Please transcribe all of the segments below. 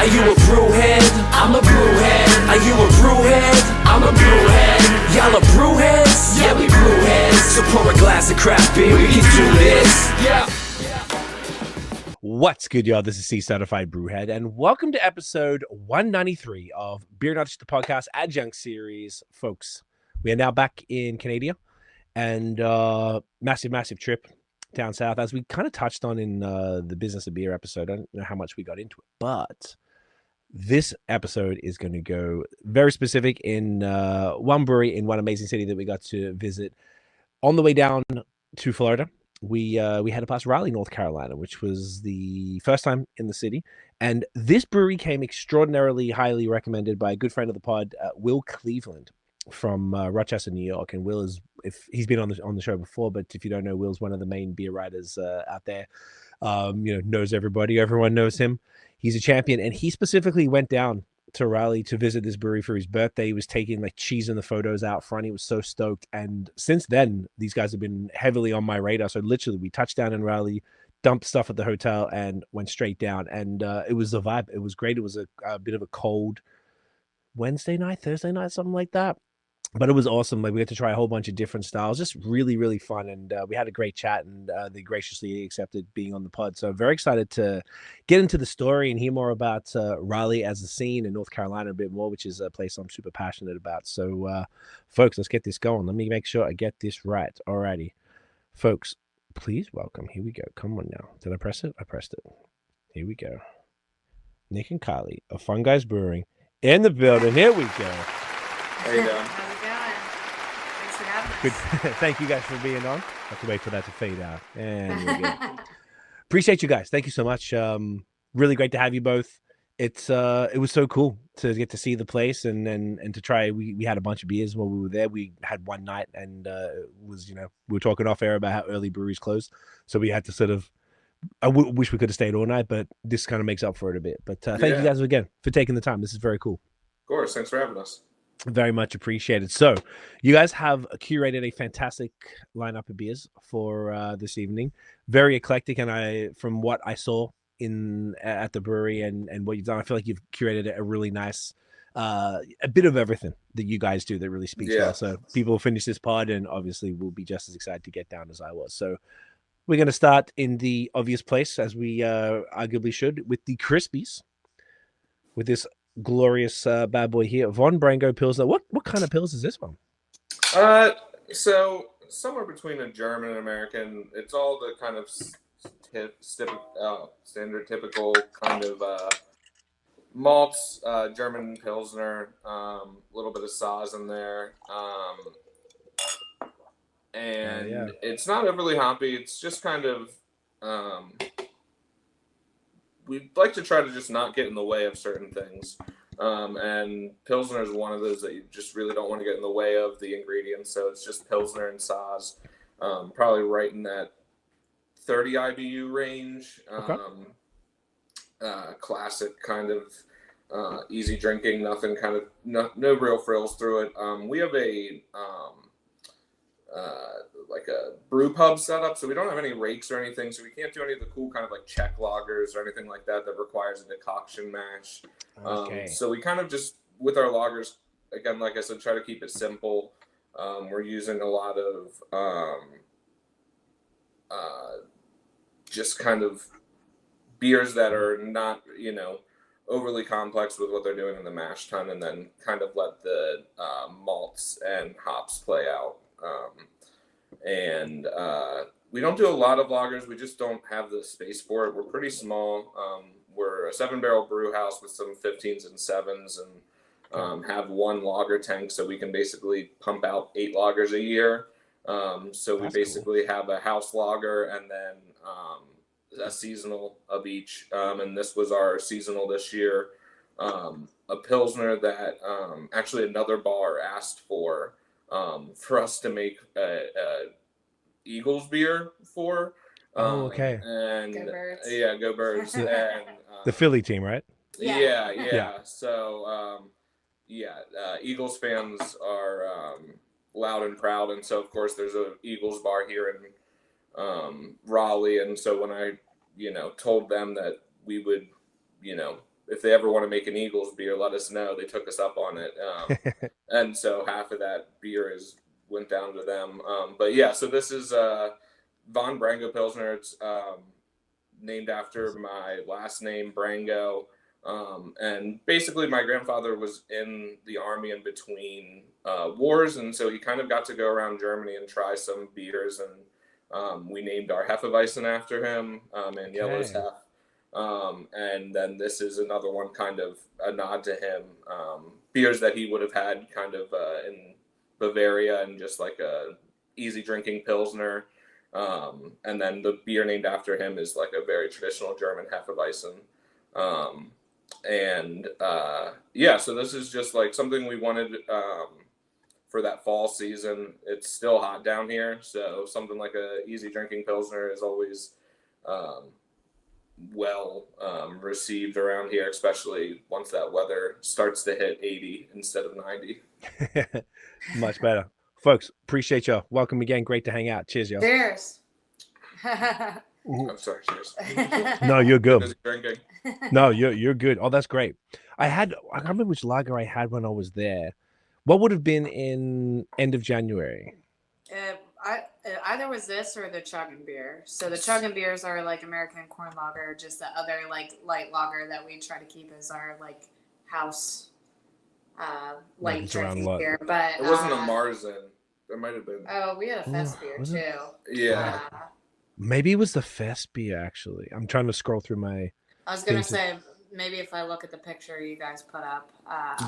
Are you a brewhead? I'm a brewhead. Are you a brewhead? I'm a brewhead. Y'all are brewheads? Yeah, we brewheads. So pour a glass of craft beer, we can do this. Yeah. What's good, y'all? This is C-Certified Brewhead, and welcome to episode 193 of Beer Not Just the Podcast Adjunct series. Folks, we are now back in Canada, and massive trip down south, as we kind of touched on in the Business of Beer episode. I don't know how much we got into it, but this episode is going to go very specific in one brewery in one amazing city that we got to visit. On the way down to Florida, we had to pass Raleigh, North Carolina, which was the first time in the city. And this brewery came extraordinarily highly recommended by a good friend of the pod, Will Cleveland from Rochester, New York. And Will is, if he's been on the show before, but if you don't know, Will's one of the main beer writers out there. Knows everybody. Everyone knows him. He's a champion, and he specifically went down to Raleigh to visit this brewery for his birthday. He was taking like cheese in the photos out front. He was so stoked. And since then, these guys have been heavily on my radar. So literally, we touched down in Raleigh, dumped stuff at the hotel, and went straight down. And it was a vibe. It was great. It was a bit of a cold Wednesday night, Thursday night, something like that. But it was awesome. Like, we got to try a whole bunch of different styles. Just really fun. And we had a great chat, and they graciously accepted being on the pod. So I'm very excited to get into the story and hear more about Raleigh as a scene in North Carolina a bit more, which is a place I'm super passionate about. So, folks, let's get this going. Let me make sure I get this right. Alrighty. Folks, please welcome. Here we go. Come on now. Did I press it? I pressed it. Here we go. Nick and Kylie of Funguys Brewing in the building. Here we go. There you go. Good. Thank you guys for being on. I have to wait for that to fade out. And we're good. Appreciate you guys. Thank you so much. Really great to have you both. It was so cool to get to see the place and to try. We had a bunch of beers while we were there. We had one night, and it was, we were talking off air about how early breweries closed, so we had to sort of. I wish we could have stayed all night, but this kind of makes up for it a bit. But thank you guys again for taking the time. This is very cool. Of course. Thanks for having us. Very much appreciated. So you guys have curated a fantastic lineup of beers for this evening. Very eclectic, and from what I saw at the brewery and what you've done, I feel like you've curated a really nice a bit of everything that you guys do that really speaks well. So people will finish this pod and obviously will be just as excited to get down as I was. So we're going to start in the obvious place, as we arguably should, with the Crispies, with this glorious bad boy here, Von Brango Pilsner. What kind of pils is this one? So somewhere between a German and American. It's all the kind of standard typical kind of malts, German Pilsner, a little bit of Saaz in there, and it's not overly hoppy. It's just kind of we'd like to try to just not get in the way of certain things. And Pilsner is one of those that you just really don't want to get in the way of the ingredients. So it's just Pilsner and Saaz, probably right in that 30 IBU range. Classic kind of easy drinking, nothing kind of, no real frills through it. We have like a brew pub setup, so we don't have any rakes or anything, so we can't do any of the cool kind of like Czech lagers or anything like that requires a decoction mash. So we kind of just, with our lagers, again, like I said, try to keep it simple. We're using a lot of just kind of beers that are not, overly complex with what they're doing in the mash tun, and then kind of let the malts and hops play out. And we don't do a lot of lagers. We just don't have the space for it. We're pretty small. We're a 7-barrel brew house with some 15s and 7s, and have one lager tank, so we can basically pump out 8 lagers a year. So we basically have a house lager and then a seasonal of each. And this was our seasonal this year. A Pilsner that actually another bar asked for us to make Eagles beer for. And Go Birds. Yeah, go Birds. And the Philly team, right? Yeah. So Eagles fans are loud and proud, and so of course there's a Eagles bar here in Raleigh, and so when I told them that we would if they ever want to make an Eagles beer, let us know. They took us up on it. And so half of that beer went down to them. But yeah, so this is Von Brango Pilsner. It's named after my last name, Brango. And basically my grandfather was in the army in between wars, and so he kind of got to go around Germany and try some beers, and we named our Hefeweizen after him, and Yellow's Hef. And then this is another one, kind of a nod to him. Beers that he would have had kind of in Bavaria, and just like a easy drinking Pilsner. And then the beer named after him is like a very traditional German Hefeweizen. Yeah, so this is just like something we wanted for that fall season. It's still hot down here, so something like a easy drinking Pilsner is always well received around here, especially once that weather starts to hit 80 instead of 90. Much better. Folks, appreciate y'all. Welcome again. Great to hang out. Cheers, y'all. Cheers. I'm sorry, cheers. No, you're good. Busy drinking. No, you're good. Oh, that's great. I can't remember which lager I had when I was there. What would have been in end of January? Either was this or the Chuggin beer. So the Chuggin beers are like American corn lager. Just the other like light lager that we try to keep as our like house light drinking beer. But it wasn't a Marzen. There might have been. Oh, we had a fest beer too. Yeah. Maybe it was the fest beer, actually. I'm trying to scroll through my... I was going to say, maybe if I look at the picture you guys put up.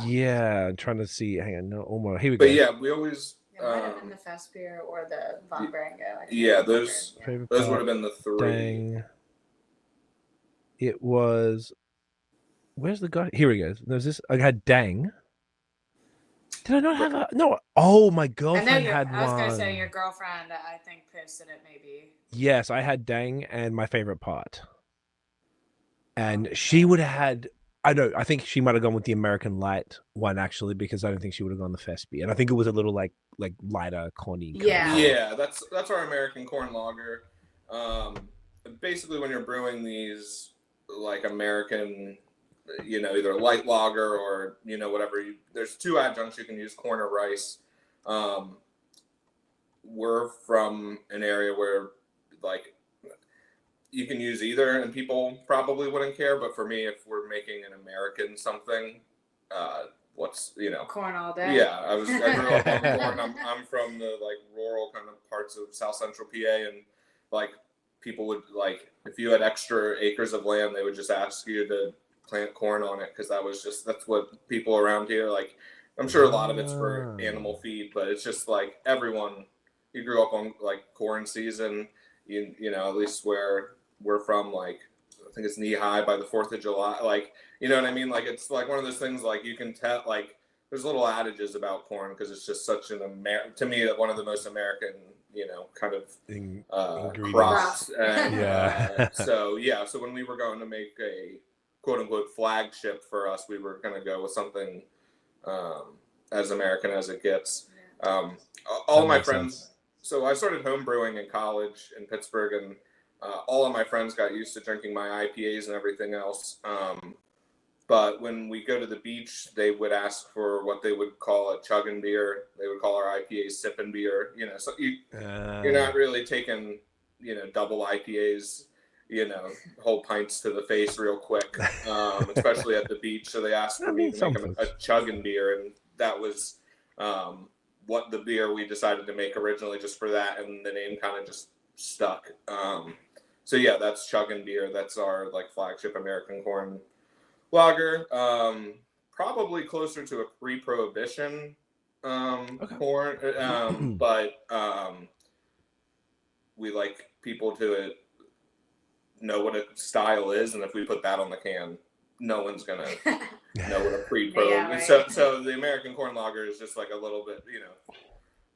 Yeah, I'm trying to see. Hang on. No, almost. Here we go. But yeah, we always... It might have been the fest beer or the Von Brango. Yeah, those would have been the three. Dang. It was... Where's the guy? Here we go. There's this... I had Dang. Did I not have a... No. Oh, my girlfriend had one. I was going to say your girlfriend, I think, posted it maybe. Yes, I had Dang and my favorite part. And she would have had... I think she might have gone with the American Light one, actually, because I don't think she would have gone the Fesby. And I think it was a little like lighter, corny. Yeah. Yeah, that's our American corn lager. Basically, when you're brewing these like American... either light lager or, whatever. There's two adjuncts you can use, corn or rice. We're from an area where, like, you can use either, and people probably wouldn't care. But for me, if we're making an American something, corn all day. Yeah, I grew up on corn. I'm from the, like, rural kind of parts of South Central PA, and, like, people would, like, if you had extra acres of land, they would just ask you to plant corn on it, because that's what people around here, like, I'm sure a lot of it's for animal feed, but it's just like everyone, you grew up on like corn season, at least where we're from, like, I think it's knee high by the 4th of July, like, you know what I mean? Like, it's like one of those things, like, you can tell, like, there's little adages about corn, because it's just such to me, one of the most American, kind of crops. And, so when we were going to make a quote unquote flagship for us, we were going to go with something as American as it gets. All my friends, so I started home brewing in college in Pittsburgh, and all of my friends got used to drinking my IPAs and everything else. But when we go to the beach, they would ask for what they would call a chuggin beer. They would call our IPAs sipping beer. So you're not really taking, double IPAs, whole pints to the face real quick, especially at the beach. So they asked for me to make a chuggin beer, and that was what the beer we decided to make originally, just for that, and the name kind of just stuck. So yeah, that's chuggin beer. That's our like flagship American corn lager. Probably closer to a pre-prohibition corn, but we like people to know what a style is, and if we put that on the can, no one's gonna know what a pre-pro. Yeah, right. So the American corn lager is just like a little bit,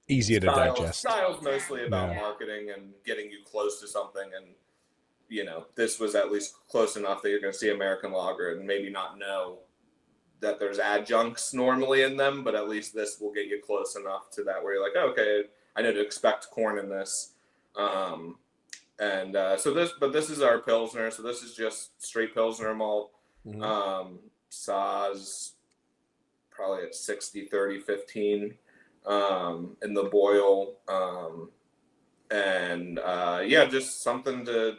easier to digest. Style's mostly about marketing and getting you close to something, and this was at least close enough that you're gonna see American lager and maybe not know that there's adjuncts normally in them, but at least this will get you close enough to that where you're like, okay, I know to expect corn in this. So this is our Pilsner. So this is just straight Pilsner malt. Mhm. Saz probably at 60, 30, 15 in the boil. Yeah, just something to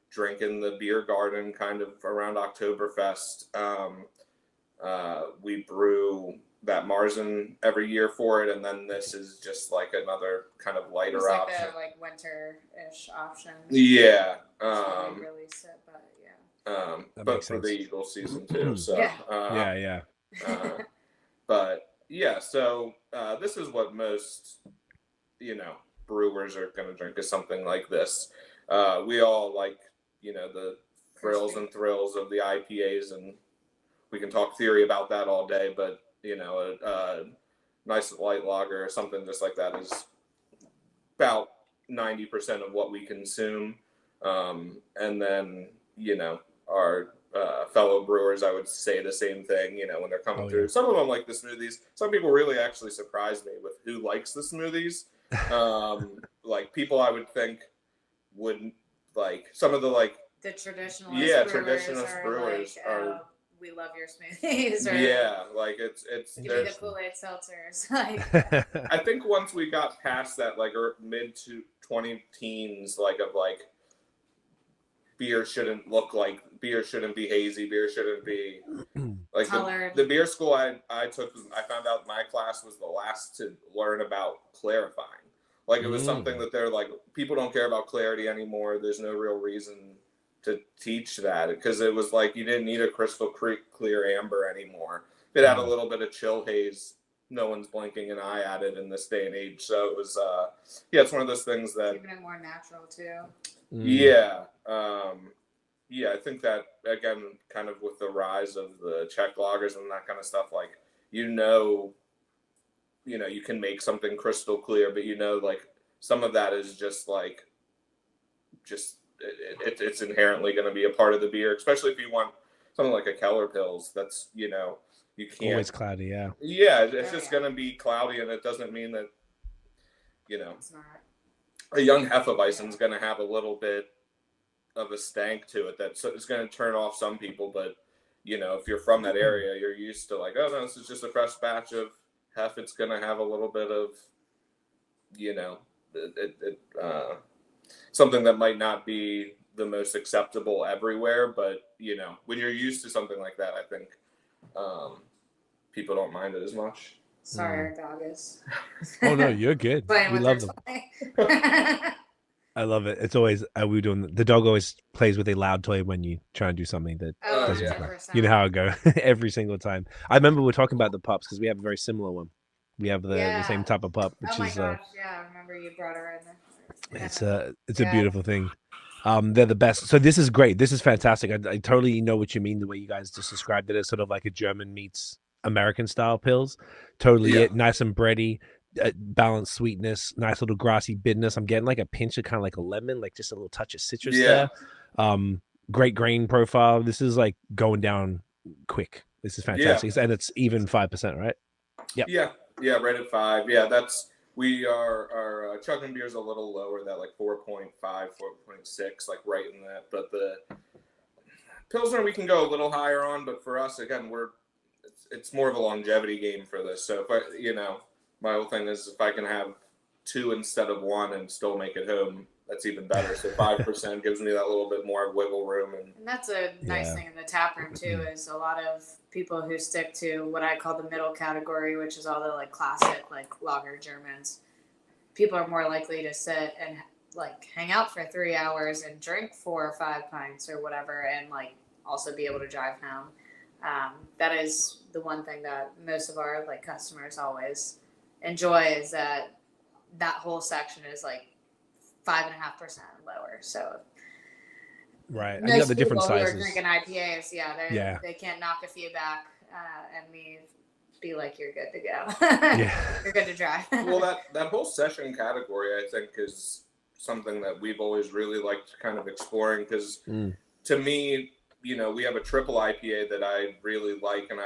drink in the beer garden kind of around Oktoberfest. We brew that Marzen every year for it, and then this is just like another kind of lighter It's like option. a like winter-ish option. Yeah. Before we release it, but yeah. That But makes for the sense. Eagle season too. So Yeah. Yeah. but yeah, so this is what most brewers are going to drink, is something like this. We all like the frills and thrills of the IPAs, and we can talk theory about that all day, but a nice light lager or something just like that is about 90% of what we consume. And then our fellow brewers, I would say the same thing, when they're coming through. Yeah. Some of them like the smoothies. Some people really actually surprise me with who likes the smoothies. Like people I would think wouldn't like some of the the traditionalist traditionalist brewers like, are we love your smoothies, or like it's give me the Cool-Ade seltzers. I think once we got past that mid to 20 teens of beer shouldn't be hazy, beer shouldn't be like the beer school I took, I found out my class was the last to learn about clarifying. It was something that they're like, people don't care about clarity anymore. There's no real reason to teach that, because it was like you didn't need a crystal clear amber anymore. It had a little bit of chill haze. No one's blinking an eye at it in this day and age. So it was, it's one of those things that keeping it more natural too. Yeah. I think that again, kind of with the rise of the Czech lagers and that kind of stuff, you can make something crystal clear, but some of that is just it's inherently going to be a part of the beer, especially if you want something like a Keller Pils. That's you can't always cloudy. Yeah, it's just going to be cloudy, and it doesn't mean that It's not. a young Hefeweizen's going to have a little bit of a stank to it that's going to turn off some people. But if you're from that area, you're used to oh no, this is just a fresh batch of Hef. It's going to have a little bit of something that might not be the most acceptable everywhere, but when you're used to something like that, I think people don't mind it as much. Sorry, our dog is. Oh no, you're good. We love them. I love it. It's always we doing the dog always plays with a loud toy when you try and do something that doesn't play. You know how it go every single time. I remember we were talking about the pups because we have a very similar one. We have the same type of pup, which oh my is gosh, I remember you brought her in there. It's a beautiful thing. They're the best. So this is great. This is fantastic. I totally know what you mean. The way you guys just described it as sort of like a German meets American style pills. Totally it. Nice and bready, balanced sweetness, nice little grassy bitterness. I'm getting like a pinch of kind of like a lemon, like just a little touch of citrus there. Great grain profile. This is like going down quick. This is fantastic. And it's even 5%, right? Yeah, right at 5. Yeah, that's our chugging beer is a little lower, that 4.5, 4.6, right in that. But the Pilsner we can go a little higher on, but for us again, it's more of a longevity game for this. So if I, my whole thing is if I can have 2 instead of 1 and still make it home, that's even better. So 5% gives me that little bit more wiggle room. And that's a nice thing in the tap room too, is a lot of people who stick to what I call the middle category, which is all the classic lager Germans. People are more likely to sit and hang out for 3 hours and drink 4 or 5 pints or whatever, and also be able to drive home. That is the one thing that most of our customers always enjoy, is that whole section is 5.5% lower. So right, and you got the different sizes. Who are drinking IPAs, they can't knock a few back and be like, you're good to go. You're good to drive. Well, that whole session category, I think, is something that we've always really liked kind of exploring, because to me, we have a triple IPA that I really like, and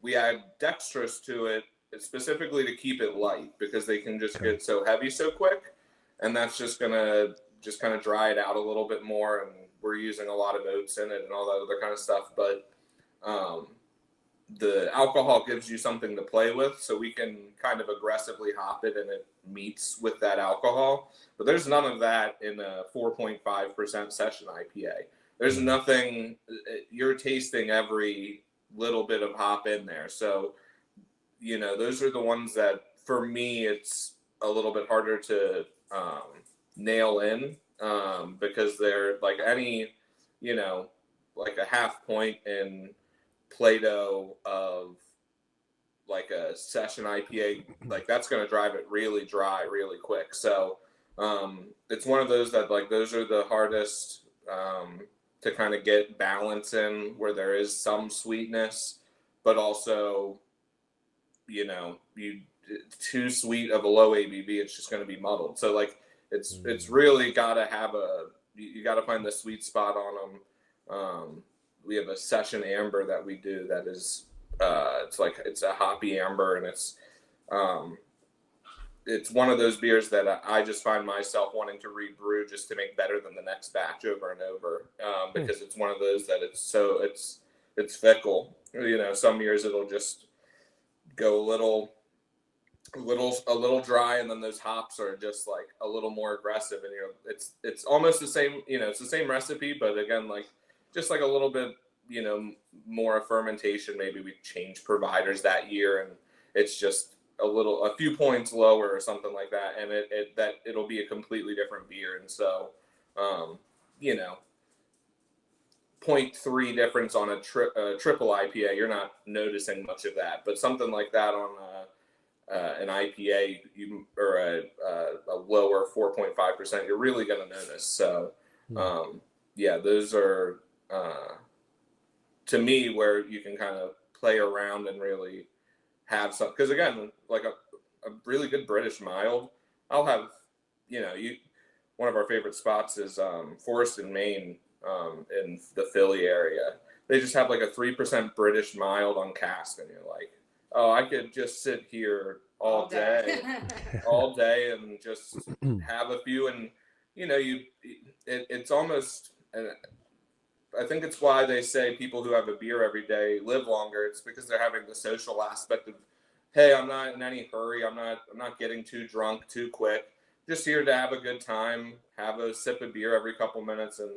we add dextrose to it specifically to keep it light, because they can just get so heavy so quick, and that's just gonna kind of dry it out a little bit more, and we're using a lot of oats in it and all that other kind of stuff. But the alcohol gives you something to play with, so we can kind of aggressively hop it and it meets with that alcohol. But there's none of that in a 4.5% session IPA. There's nothing, you're tasting every little bit of hop in there. So, you know, those are the ones that, for me, it's a little bit harder to nail in because they're like any, you know, like a half point in Play-Doh of like a session IPA, like that's going to drive it really dry really quick. So it's one of those that, like, those are the hardest to kind of get balance in, where there is some sweetness, but also, you know, too sweet of a low ABV, it's just going to be muddled. So like it's really got to have you got to find the sweet spot on them. We have a session amber that we do that is it's a hoppy amber, and it's one of those beers that I just find myself wanting to rebrew just to make better than the next batch over and over, because it's one of those that it's fickle. You know, some years it'll just go a little dry, and then those hops are just like a little more aggressive, and it's almost the same. You know, it's the same recipe, but again, like just like a little bit, you know, more fermentation. Maybe we changed providers that year, and it's just a few points lower or something like that, and it'll be a completely different beer. And so, you know, 0.3 difference on a triple IPA, you're not noticing much of that, but something like that on an IPA or a lower 4.5%, you're really going to notice. So, yeah, those are to me where you can kind of play around and really have some, because again, like a really good British mild, I'll have, you know, one of our favorite spots is Forest in Maine, in the Philly area. They just have like a 3% British mild on cask, and you're like, oh, I could just sit here all day and just have a few. And you know, it's almost, and I think it's why they say people who have a beer every day live longer. It's because they're having the social aspect of, hey, I'm not in any hurry. I'm not getting too drunk too quick. Just here to have a good time, have a sip of beer every couple minutes. And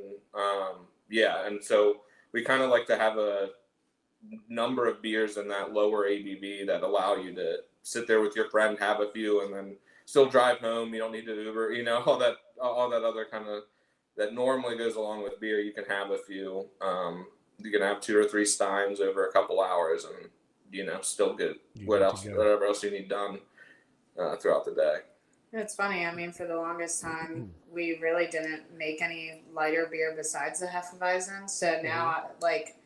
yeah. And so we kind of like to have a number of beers in that lower ABV that allow you to sit there with your friend, have a few, and then still drive home. You don't need to Uber, you know, all that other kind of that normally goes along with beer. You can have a few. You can have 2 or 3 steins over a couple hours, and you know, still get whatever else you need done throughout the day. It's funny. I mean, for the longest time, we really didn't make any lighter beer besides the Hefeweizen. So now, like,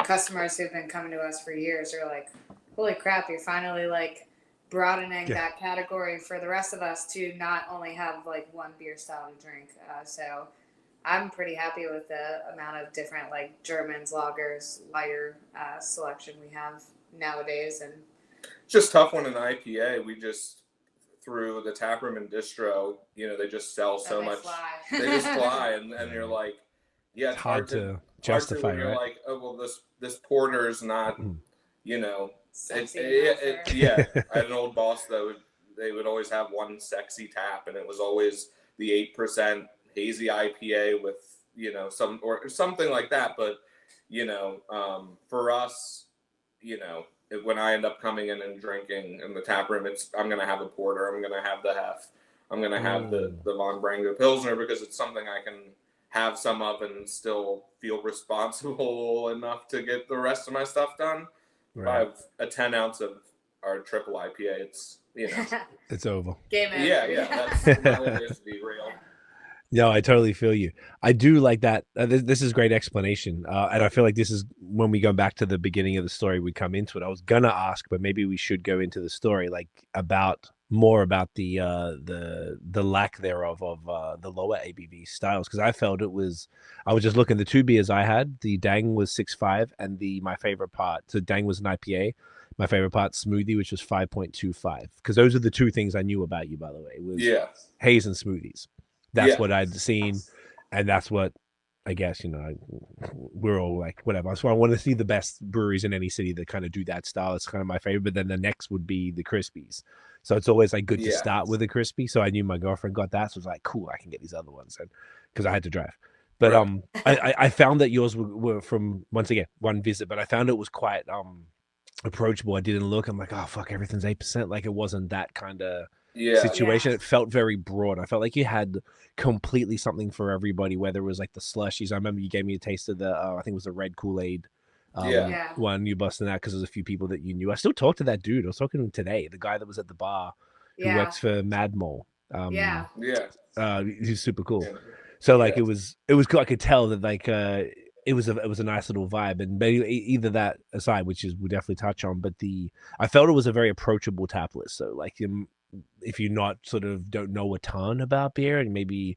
customers who've been coming to us for years are like, "Holy crap! You're finally like broadening that category for the rest of us to not only have like one beer style to drink." So I'm pretty happy with the amount of different like Germans, lagers, lighter selection we have nowadays. And it's just tough when an IPA, we just, through the taproom and distro, you know, they just sell so much. They just fly, and you're like, yeah, it's hard to justify. You're like, oh well, this porter is not, you know, yeah. I had an old boss that they would always have one sexy tap, and it was always the 8% hazy IPA with, you know, something like that. But you know, for us, you know, when I end up coming in and drinking in the tap room, I'm going to have a porter. I'm going to have the Hef. I'm going to have the Von Brango Pilsner, because it's something I can have some of and still feel responsible enough to get the rest of my stuff done. Right. If I have a 10 ounce of our triple IPA, it's, you know, it's over. Game in. Yeah. That's not what it is to be real. No, I totally feel you. I do like that. This is great explanation. And I feel like this is when we go back to the beginning of the story, we come into it. I was going to ask, but maybe we should go into the story, like more about the lack thereof of the lower ABV styles. Cause I felt I was just looking, the 2 beers I had, the Dang was 6.5 and my favorite part, so Dang was an IPA. My favorite part, Smoothie, which was 5.25. Cause those are the 2 things I knew about you, by the way, was haze and smoothies. That's what I'd seen, and that's what I guess, we're all like, whatever. So I want to see the best breweries in any city that kind of do that style. It's kind of my favorite. But then the next would be the Crispies. So it's always like good to start with a Crispy. So I knew my girlfriend got that. So it was like, cool, I can get these other ones. And because I had to drive. But I found that yours were from, once again, one visit, but I found it was quite approachable. I didn't look. I'm like, oh, fuck, everything's 8%. Like it wasn't that kind of situation. It felt very broad. I felt like you had completely something for everybody, whether it was like the slushies. I remember you gave me a taste of the I think it was the red Cool-Ade one. You busting that because there's a few people that you knew. I still talk to that dude. I was talking to him today, the guy that was at the bar who works for Mad Mole. He's super cool. So like it was cool. I could tell that like it was a nice little vibe. And maybe either that aside, which is we'll definitely touch on, but I felt it was a very approachable tap list. So like if you're not sort of don't know a ton about beer and maybe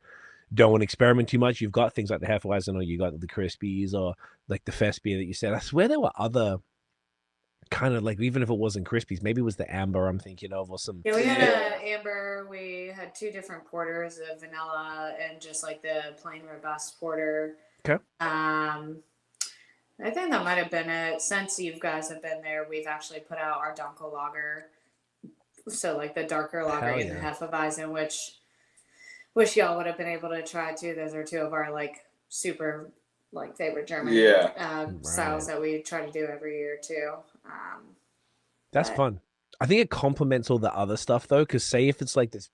don't want to experiment too much, you've got things like the Hefeweizen, or you got the Crispies, or like the Fest beer that you said. I swear there were other kind of like, even if it wasn't Crispies, maybe it was the Amber I'm thinking of, or some. Yeah, we had an Amber. We had 2 different porters, a vanilla and just like the plain robust porter. Okay. I think that might have been it. Since you guys have been there, we've actually put out our Dunkel lager. So like the darker lager in the Hefeweizen, which y'all would have been able to try too. Those are 2 of our like super like favorite German styles that we try to do every year too. That's fun. I think it complements all the other stuff though, because say if it's like this,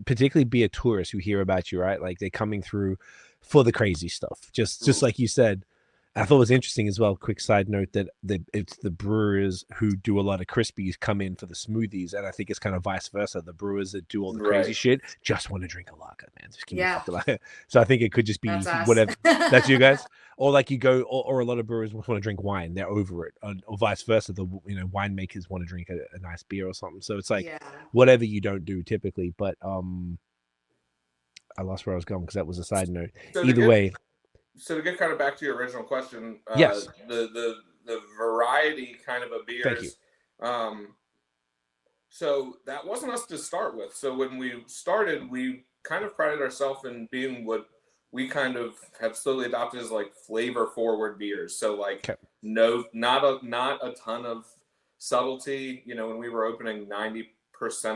particularly beer tourists who hear about you, right? Like they're coming through for the crazy stuff. Just like you said. I thought it was interesting as well. Quick side note that it's the brewers who do a lot of Crispies come in for the smoothies, and I think it's kind of vice versa. The brewers that do all the crazy shit just want to drink a lager, man. Just give me a lager. So I think it could just be whatever. That's you guys, or like you go, or a lot of brewers want to drink wine. They're over it, or vice versa. The winemakers want to drink a nice beer or something. So it's like whatever you don't do typically. But I lost where I was going because that was a side note. So either way. So to get kind of back to your original question, yes, the variety kind of beers. Thank you. So that wasn't us to start with. So when we started, we kind of prided ourselves in being what we kind of have slowly adopted as like flavor forward beers. So like not a ton of subtlety. When we were opening, 90%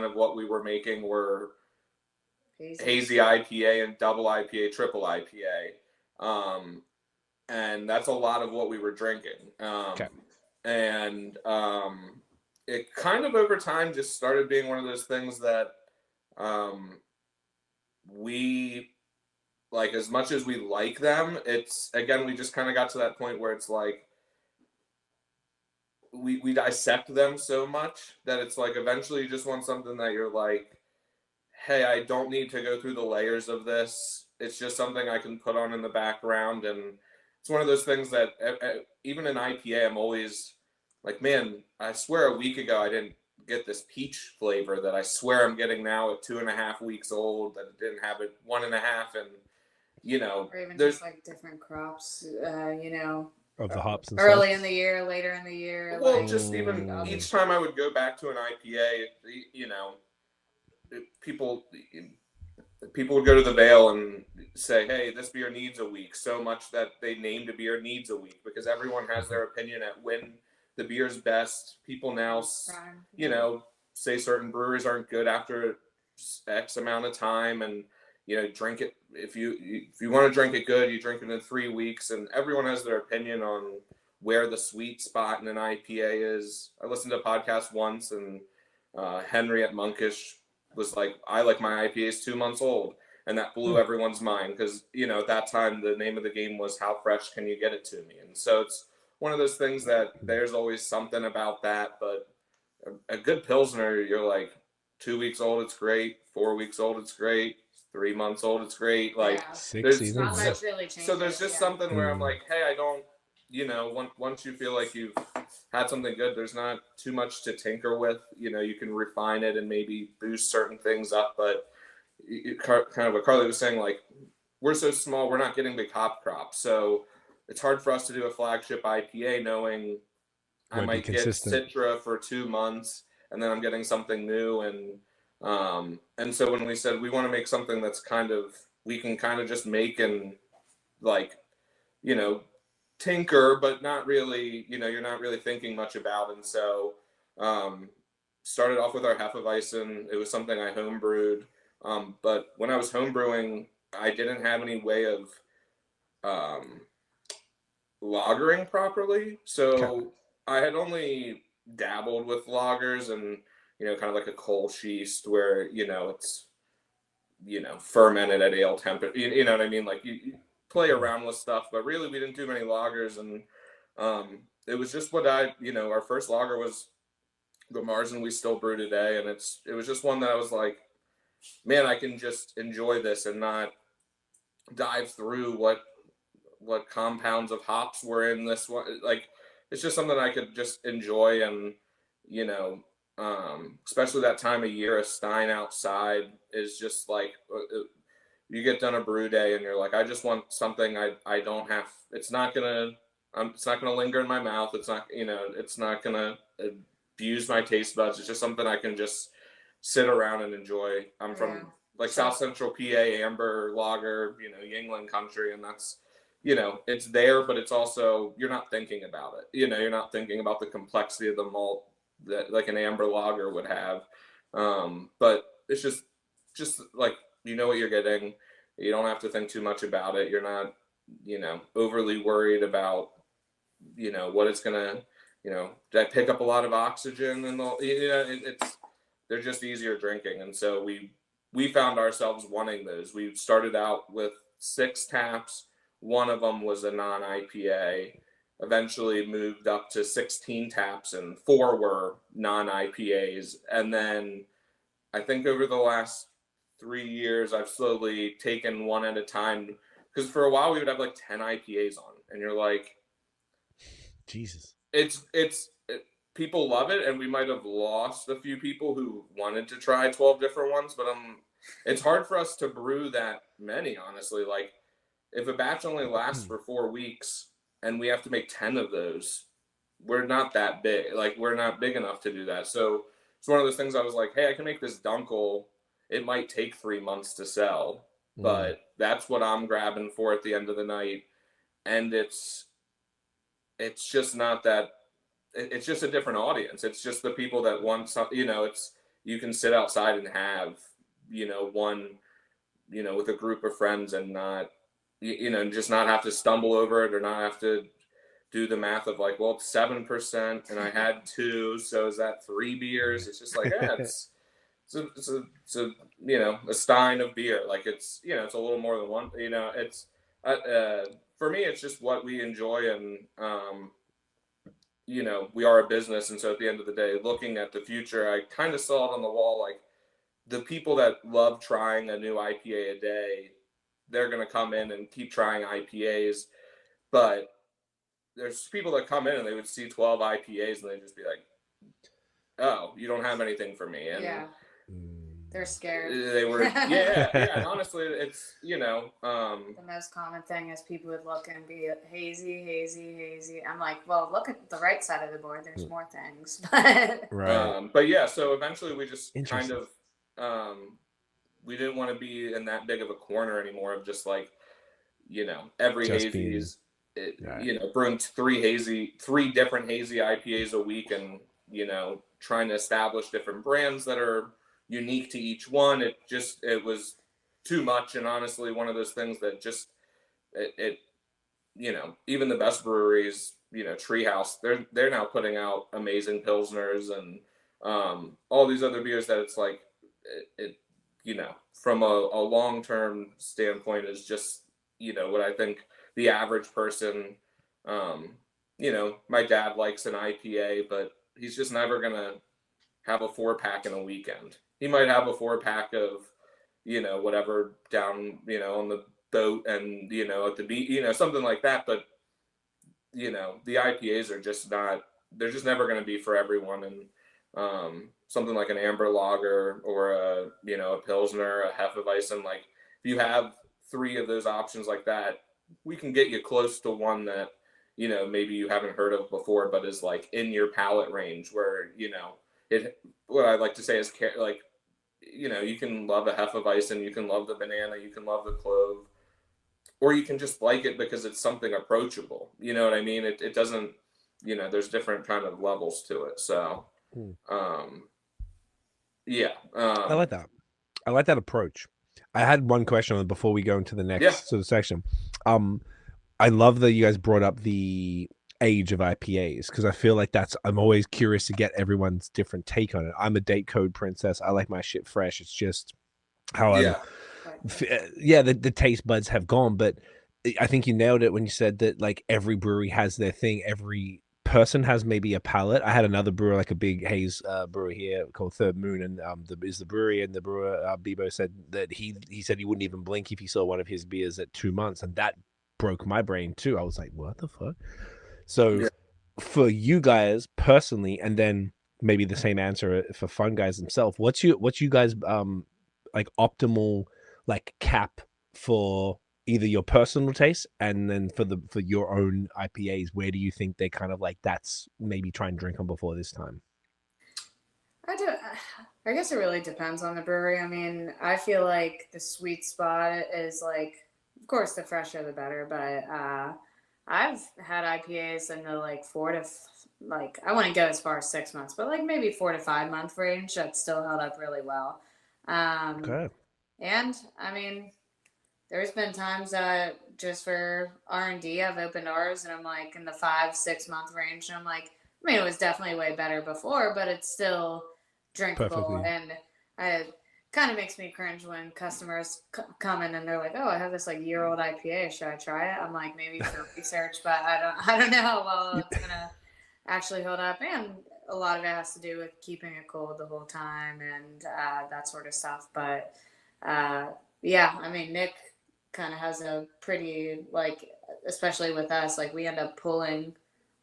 of what we were making were hazy IPA and double IPA, triple IPA. And that's a lot of what we were drinking. And it kind of over time just started being one of those things that we like, as much as we like them, it's again, we just kind of got to that point where it's like we dissect them so much that it's like eventually you just want something that you're like, hey, I don't need to go through the layers of this. It's just something I can put on in the background. And it's one of those things that even in IPA, I'm always like, man, I swear a week ago I didn't get this peach flavor that I swear I'm getting now at 2.5 weeks old, that it didn't have it 1.5. And, or even just like different crops, of the hops and early stuff. in the year, later in the year. Well, just even each time I would go back to an IPA, people would go to the Vale and say, hey, this beer needs a week, so much that they named a beer needs a week, because everyone has their opinion at when the beer's best. People now, say certain breweries aren't good after X amount of time, and drink it. If you want to drink it good, you drink it in 3 weeks, and everyone has their opinion on where the sweet spot in an IPA is. I listened to a podcast once, and Henry at Monkish was like, I like my IPAs 2 months old, and that blew everyone's mind, because at that time the name of the game was how fresh can you get it to me. And so it's one of those things that there's always something about that. But a good Pilsner, you're like 2 weeks old, it's great. 4 weeks old, it's great. 3 months old, it's great. Like 6 seasons. Not much really changes. So there's just something where I'm like, hey, I don't, once you feel like you've had something good, there's not too much to tinker with. You can refine it and maybe boost certain things up. But kind of what Carly was saying, like, we're so small, we're not getting big hop crops. So it's hard for us to do a flagship IPA knowing I might get Citra for 2 months and then I'm getting something new. And so when we said we want to make something that's we can kind of just make and like you know, tinker, but not really, you know, you're not really thinking much about. And so, started off with our Hefeweizen. It was something I homebrewed. But when I was homebrewing, I didn't have any way of, lagering properly. So I had only dabbled with lagers and, you know, kind of like a coal schist where, you know, it's, you know, fermented at ale temperature. You know what I mean? Like you play around with stuff, but really we didn't do many lagers. And it was just what you know, our first lager was the Marzen we still brew today. And it was just one that I was like, man, I can just enjoy this and not dive through what compounds of hops were in this one. Like, it's just something I could just enjoy. And, you know, especially that time of year, a Stein outside is just like, you get done a brew day and you're like, I just want something I don't have, it's not gonna linger in my mouth. It's not, you know, it's not gonna abuse my taste buds. It's just something I can just sit around and enjoy. I'm from like South Central PA, amber lager, you know, Yingling country. And that's, you know, it's there, but it's also, you're not thinking about it. You know, you're not thinking about the complexity of the malt that like an amber lager would have. But it's just like, you know what you're getting. You don't have to think too much about it. You're not, you know, overly worried about, you know, what it's gonna, you know, did I pick up a lot of oxygen and all, you know, they're just easier drinking. And so we found ourselves wanting those. We started out with 6 taps. One of them was a non-IPA, eventually moved up to 16 taps and 4 were non-IPAs. And then I think over the last 3 years, I've slowly taken one at a time, because for a while we would have like 10 IPAs on and you're like, Jesus, people love it. And we might've lost a few people who wanted to try 12 different ones, but it's hard for us to brew that many, honestly. Like, if a batch only lasts for 4 weeks and we have to make 10 of those, we're not that big. Like, we're not big enough to do that. So it's one of those things I was like, hey, I can make this Dunkel. It might take 3 months to sell, but that's what I'm grabbing for at the end of the night. And it's just not that, it's just a different audience. It's just the people that want some, you know, you can sit outside and have, you know, one, you know, with a group of friends and not, you know, just not have to stumble over it or not have to do the math of like, well, it's 7% and I had 2, so is that 3 beers? It's just like, yeah, it's a you know, a stein of beer. Like, it's, you know, it's a little more than one, you know, it's for me, it's just what we enjoy. And you know, we are a business, and so at the end of the day, looking at the future, I kind of saw it on the wall, like the people that love trying a new IPA a day, they're going to come in and keep trying IPAs. But there's people that come in and they would see 12 IPAs and they'd just be like, oh, you don't have anything for me. And they're scared. They were, yeah. And honestly, it's, you know, the most common thing is people would look and be hazy. I'm like, well, look at the right side of the board. There's more things. But yeah, so eventually we just kind of, we didn't want to be in that big of a corner anymore of just like, you know, every just hazy's, you know, brewing 3 different hazy IPAs a week, and, you know, trying to establish different brands that are unique to each one. It was too much. And honestly, one of those things that just, it you know, even the best breweries, you know, Treehouse, they're now putting out amazing Pilsners and all these other beers that it's like, it you know, from a long-term standpoint is just, you know, what I think the average person, you know, my dad likes an IPA, but he's just never going to have a 4-pack in a weekend. He might have a 4-pack of, you know, whatever down, you know, on the boat and, you know, at the beach, you know, something like that. But, you know, the IPAs are just not, they're just never going to be for everyone. And something like an amber lager or a, you know, a Pilsner, a Hefeweizen, like if you have 3 of those options like that, we can get you close to one that, you know, maybe you haven't heard of before, but is like in your palate range where, you know, what I like to say is like, you know, you can love a Hefeweizen, you can love the banana, you can love the clove. or you can just like it because it's something approachable. You know what I mean? It doesn't, you know, there's different kind of levels to it. So, yeah. I like that. I like that approach. I had one question on it before we go into the next sort of section. I love that you guys brought up the age of IPAs, because I feel like I'm always curious to get everyone's different take on it. I'm a date code princess. I like my shit fresh. It's just how the taste buds have gone. But I think you nailed it when you said that like every brewery has their thing. Every person has maybe a palate. I had another brewer, like a big haze brewer here called Third Moon, and the brewery, and the brewer Bebo said that he said he wouldn't even blink if he saw one of his beers at 2 months, and that broke my brain too. I was like, what the fuck? So for you guys personally, and then maybe the same answer for Funguys themselves, what's you guys like optimal like cap for either your personal taste, and then for your own IPAs, where do you think they kind of like, that's maybe try and drink them before this time? I guess it really depends on the brewery. I mean, I feel like the sweet spot is like, of course, the fresher the better, but I've had IPAs in the like I wouldn't go as far as 6 months, but like maybe 4 to 5 month range that still held up really well. Okay. And I mean, there's been times that just for R&D, I've opened ours and I'm like in the 5-6 month range. And I'm like, I mean, it was definitely way better before, but it's still drinkable. Perfectly. And it kind of makes me cringe when customers come in and they're like, oh, I have this like year-old IPA. Should I try it? I'm like, maybe for research, but I don't know how well it's going to actually hold up. And a lot of it has to do with keeping it cold the whole time and that sort of stuff. But yeah, I mean, Nick kind of has a pretty, like, especially with us, like we end up pulling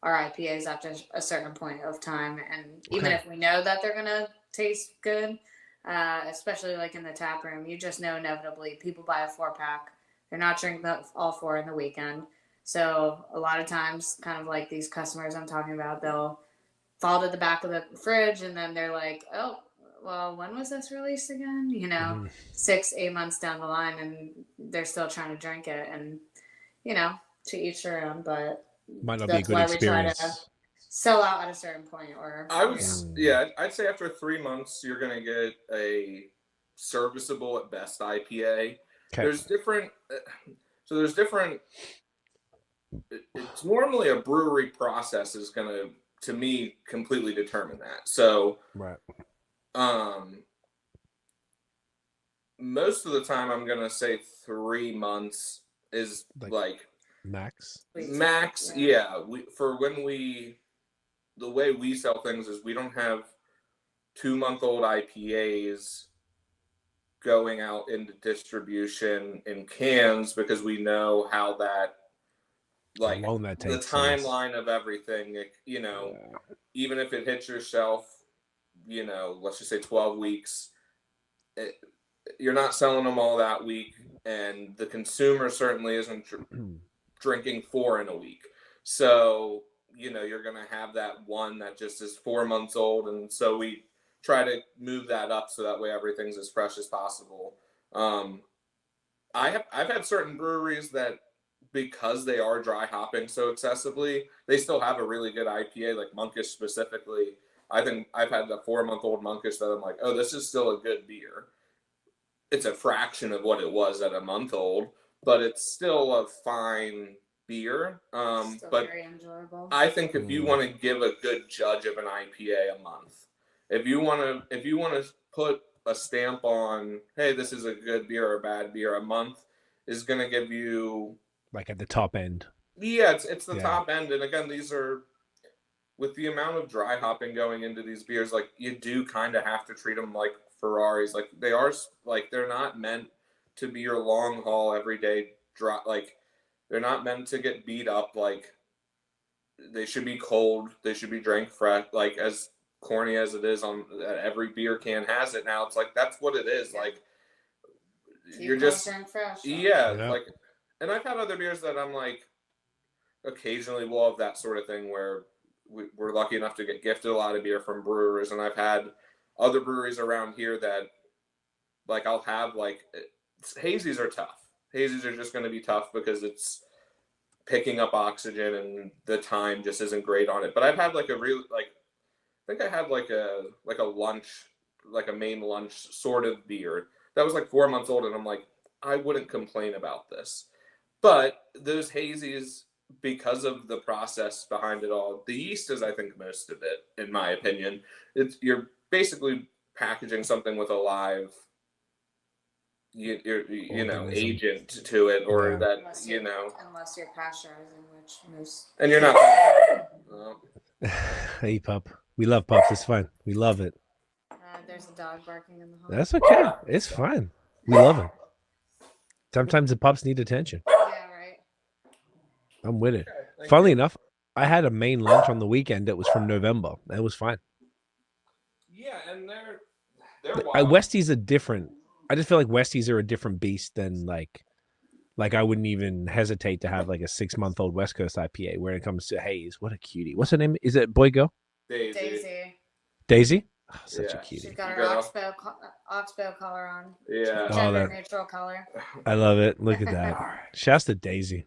our IPAs after a certain point of time. And even if we know that they're going to taste good, especially like in the tap room, you just know inevitably people buy a 4-pack. They're not drinking all 4 in the weekend. So a lot of times, kind of like these customers I'm talking about, they'll fall to the back of the fridge and then they're like, oh, well, when was this released again? You know, 6-8 months down the line, and they're still trying to drink it. And, you know, to each their own, but might not be a good experience. We try to sell out at a certain point. Or I'd say after 3 months, you're going to get a serviceable at best IPA. Okay. There's different. It's normally a brewery process is going to me, completely determine that. So, most of the time, I'm going to say 3 months is like max. Yeah. The way we sell things is we don't have 2-month-old IPAs going out into distribution in cans, because we know how that, like, the timeline of everything, you know, even if it hits your shelf, you know, let's just say 12 weeks, you're not selling them all that week, and the consumer certainly isn't drinking 4 in a week. So, you know, you're going to have that one that just is 4 months old. And so we try to move that up so that way everything's as fresh as possible. I've had certain breweries that, because they are dry hopping so excessively, they still have a really good IPA, like Monkish specifically. I think I've had the 4-month-old Monkish that I'm like, oh, this is still a good beer. It's a fraction of what it was at a month old, but it's still a fine beer. But very enjoyable. I think if you want to give a good judge of an IPA a month, if you want to put a stamp on, hey, this is a good beer or a bad beer, a month is going to give you, like, at the top end. Yeah, it's the top end. And again, these are, with the amount of dry hopping going into these beers, like, you do kind of have to treat them like Ferraris. Like, they are, like, they're not meant to be your long haul everyday dry. Like, they're not meant to get beat up. Like, they should be cold. They should be drank fresh. Like, as corny as it is, on every beer can has it now, it's like, that's what it is. Like, you're just fresh. Like, and I've had other beers that I'm like, occasionally we'll have that sort of thing where we're lucky enough to get gifted a lot of beer from brewers, and I've had other breweries around here that, like, I'll have, like, hazies are tough. hazies are just going to be tough because it's picking up oxygen and the time just isn't great on it. But I've had like a real, like, I think I had like a lunch, like a main lunch sort of beer that was like 4 months old, and I'm like, I wouldn't complain about this. But those hazies, because of the process behind it all, the yeast is, I think, most of it, in my opinion. You're basically packaging something with a live, agent to it, or that, unless you're pasteurizing, which most. And you're not. Hey, pup. We love pups. It's fine. We love it. There's a dog barking in the hall. That's okay. It's fine. We love it. Sometimes the pups need attention. Yeah, right. I'm with it. Okay, Funnily enough, I had a main lunch on the weekend that was from November. It was fine. Yeah, and they're wild. Westies are different. I just feel like Westies are a different beast than like I wouldn't even hesitate to have like a 6-month-old West Coast IPA where it comes to haze. What a cutie. What's her name? Is it boy girl? Daisy. Daisy? Oh, such a Yeah. cutie. She's got her oxbow collar on. Yeah. Gender neutral color. I love it. Look at that. Shouts to Daisy.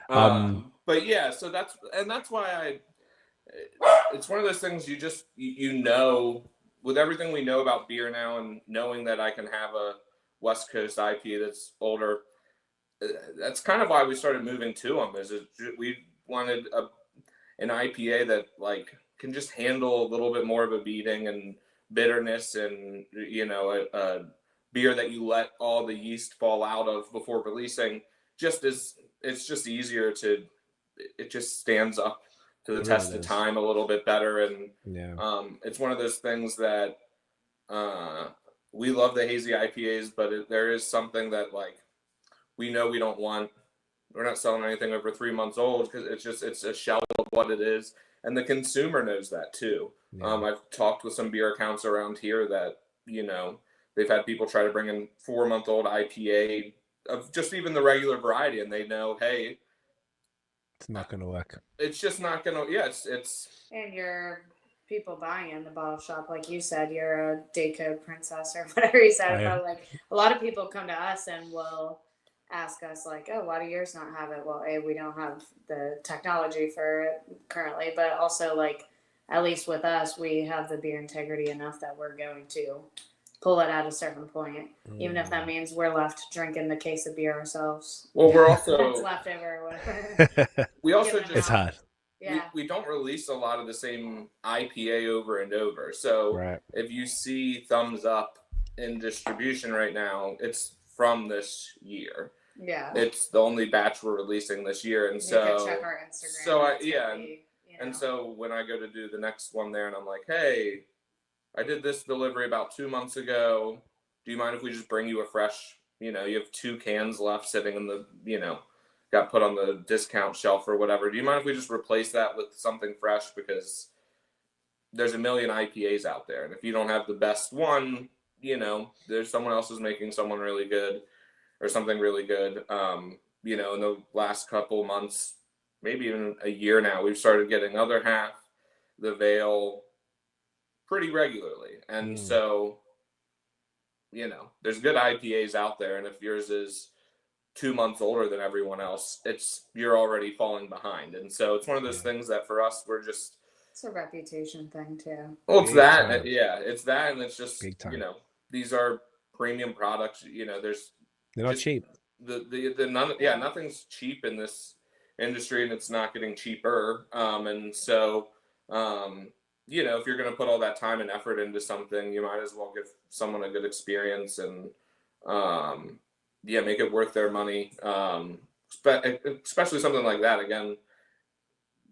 But yeah, so that's why it's one of those things you know, with everything we know about beer now, and knowing that I can have a West Coast IPA that's older, that's kind of why we started moving to them. We wanted an IPA that like can just handle a little bit more of a beating and bitterness, and a beer that you let all the yeast fall out of before releasing. It's just easier it just stands up to the test of time a little bit better. And it's one of those things that we love the hazy IPAs, but there is something that like we know we don't want. We're not selling anything over 3 months old because it's a shell of what it is, and the consumer knows that too. I've talked with some beer accounts around here that they've had people try to bring in 4-month-old IPA of just even the regular variety, and they know, hey, it's not going to work. It's just not going to. Yeah, it's. And your people buying in the bottle shop, like you said, you're a day code princess or whatever you said. But like a lot of people come to us and will ask us like, oh, why do yours not have it? Well, we don't have the technology for it currently, but also like at least with us, we have the beer integrity enough that we're going to pull it at a certain point, even if that means we're left drinking the case of beer ourselves. Well, we're also that's leftover or whatever. We also it's hot. Yeah. We don't release a lot of the same IPA over and over. So if you see Thumbs Up in distribution right now, it's from this year. Yeah. It's the only batch we're releasing this year, and you can check our Instagram. And so when I go to do the next one there, and I'm like, hey, I did this delivery about 2 months ago. Do you mind if we just bring you a fresh, you have 2 cans left sitting in the, got put on the discount shelf or whatever. Do you mind if we just replace that with something fresh? Because there's a million IPAs out there. And if you don't have the best one, there's someone else is making someone really good or something really good. In the last couple months, maybe even a year now, we've started getting Other Half, the Veil, pretty regularly. And so, there's good IPAs out there. And if yours is 2 months older than everyone else, you're already falling behind. And so it's one of those things that for us, it's a reputation thing too. Well, it's that. Yeah, it's that. And it's just, these are premium products. They're not cheap. Nothing's cheap in this industry, and it's not getting cheaper. And so, if you're going to put all that time and effort into something, you might as well give someone a good experience and, make it worth their money. Especially something like that. Again,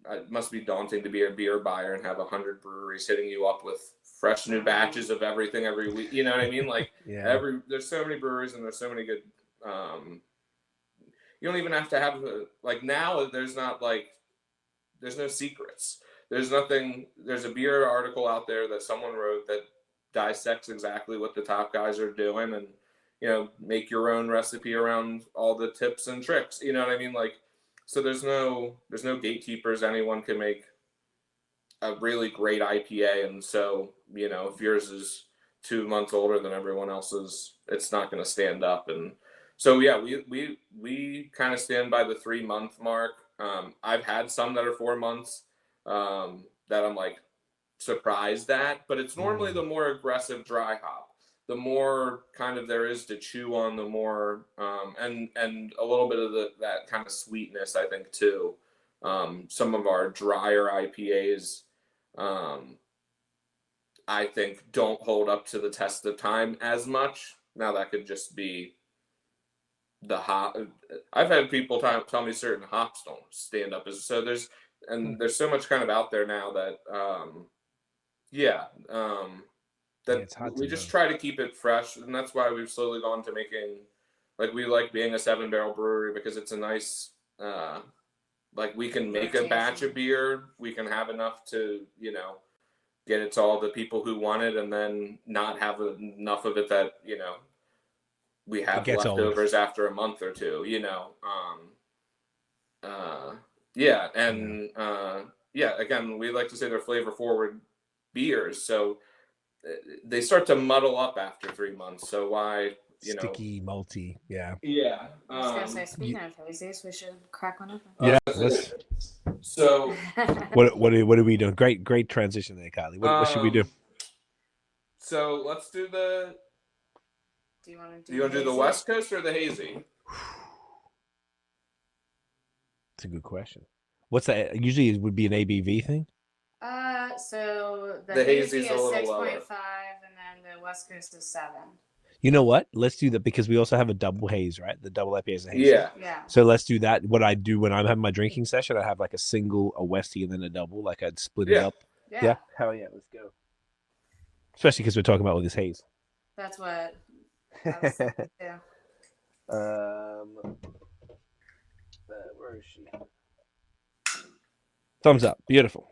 it must be daunting to be a beer buyer and have 100 breweries hitting you up with fresh new batches of everything every week. You know what I mean? Like there's so many breweries and there's so many good. You don't even have to have now. There's no secrets. There's nothing. There's a beer article out there that someone wrote that dissects exactly what the top guys are doing, and make your own recipe around all the tips and tricks. You know what I mean? So there's no gatekeepers. Anyone can make a really great IPA, and so if yours is 2 months older than everyone else's, it's not going to stand up. And So yeah, we kind of stand by the 3-month mark. I've had some that are 4 months that I'm like surprised at, but it's normally the more aggressive dry hop. The more kind of there is to chew on, the more and a little bit of that kind of sweetness, I think too. Some of our drier IPAs, I think, don't hold up to the test of time as much. Now that could just be the hop. I've had people tell me certain hops don't stand up as so. There's so much kind of out there now that that it's hard we to just know. try to keep it fresh, and that's why we've slowly gone to making, like, we like being a 7-barrel brewery because it's a nice like, we can make a batch of beer, we can have enough to, you know, get it to all the people who want it, and then not have enough of it that, you know, we have gets old. leftovers after a month or two, you know. Yeah, and yeah, again, we like to say they're flavor forward beers, so they start to muddle up after 3 months. So why, you Sticky, malty, yeah. Yeah. I was gonna say, speaking of hazies, we should crack one open. Yeah. Let's. So What are we doing? Great transition there, Kylie. What should we do? So let's do the. Do you want to do the West Coast or the hazy? It's a good question. What's that? Usually it would be an ABV thing. So the hazy hazy is is a little 6.5, lower. and then the West Coast is 7. You know what? Let's do that because we also have a double haze, right? The double IPA is a haze. Yeah. Yeah. So let's do that. What I do when I'm having my drinking session, I have like a single, a Westie, and then a double. Like I'd split it up. Yeah. Hell yeah, let's go. Especially because we're talking about all this haze. That's what I was thinking too. Where is she? Thumbs up. Beautiful.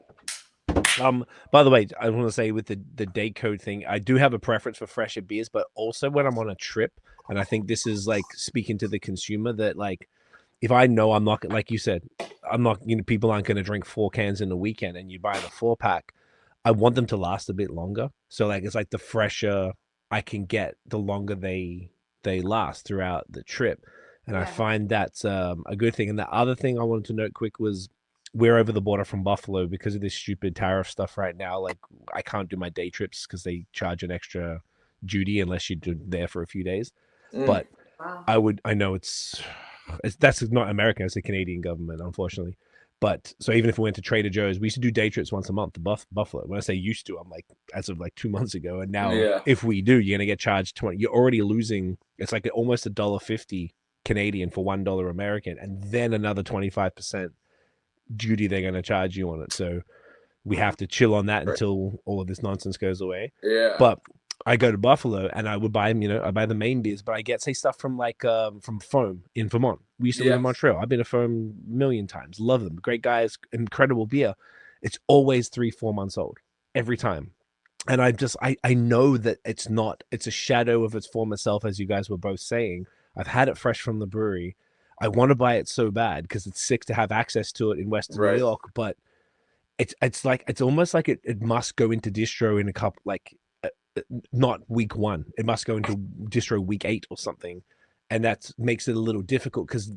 By the way, I want to say with the day code thing, I do have a preference for fresher beers, but also when I'm on a trip, and I think this is like speaking to the consumer that like, if I know I'm not, like you said, I'm not, you know, people aren't going to drink 4 cans in a weekend and you buy the 4-pack, I want them to last a bit longer. So like, it's like the fresher I can get, the longer they last throughout the trip. And I find that's a good thing. And the other thing I wanted to note quick was we're over the border from Buffalo because of this stupid tariff stuff right now. Like I can't do my day trips because they charge an extra duty unless you're there for a few days. But I know that's not American, it's the Canadian government, unfortunately. But so even if we went to Trader Joe's, we used to do day trips once a month to Buffalo. When I say used to, I'm like as of like 2 months ago. And now if we do, you're gonna get charged 20. You're already losing. It's like almost $1.50 Canadian for $1 American, and then another 25% duty they're gonna charge you on it. So we have to chill on that until all of this nonsense goes away. Yeah. But I go to Buffalo and I would buy, you know, I buy the main beers, but I get, say, stuff from like from Foam in Vermont. We used to live in Montreal. I've been to Foam a million times. Love them. Great guys, incredible beer. It's always 3-4 months old every time. And I know that it's a shadow of its former self, as you guys were both saying. I've had it fresh from the brewery. I want to buy it so bad because it's sick to have access to it in Western New York, but it's like, it's almost like it must go into distro in a couple, like not week 1. It must go into distro week 8 or something. And that makes it a little difficult because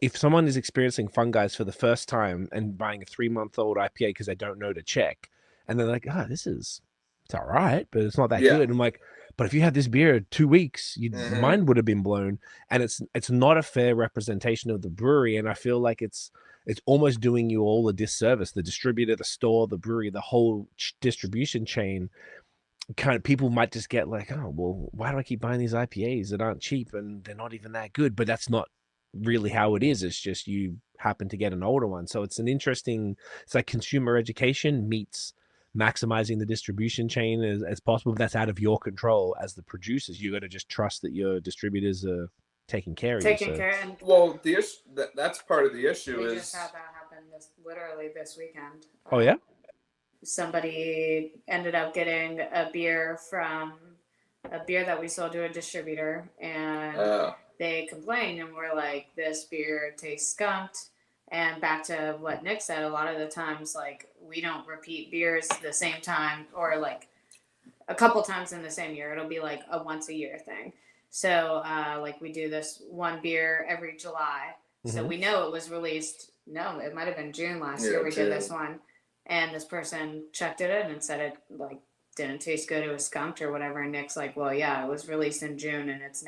if someone is experiencing Funguys for the first time and buying a 3-month-old IPA because they don't know to check, and they're like, it's all right, but it's not that good. And I'm like, but if you had this beer 2 weeks, your mind would have been blown. And it's not a fair representation of the brewery. And I feel like it's almost doing you all a disservice. The distributor, the store, the brewery, the whole distribution chain. Kind of people might just get like, oh, well, why do I keep buying these IPAs that aren't cheap and they're not even that good? But that's not really how it is. It's just you happen to get an older one. So it's it's like consumer education meets maximizing the distribution chain as possible. But that's out of your control as the producers. You got to just trust that your distributors are taking care of you. And well, the issue that's part of the issue we is just had that happen literally this weekend. Oh yeah. Somebody ended up getting a beer that we sold to a distributor, and they complained, and we're like, this beer tastes skunked. And back to what Nick said, a lot of the times, like, we don't repeat beers the same time or like a couple times in the same year. It'll be like a once a year thing. So like we do this one beer every July. So we know it was released. No, it might have been June last year. We did this one, and this person checked it in and said it like didn't taste good. It was skunked or whatever. And Nick's like, well, yeah, it was released in June, and it's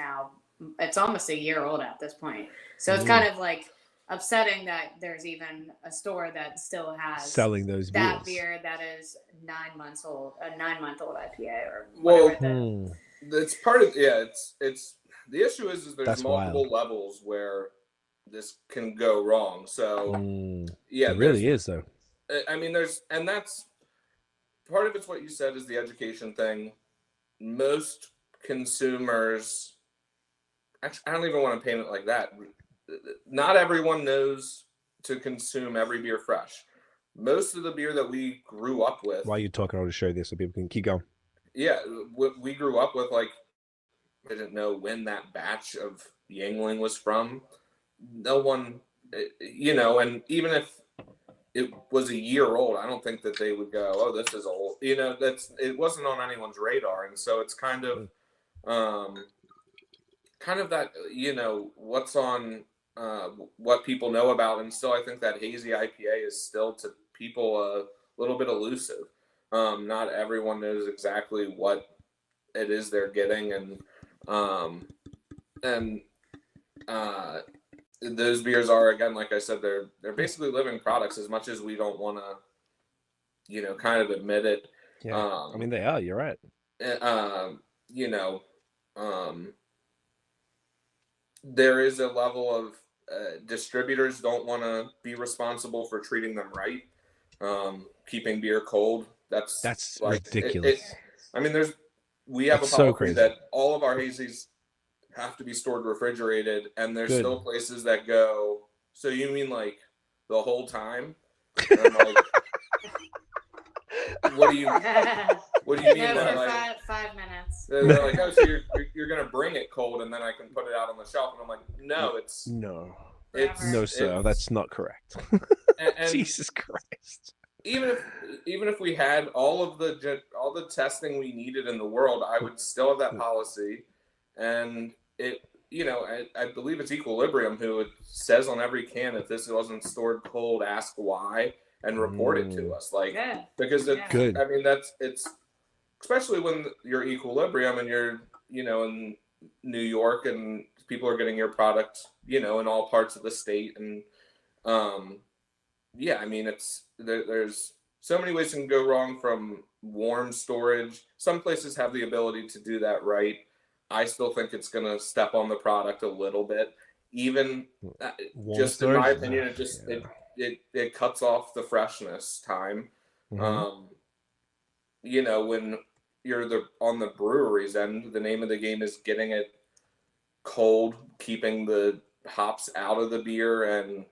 almost a year old at this point. So it's kind of like upsetting that there's even a store that still has selling those that beers. beer that is 9 months old, a 9-month-old IPA or Well, whatever. it's part of it's the issue is there's That's multiple wild. levels where this can go wrong. So it really is though. I mean, that's part of it's what you said is the education thing. Most consumers, actually, I don't even want to paint it like that. Not everyone knows to consume every beer fresh. Most of the beer that we grew up with. While you're talking, I'll just show you this so people can keep going. Yeah, we grew up with, like, I didn't know when that batch of Yingling was from. No one, and even if it was a year old, I don't think that they would go, oh, this is old. It wasn't on anyone's radar. And so it's kind of that, what's on what people know about. And still, I think that hazy IPA is still to people a little bit elusive. Not everyone knows exactly what it is they're getting. And those beers are, again, like I said, they're basically living products as much as we don't want to, kind of admit it. Yeah, I mean, they are. You're right. There is a level of distributors don't want to be responsible for treating them right, keeping beer cold. That's like, ridiculous. We have it's a policy so that all of our hazies have to be stored refrigerated, and there's still places that go, so you mean like the whole time? And I'm like, what do you mean? No, for like, 5 minutes. They're like, oh, so you're gonna bring it cold and then I can put it out on the shelf? And I'm like, no, no, sir, that's not correct. And Jesus Christ. Even if we had all the testing we needed in the world, I would still have that policy. And it, I believe it's Equilibrium who it says on every can, if this wasn't stored cold, ask why and report it to us. Like, because it's good. I mean, it's especially when you're Equilibrium and you're, in New York and people are getting your product, in all parts of the state. And, I mean, there's so many ways it can go wrong, from warm storage. Some places have the ability to do that right. I still think it's going to step on the product a little bit. Even just storage, in my opinion, it cuts off the freshness time. When you're on the brewery's end, the name of the game is getting it cold, keeping the hops out of the beer, and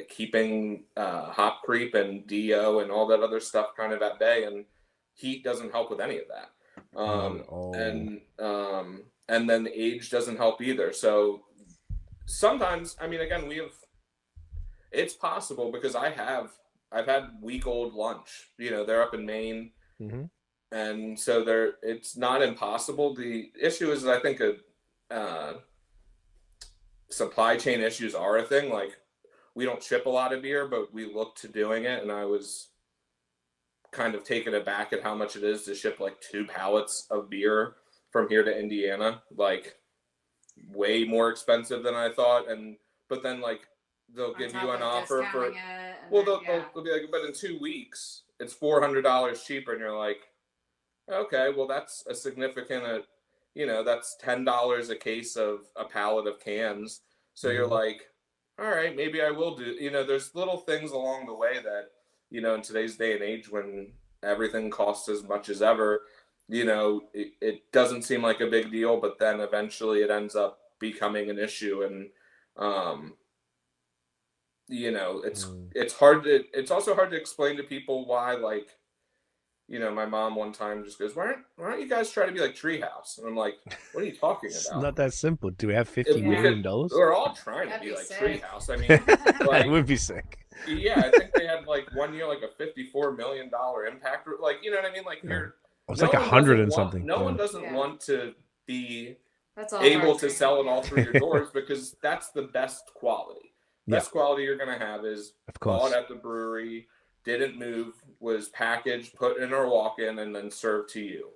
keeping hop creep and DO and all that other stuff kind of at bay. And heat doesn't help with any of that. And then age doesn't help either. So sometimes, I mean, again, it's possible, because I've had week-old lunch. They're up in Maine, and so it's not impossible. The issue is, I think, supply chain issues are a thing. Like, we don't ship a lot of beer, but we look to doing it, and I was kind of taken aback at how much it is to ship like 2 pallets of beer from here to Indiana. Like, way more expensive than I thought. But then, like, they'll give you an offer for they'll be like, but in 2 weeks it's $400 cheaper, and you're like, okay, well, that's a significant that's $10 a case of a pallet of cans. So you're like, all right, maybe I will do. There's little things along the way that, in today's day and age, when everything costs as much as ever, it doesn't seem like a big deal, but then eventually it ends up becoming an issue. And it's also hard to explain to people why, like, my mom one time just goes, why don't you guys try to be like Treehouse? And I'm like, what are you talking about? It's not that simple. Do we have $50 million? We're all trying to be like Treehouse. I mean, like, it would be sick. Yeah, I think they had like one year like a $54 million impact. Like, you know what I mean? Like, it was like 100 and something. No one doesn't want to be That's all able hard to sell it all through your doors because that's the best quality. Best quality you're going to have is bought at the brewery, didn't move, was packaged, put in our walk-in, and then served to you.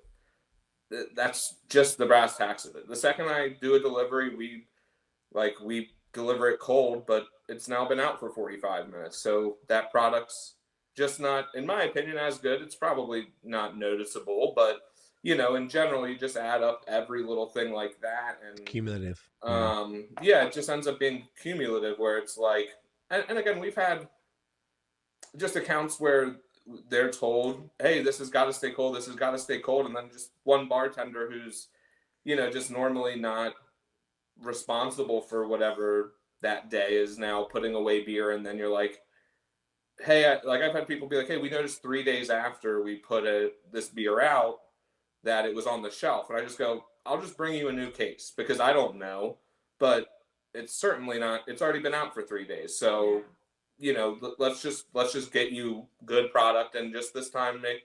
That's just the brass tacks of it. The second I do a delivery, we deliver it cold, but it's now been out for 45 minutes. So that product's just not, in my opinion, as good. It's probably not noticeable, but in general, you just add up every little thing like that, and cumulative. It just ends up being cumulative, where it's like, and again, we've had just accounts where they're told, hey, this has got to stay cold, this has got to stay cold, and then just one bartender who's just normally not responsible for whatever that day is now putting away beer, and then you're like, hey, I've had people be like, hey, we noticed 3 days after we put this beer out that it was on the shelf, and I just go, I'll just bring you a new case because I don't know, but it's certainly not, it's already been out for 3 days, so let's just get you good product, and just this time make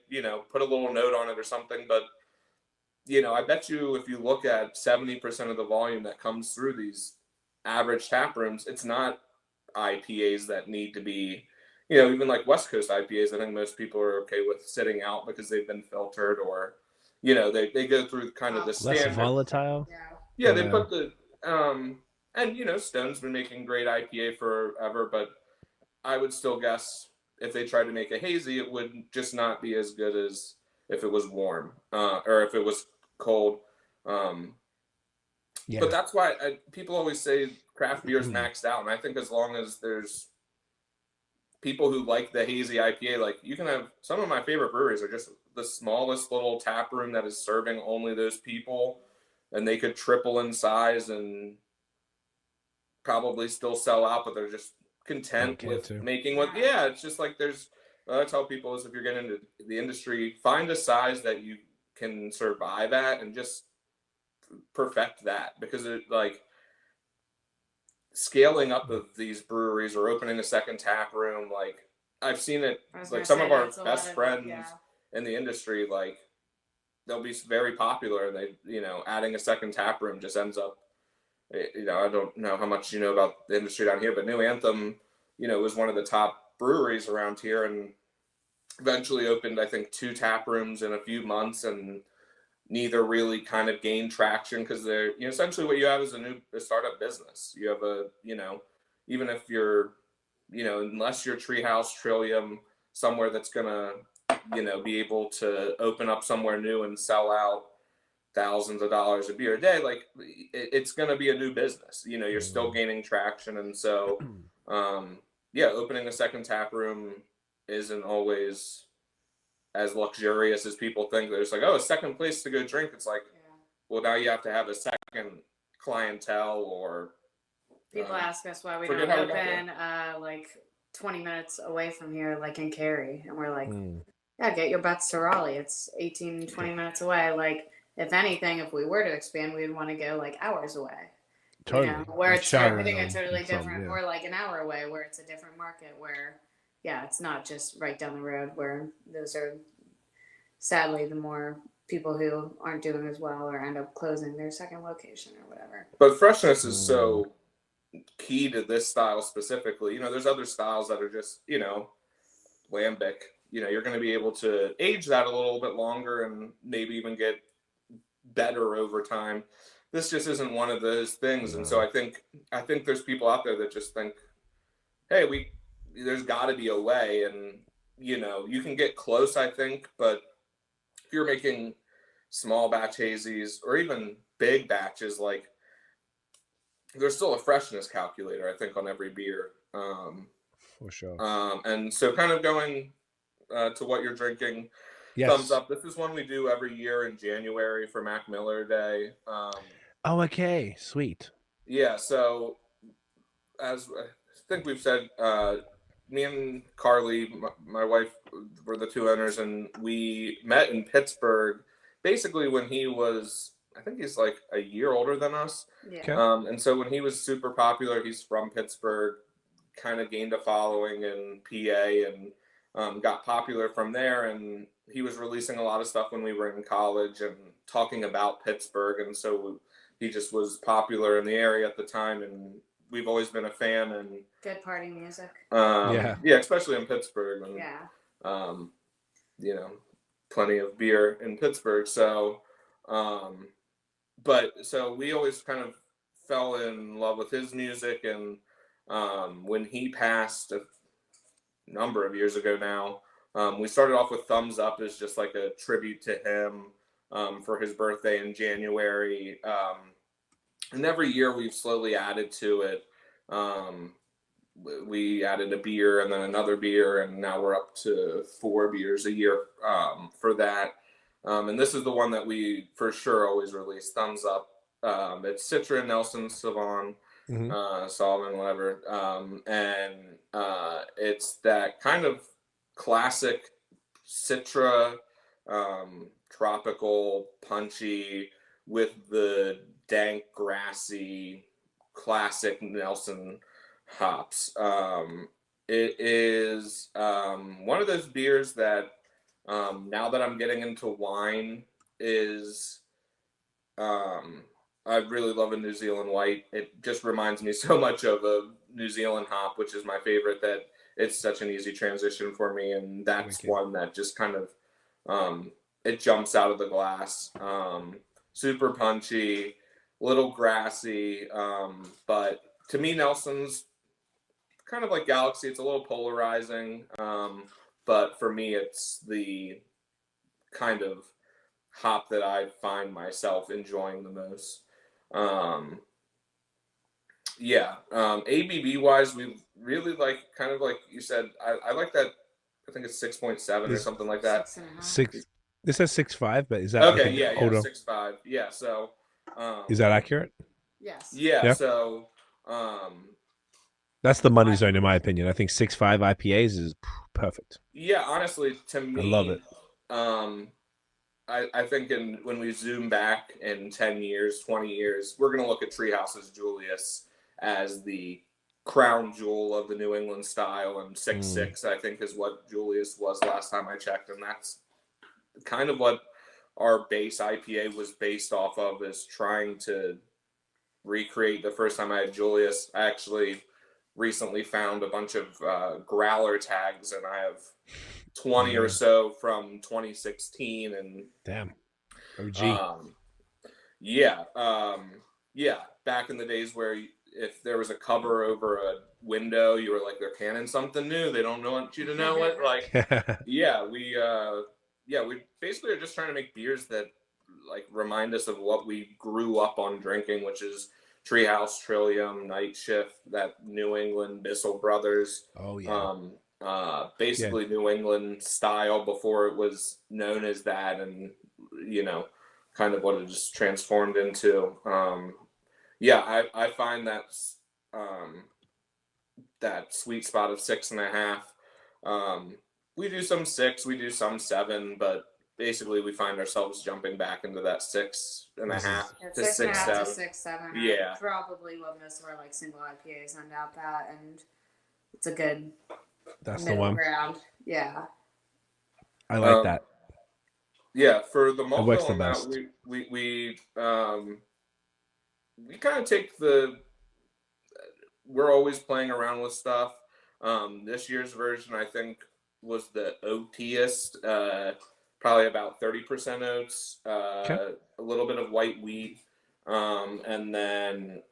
put a little note on it or something. But I bet you if you look at 70% of the volume that comes through these average tap rooms, it's not IPAs that need to be, even like West Coast IPAs. I think most people are okay with sitting out because they've been filtered, or they go through kind of the standard. Less volatile. Yeah, they put the and Stone's been making great IPA forever, but I would still guess if they tried to make a hazy, it would just not be as good as if it was warm or if it was cold. But that's why people always say craft beer is maxed out, and I think as long as there's people who like the hazy IPA, like you can have some of my favorite breweries are just the smallest little tap room that is serving only those people, and they could triple in size and probably still sell out, but they're just content with making what. Yeah, it's just like I tell people is if you're getting into the industry, find a size that you can survive at and just perfect that, because it like scaling up of these breweries or opening a second tap room, like I've seen it, like some of our best friends in the industry, like they'll be very popular, and they adding a second tap room just ends up, I don't know how much you know about the industry down here, but New Anthem was one of the top breweries around here, and eventually opened I think 2 tap rooms in a few months, and neither really kind of gained traction because they're essentially what you have is a startup business. You have a even if you're unless you're Treehouse, Trillium, somewhere that's gonna be able to open up somewhere new and sell out thousands of dollars a beer a day, like it's going to be a new business. You're still gaining traction, and so opening a second tap room isn't always as luxurious as people think. There's like, a second place to go drink. It's like, well, now you have to have a second clientele, or people ask us why we don't open like 20 minutes away from here, like in Cary, and we're like, get your butts to Raleigh. It's 18, 20 minutes away. Like, if anything, if we were to expand, we'd want to go like hours away. Totally. Where it's everything is totally different, or like an hour away where it's a different market where, it's not just right down the road, where those are sadly the more people who aren't doing as well or end up closing their second location or whatever. But freshness is so key to this style specifically. There's other styles that are just, lambic. You're going to be able to age that a little bit longer and maybe even get better over time. This just isn't one of those things. And so I think there's people out there that just think, hey, there's got to be a way, and you can get close, I think, but if you're making small batch hazies or even big batches, like there's still a freshness calculator, I think, on every beer. For sure. And so kind of going to what you're drinking. Yes. Thumbs up. This is one we do every year in January for Mac Miller Day. Okay, sweet. Yeah, so as I think we've said, me and Carly, my wife, were the 2 owners, and we met in Pittsburgh basically when he was, I think he's like a year older than us. Yeah. Okay. And so when he was super popular, he's from Pittsburgh, kind of gained a following in PA, and got popular from there, and he was releasing a lot of stuff when we were in college and talking about Pittsburgh, and so he just was popular in the area at the time, and we've always been a fan. And good party music. Yeah, especially in Pittsburgh, and you know, plenty of beer in Pittsburgh. So, but so we always kind of fell in love with his music, and when he passed a number of years ago now, we started off with Thumbs Up as just like a tribute to him for his birthday in January. And every year we've slowly added to it. We added a beer and then another beer, and now we're up to 4 beers a year for that. And this is the one that we for sure always release, Thumbs Up. It's Citra, Nelson, Sauvon, Solomon, whatever. And it's that kind of classic Citra, tropical, punchy, with the dank, grassy, classic Nelson hops. It is one of those beers that now that I'm getting into wine is I really love a New Zealand white. It just reminds me so much of a New Zealand hop, which is my favorite, that it's such an easy transition for me. And that's one that just kind of, it jumps out of the glass. Super punchy, little grassy. But to me, Nelson's kind of like Galaxy. It's a little polarizing. But for me, it's the kind of hop that I find myself enjoying the most. ABV wise, we really like, kind of like you said, I like that. I think it's 6.7 or something like that. 6. This says 6.5, but is that okay? Yeah, 6.5. Yeah, so is that accurate? Yes. Yeah. So that's the money zone in my opinion. I think 6.5 IPAs is perfect. Yeah, honestly, to me, I love it. I think when we zoom back in 10 years, 20 years, we're going to look at Treehouse's Julius as the crown jewel of the New England style, and 6.6, I think, is what Julius was last time I checked, and that's kind of what our base IPA was based off of, is trying to recreate. The first time I had Julius, I actually recently found a bunch of growler tags, and I have 20 or so from 2016, and damn, OG. Back in the days where if there was a cover over a window, you were like, they're canning something new, they don't want you to know it. Like, we basically are just trying to make beers that like remind us of what we grew up on drinking, which is Treehouse, Trillium, Night Shift, that New England Bissell Brothers. Basically New England style before it was known as that, and kind of what it just transformed into. I find that sweet spot of 6.5. We do some 6, we do some 7, but basically we find ourselves jumping back into that 6.5 to 6, 7. 6, 7. Yeah, probably what most of our like single IPAs end up at, and it's a good. That's the one. Ground. Yeah. I like that. Yeah, for the malt bill on that, we kind of take we're always playing around with stuff. This year's version, I think, was the oatiest, probably about 30% oats, a little bit of white wheat, and then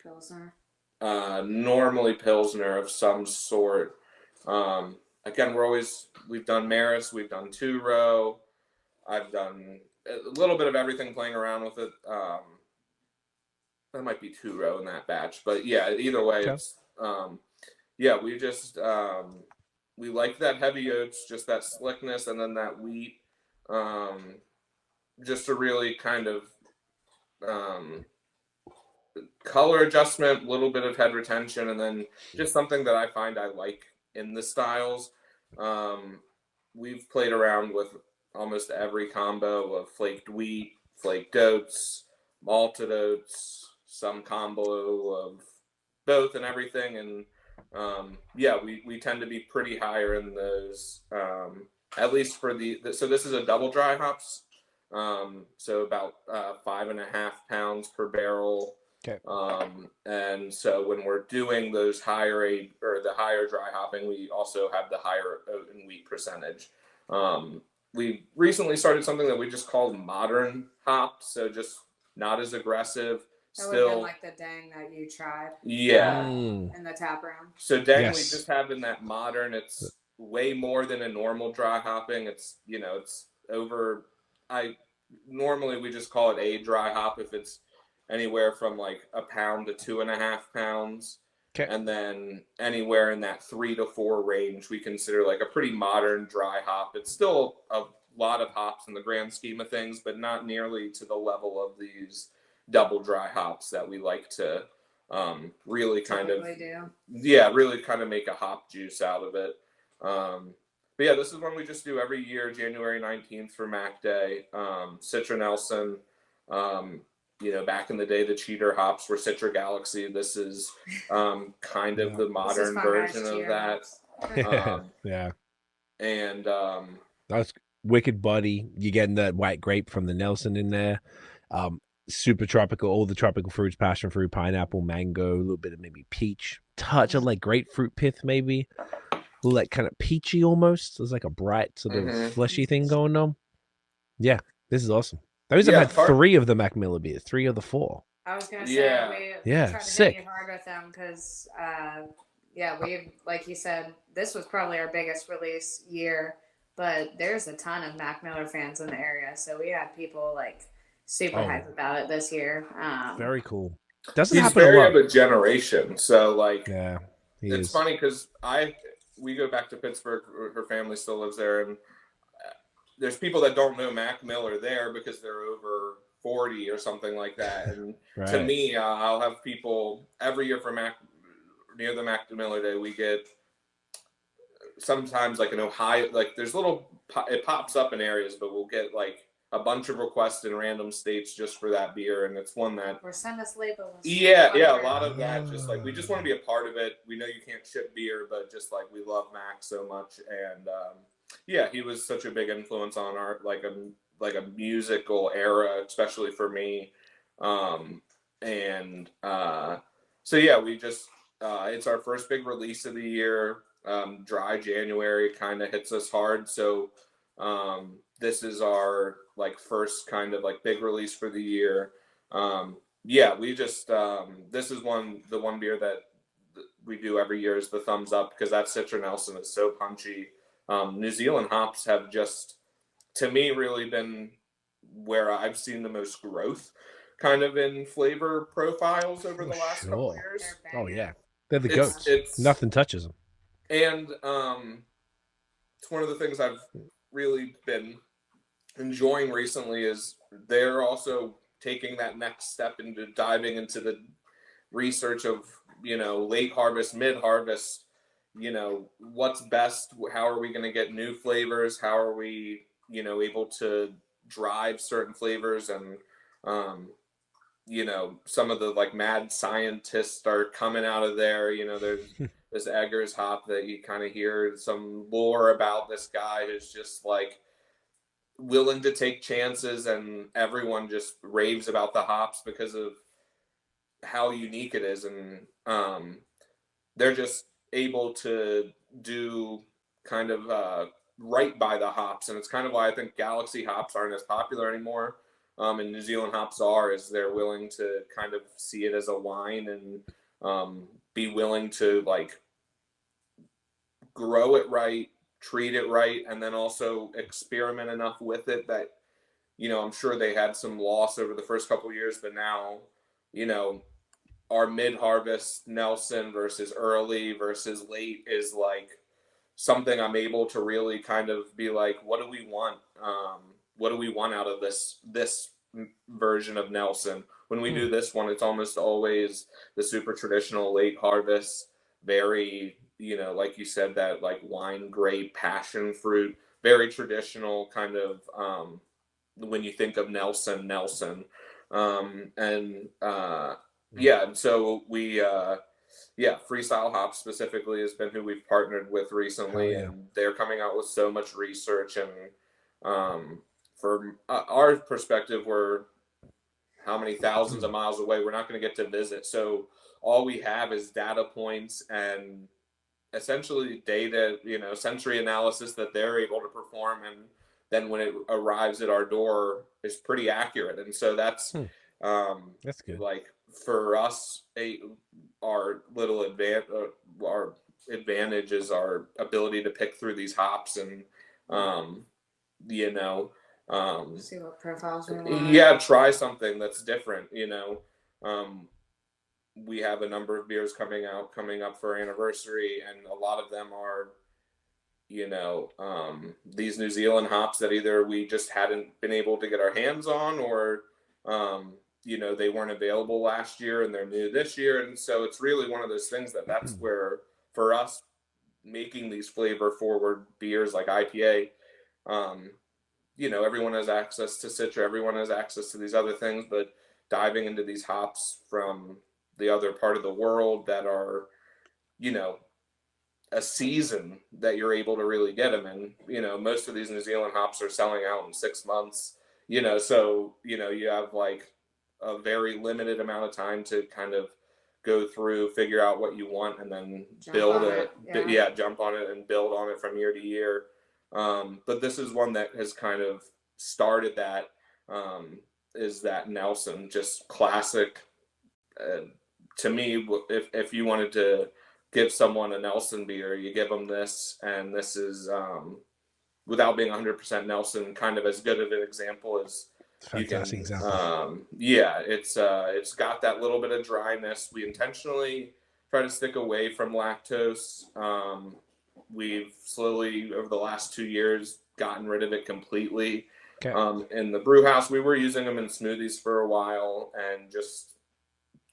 Pilsner. Normally Pilsner of some sort. Again, we've done Maris, we've done 2-row. I've done a little bit of everything, playing around with it. That might be 2-row in that batch, but yeah, either way, it's, we just, we like that heavy oats, just that slickness, and then that wheat, just to really kind of, color adjustment, a little bit of head retention, and then just something that I find I like in the styles. We've played around with almost every combo of flaked wheat, flaked oats, malted oats, some combo of both and everything, and yeah, we tend to be pretty higher in those, at least for so this is a double dry hops. So about 5.5 pounds per barrel. Okay. And so when we're doing those higher the higher dry hopping, we also have the higher oat and wheat percentage. We recently started something that we just called modern hop, so just not as aggressive. That would have been like the dang that you tried. Yeah. In the tap room. So dang, Yes. we just have in that modern. It's way more than a normal dry hopping. It's it's over. Normally we just call it a dry hop if it's anywhere from like 1 pound to 2.5 pounds. Okay. And then anywhere in that 3 to 4 range, we consider like a pretty modern dry hop. It's still a lot of hops in the grand scheme of things, but not nearly to the level of these double dry hops that we like to really kind of really kind of make a hop juice out of it. But yeah, this is one we just do every year, January 19th for Mac Day. Citra Nelson. Back in the day, the cheater hops were Citra Galaxy. This is kind of the modern version of that. Yeah. And that's wicked buddy. You're getting that white grape from the Nelson in there. Super tropical, all the tropical fruits, passion fruit, pineapple, mango, a little bit of maybe peach, touch of like grapefruit pith, maybe. A little like kind of peachy almost. There's like a bright sort of fleshy thing going on. Yeah, this is awesome. Those have had 3 of the Mac Miller beers, 3 of the 4. I was gonna say we tried to sick. hit it hard with them because we, like you said, this was probably our biggest release year, but there's a ton of Mac Miller fans in the area, so we had people like super hyped about it this year. Very cool. Doesn't he's happen very a lot. of a generation, so like it's funny because we go back to Pittsburgh. Her family still lives there, and there's people that don't know Mac Miller there because they're over 40 or something like that. And to me, I'll have people every year for near the Mac Miller Day. We get sometimes like in Ohio, like there's it pops up in areas, but we'll get like a bunch of requests in random states just for that beer, and it's one that or send us labels. Yeah, a lot of that. Just like we just want to be a part of it. We know you can't ship beer, but just like we love Mac so much, and he was such a big influence on our like a musical era, especially for me. So yeah, we just it's our first big release of the year. Dry January kind of hits us hard, so this is our like first kind of like big release for the year. We just this is the one beer that we do every year is the thumbs up because that Citra Nelson is so punchy. New Zealand hops have just, to me, really been where I've seen the most growth kind of in flavor profiles over the last couple of years. Oh yeah, they're the goats. Nothing touches them. And it's one of the things I've really been enjoying recently is they're also taking that next step into diving into the research of late harvest, mid harvest, what's best, how are we going to get new flavors, how are we able to drive certain flavors, and some of the like mad scientists are coming out of there. There's this Eggers hop that you kind of hear some lore about this guy who's just like willing to take chances, and everyone just raves about the hops because of how unique it is, and they're just able to do kind of right by the hops, and it's kind of why I think Galaxy hops aren't as popular anymore, and New Zealand hops is they're willing to kind of see it as a wine and be willing to like grow it right, treat it right, and then also experiment enough with it that I'm sure they had some loss over the first couple of years, but now our mid-harvest Nelson versus early versus late is like something I'm able to really kind of be like, what do we want? What do we want out of this version of Nelson? When we do this one, it's almost always the super traditional late harvest, very, like you said, that like wine grape, passion fruit, very traditional kind of, when you think of Nelson. And so we, Freestyle Hops specifically has been who we've partnered with recently, and they're coming out with so much research. And from our perspective, we're how many thousands of miles away. We're not going to get to visit, so all we have is data points and essentially data, sensory analysis that they're able to perform, and then when it arrives at our door is pretty accurate. And so that's good. Like for us, our advantage is our ability to pick through these hops and see what profiles we want. try something that's different. We have a number of beers coming up for our anniversary, and a lot of them are these New Zealand hops that either we just hadn't been able to get our hands on, or they weren't available last year and they're new this year. And so it's really one of those things that's where, for us, making these flavor forward beers like IPA, everyone has access to Citra, everyone has access to these other things, but diving into these hops from the other part of the world that are, a season that you're able to really get them in. Most of these New Zealand hops are selling out in 6 months, so, you have like a very limited amount of time to kind of go through, figure out what you want, and then jump on it and build on it from year to year. But this is one that has kind of started that, is that Nelson, just classic. To me, if you wanted to give someone a Nelson beer, you give them this, and this is, without being 100% Nelson, kind of as good of an example as you can. Example. It's got that little bit of dryness. We intentionally try to stick away from lactose. We've slowly, over the last 2 years, gotten rid of it completely. Okay. In the brew house, we were using them in smoothies for a while, and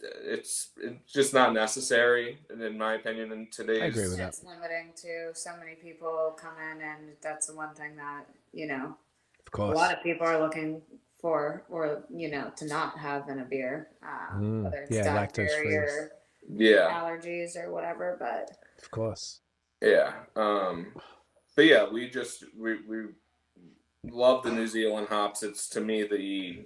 it's just not necessary, in my opinion, in today's. I agree with that. It's limiting to so many people come in, and that's the one thing that, of course, a lot of people are looking for, or, to not have in a beer, whether it's dietary or allergies or whatever, but. Of course. Yeah. But yeah, we love the New Zealand hops. It's, to me, the,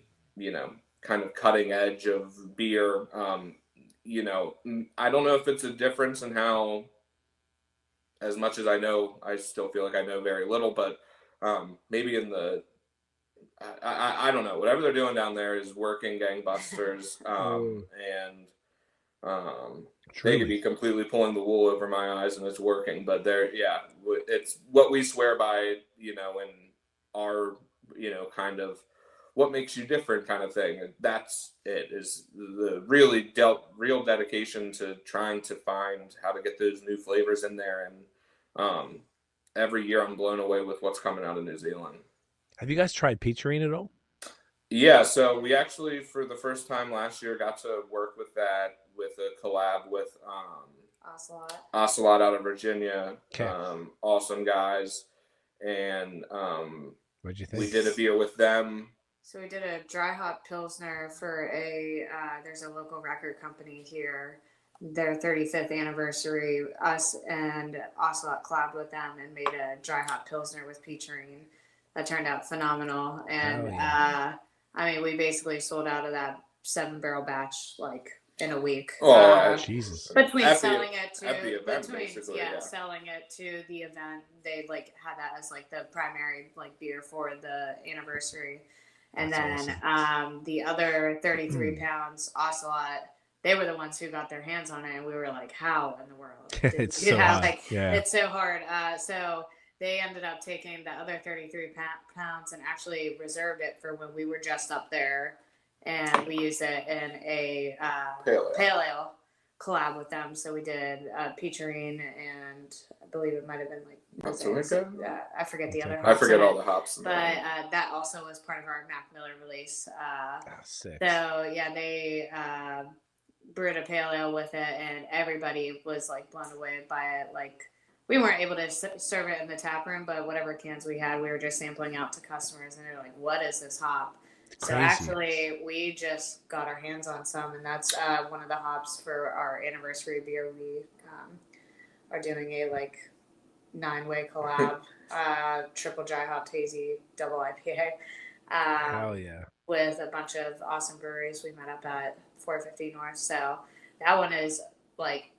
kind of cutting edge of beer. I don't know if it's a difference in how, as much as I know, I still feel like I know very little, but maybe in the, I don't know, whatever they're doing down there is working gangbusters. And they could be completely pulling the wool over my eyes, and it's working, but it's what we swear by, in our, kind of what makes you different kind of thing. And that's it, is the real dedication to trying to find how to get those new flavors in there. And every year I'm blown away with what's coming out of New Zealand. Have you guys tried Peacherine at all? Yeah, so we actually, for the first time last year, got to work with that, with a collab with Ocelot out of Virginia. Okay. Awesome guys. And what'd you think? We did a beer with them. So we did a dry hop Pilsner for there's a local record company here, their 35th anniversary. Us and Ocelot collabed with them and made a dry hop Pilsner with Peacherine. That turned out phenomenal. And we basically sold out of that 7-barrel batch like in a week. Jesus! Between selling it to the event, selling it to the event, they like had that as like the primary like beer for the anniversary. And that's then awesome. The other 33 pounds, Ocelot, they were the ones who got their hands on it, and we were like, how in the world? It's so hard. It's so hard. So they ended up taking the other 33 pounds and actually reserved it for when we were just up there, and we used it in a pale ale collab with them. So we did Peacherine, and I believe it might have been like I forget the other hops. I forget all the hops. But that also was part of our Mac Miller release. Sick. So yeah, they brewed a pale ale with it, and everybody was like blown away by it. Like, we weren't able to serve it in the tap room, but whatever cans we had, we were just sampling out to customers, and they're like, "What is this hop?" So Crazy. actually, we just got our hands on some, and that's one of the hops for our anniversary beer. We are doing a like 9-way collab, triple dry hop hazy double IPA. Hell yeah. With a bunch of awesome breweries. We met up at 450 North. So that one is like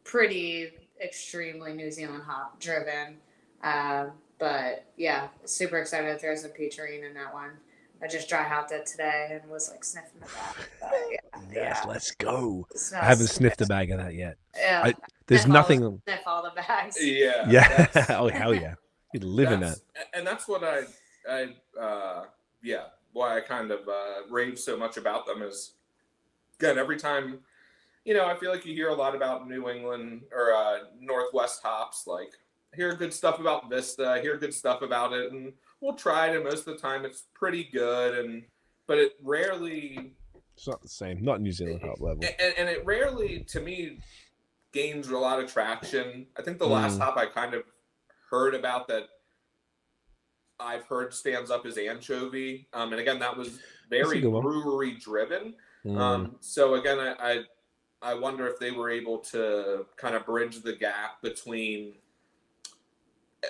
pretty extremely New Zealand hop driven. But yeah, super excited to throw some peacherine in that one. I just dry hopped it today and was like sniffing the bag. But Yes, let's go. Smells I haven't so sniffed a good. bag of that yet. Yeah. There's Sniff nothing. Sniff all the bags. Yeah. Yeah. Oh hell yeah. You live in that. And that's what I why I kind of rave so much about them is, again, every time, I feel like you hear a lot about New England or Northwest hops. Like, I hear good stuff about Vista, I hear good stuff about it, and we'll try it, and most of the time it's pretty good, but it rarely... It's not the same. Not New Zealand hop level. And it rarely, to me, gains a lot of traction. I think the last hop I kind of heard about that I've heard stands up as anchovy. And again, that was very brewery driven. So again, I wonder if they were able to kind of bridge the gap between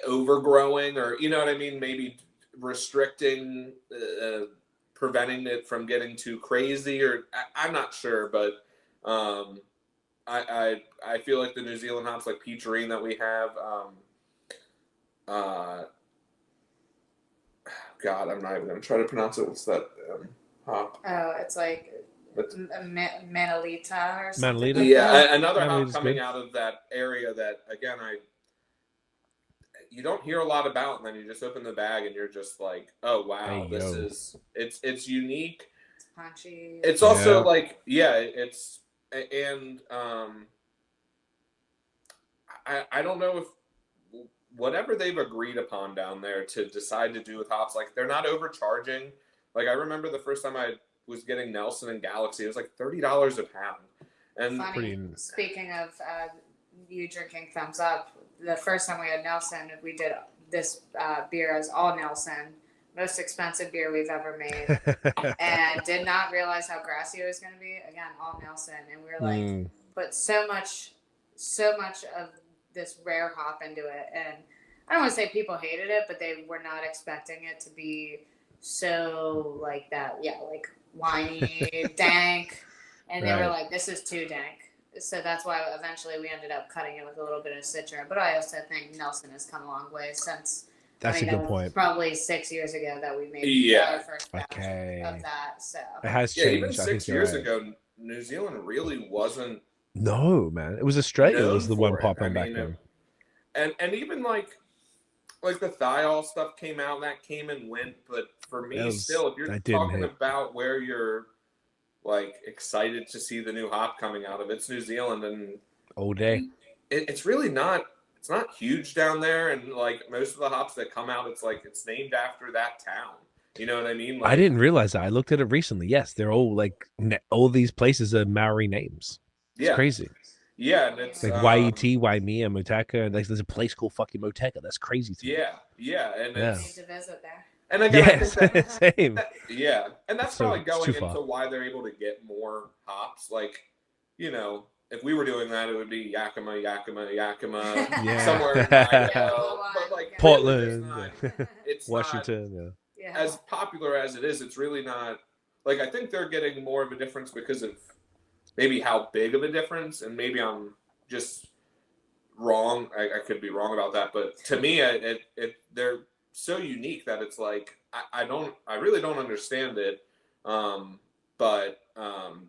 overgrowing or, you know what I mean? Maybe restricting, preventing it from getting too crazy, or I'm not sure, but I feel like the New Zealand hops like peacherine that we have, God, I'm not even going to try to pronounce it. What's that hop? Oh, it's like Manalita or something. Manalita? Yeah, another Manalita's hop coming good. out of that area that, again, you don't hear a lot about, and then you just open the bag and you're just like, oh, wow, it's unique. It's punchy. It's also I don't know if whatever they've agreed upon down there to decide to do with hops, like they're not overcharging. Like I remember the first time I was getting Nelson and Galaxy, it was like $30 a pound. And funny, speaking of you drinking Thumbs Up, the first time we had Nelson, we did this beer as all Nelson, most expensive beer we've ever made, and did not realize how grassy it was going to be. Again, all Nelson, and we were like, put so much of this rare hop into it, and I don't want to say people hated it, but they were not expecting it to be so like that. Yeah, like winey, dank, and they were like, "This is too dank." So that's why eventually we ended up cutting it with a little bit of Citra. But I also think Nelson has come a long way since. That's a good point. Probably 6 years ago that we made our first batch of that. So it has changed. Even 6 years ago, New Zealand really wasn't. No, man, it was Australia was the one popping back then. And even like the thiol stuff came out, that came and went. But for me, still, if you're talking about where you're like excited to see the new hop coming out of, it's New Zealand, and all day. It's really not. It's not huge down there, and like most of the hops that come out, it's like it's named after that town. You know what I mean? Like, I didn't realize that. I looked at it recently. Yes, they're all like all these places are Maori names. It's crazy. Yeah, and it's like Waiti, Waimea, Moteka, and like there's a place called fucking Moteka. That's crazy to me. Yeah, and it's to visit there. And again, I think same. And that's probably going into why they're able to get more hops. Like, if we were doing that, it would be Yakima, somewhere in Idaho, but like Portland, it's Washington. Not, as popular as it is, it's really not. Like, I think they're getting more of a difference because of maybe how big of a difference, and maybe I'm just wrong. I could be wrong about that, but to me, they're so unique that it's like I really don't understand it.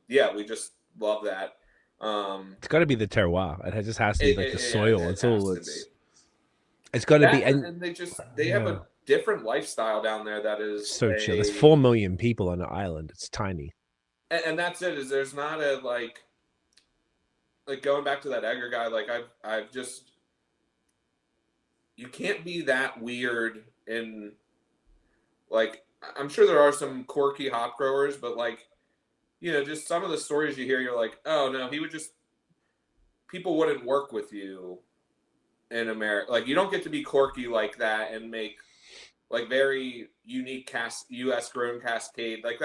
We just love that. It's got to be the terroir. It just has to be like the soil. It's got to be. And they have a different lifestyle down there that is so chill. There's 4 million people on the island. It's tiny. And that's it. Is there's not a like going back to that Egger guy. Like I've just, you can't be that weird in, like, I'm sure there are some quirky hop growers, but like, just some of the stories you hear, you're like, oh no, people wouldn't work with you in America. Like, you don't get to be quirky like that and make like very unique U.S. grown Cascade, like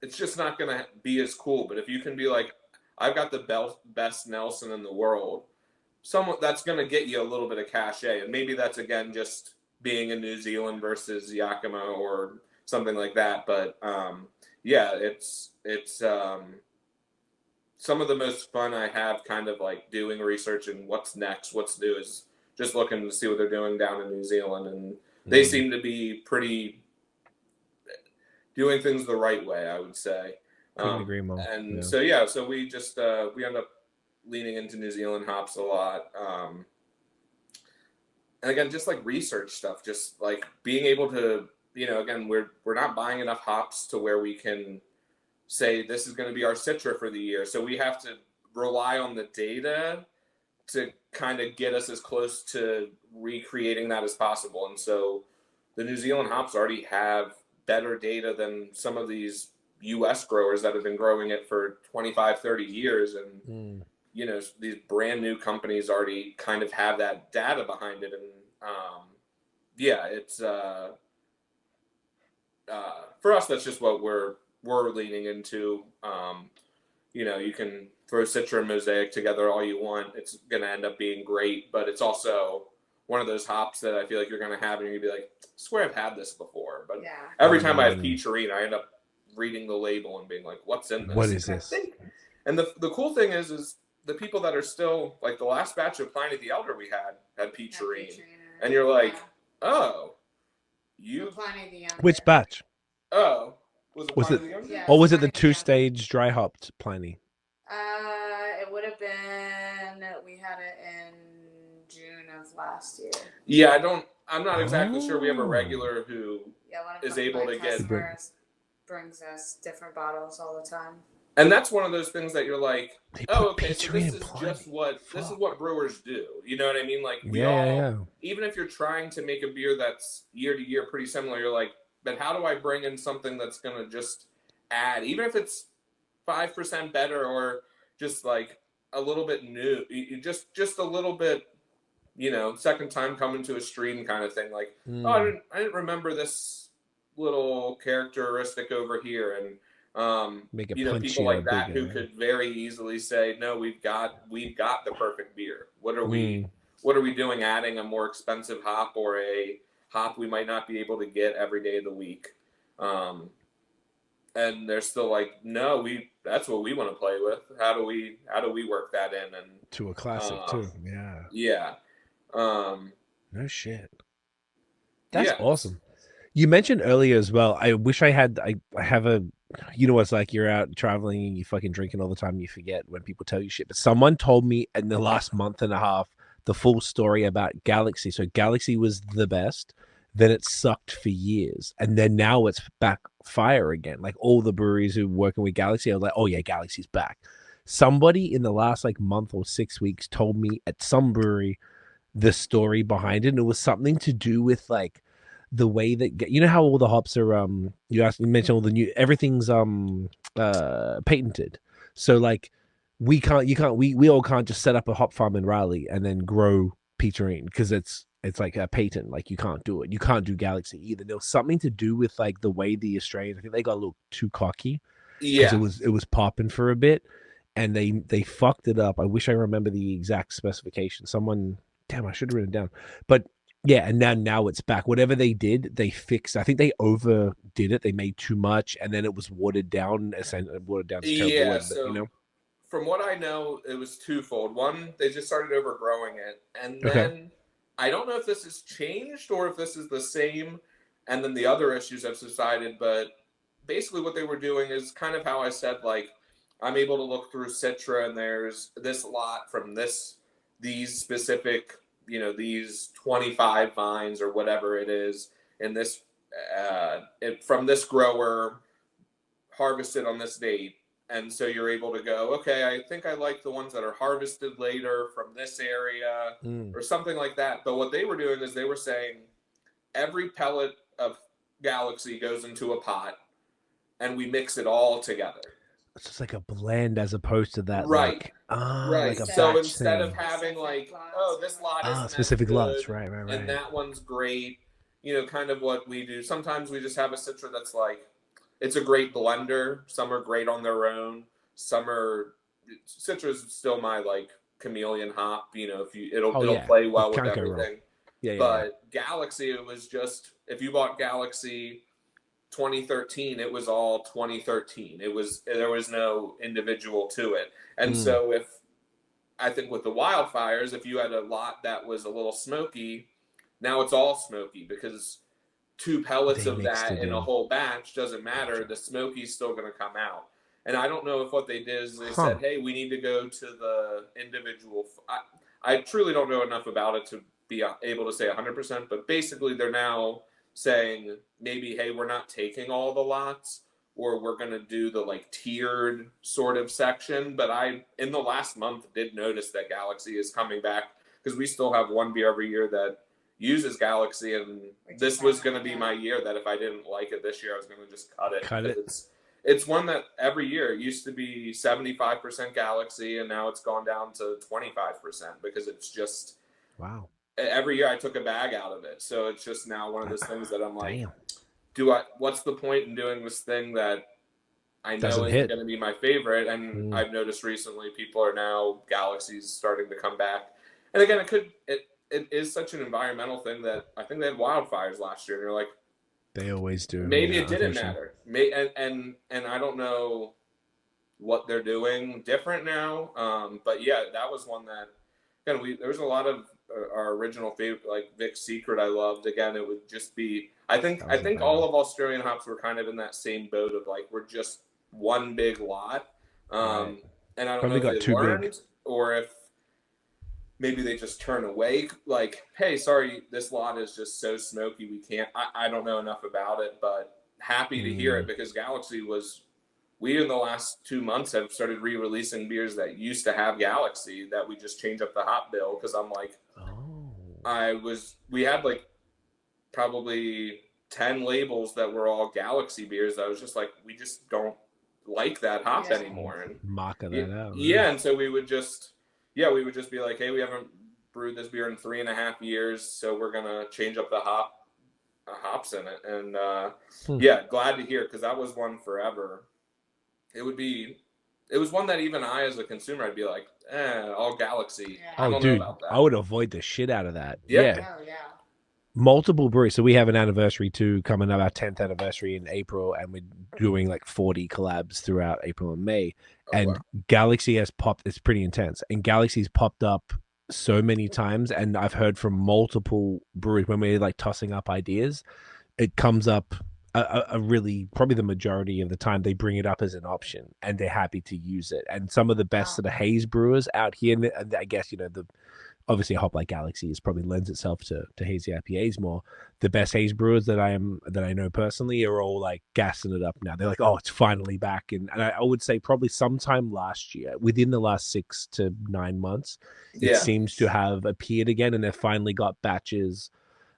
it's just not going to be as cool. But if you can be like, I've got the best Nelson in the world, that's going to get you a little bit of cachet. And maybe that's, again, just being in New Zealand versus Yakima or something like that. But yeah, it's some of the most fun I have kind of like doing research and what's next, what's new, is just looking to see what they're doing down in New Zealand. And they seem to be pretty doing things the right way, I would say. Agree more. And so we just we end up leaning into New Zealand hops a lot. And again, just like research stuff, just like being able to, again, we're not buying enough hops to where we can say this is going to be our Citra for the year. So we have to rely on the data to kind of get us as close to recreating that as possible. And so the New Zealand hops already have better data than some of these U.S. growers that have been growing it for 25, 30 years. And, these brand new companies already kind of have that data behind it. And it's for us, that's just what we're leaning into. You can throw Citra and Mosaic together all you want. It's going to end up being great, but it's also one of those hops that I feel like you're going to have and you're going to be like, I swear I've had this before. But every time I have Peacherine, I end up reading the label and being like, what's in this? What is this? And the cool thing is the people that are still, like the last batch of Pliny the Elder we had Peacherine. And you're like, oh, Pliny the Younger. Which batch? Oh. Was it Yeah, or was it the 2-stage dry hopped Pliny? It would have been, we had it in June of last year. Yeah, I'm not exactly sure. We have a regular who one of is able to get, brings us different bottles all the time. And that's one of those things that you're like, oh, okay, so this is Pliny. just this is what brewers do. You know what I mean? Like even if you're trying to make a beer that's year to year pretty similar, you're like, but how do I bring in something that's going to just add, even if it's 5% better or just like a little bit new, just a little bit, second time coming to a stream kind of thing. Like, I didn't remember this little characteristic over here. And, make it people like that who could very easily say, no, we've got the perfect beer. What are we doing adding a more expensive hop or a hop we might not be able to get every day of the week? And they're still like, no, that's what we want to play with. How do we work that in? And to a classic too. No shit. That's awesome. You mentioned earlier as well, I wish I have a, it's like you're out traveling and you fucking drinking all the time and you forget when people tell you shit. But someone told me in the last month and a half the full story about Galaxy. So Galaxy was the best, then it sucked for years, and then now it's back fire again. Like all the breweries who are working with Galaxy are like, oh yeah, Galaxy's back. Somebody in the last like month or 6 weeks told me at some brewery the story behind it, and it was something to do with like the way that, how all the hops are you mentioned all the new, everything's patented. So like we all can't just set up a hop farm in Raleigh and then grow Peacherine because it's like a patent. Like you can't do it. You can't do Galaxy either. There was something to do with like the way the Australians, I think they got a little too cocky. Yeah, it was popping for a bit, and they fucked it up. I wish I remember the exact specification. Damn, I should have written it down. But yeah, and now it's back. Whatever they did, they fixed. I think they overdid it. They made too much, and then it was watered down. Watered down. From what I know, it was twofold. One, they just started overgrowing it, and then I don't know if this has changed or if this is the same, and then the other issues have subsided. But basically, what they were doing is kind of how I said. Like, I'm able to look through Citra, and there's this lot from these specific, these 25 vines or whatever it is, in this from this grower, harvested on this date. And so you're able to go, okay, I think I like the ones that are harvested later from this area or something like that. But what they were doing is they were saying every pellet of Galaxy goes into a pot and we mix it all together. It's just like a blend as opposed to that. Right. Like a so instead thing. of having like, oh, this lot is specific good, lots. Right. And that one's great. kind of what we do. Sometimes we just have a Citra that's like, it's a great blender. Some are great on their own. Citra is still my like chameleon hop. It'll play well with everything. But Galaxy, it was just, if you bought Galaxy 2013, it was all 2013. There was no individual to it. And so I think with the wildfires, if you had a lot that was a little smoky, now it's all smoky because 2 pellets of that in a whole batch doesn't matter. The smoky's still going to come out. And I don't know if what they did is they said, hey, we need to go to the individual. I truly don't know enough about it to be able to say 100%, but basically they're now saying maybe, hey, we're not taking all the lots, or we're going to do the like tiered sort of section. But in the last month, did notice that Galaxy is coming back, because we still have one beer every year that uses Galaxy, and this was going to be my year that if I didn't like it this year, I was going to just cut it. It's one that every year it used to be 75% Galaxy, and now it's gone down to 25% because it's just, wow. Every year I took a bag out of it. So it's just now one of those things that I'm like, what's the point in doing this thing that I know is going to be my favorite? And I've noticed recently people are now, Galaxy's starting to come back. And again, it is such an environmental thing that I think they had wildfires last year, and you're like, they always do. Maybe it didn't matter. And I don't know what they're doing different now. But yeah, that was one that, again, there was a lot of our original favorite, like Vic's Secret, I loved. Again, it would just be, I think all of Australian hops were kind of in that same boat of like, we're just one big lot. And I don't know if they learned or if maybe they just turn away, like, hey, sorry, this lot is just so smoky, we can't. I don't know enough about it, but happy to hear it, because Galaxy we in the last 2 months have started re-releasing beers that used to have Galaxy that we just change up the hop bill, because I'm like, we had like probably 10 labels that were all Galaxy beers. I was just like, we just don't like that hop anymore. And mocking that out. Right? Yeah, and so we would just be like, hey, we haven't brewed this beer in 3.5 years, so we're gonna change up the hops in it. And glad to hear, because that was one forever. It was one that even I, as a consumer, I'd be like, all Galaxy. Yeah. I don't know about that. I would avoid the shit out of that. Yeah. Oh, yeah. Multiple breweries. So we have an anniversary too, coming up, our 10th anniversary in April, and we're doing like 40 collabs throughout April and May. And Galaxy has popped. It's pretty intense. And Galaxy's popped up so many times, and I've heard from multiple breweries when we're like tossing up ideas, it comes up a really, probably the majority of the time, they bring it up as an option, and they're happy to use it. And some of the best sort of haze brewers out here, and I guess, obviously a hop like Galaxy probably lends itself to hazy IPAs more. The best haze brewers that I know personally are all like gassing it up now. They're like, oh, it's finally back. And I would say probably sometime last year, within the last 6 to 9 months, it seems to have appeared again, and they've finally got batches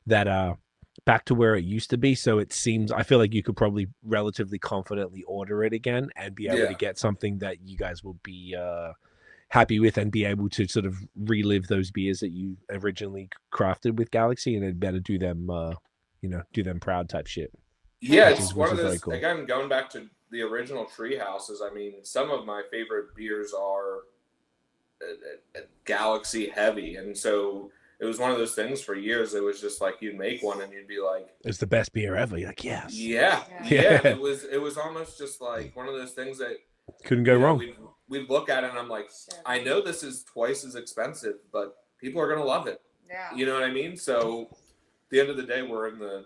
that are back to where it used to be. So it seems, I feel like you could probably relatively confidently order it again and be able to get something that you guys will be happy with, and be able to sort of relive those beers that you originally crafted with Galaxy, and then better do them do them proud type shit. Yeah, it's one of those, cool. Again, going back to the original tree houses, I mean, some of my favorite beers are Galaxy heavy, and so it was one of those things for years. It was just like, you'd make one and you'd be like, it's the best beer ever. You're like, yes. Yeah. It was almost just like one of those things that couldn't go wrong. We'd look at it and I'm like, I know this is twice as expensive, but people are going to love it. Yeah. You know what I mean? So at the end of the day, we're in the,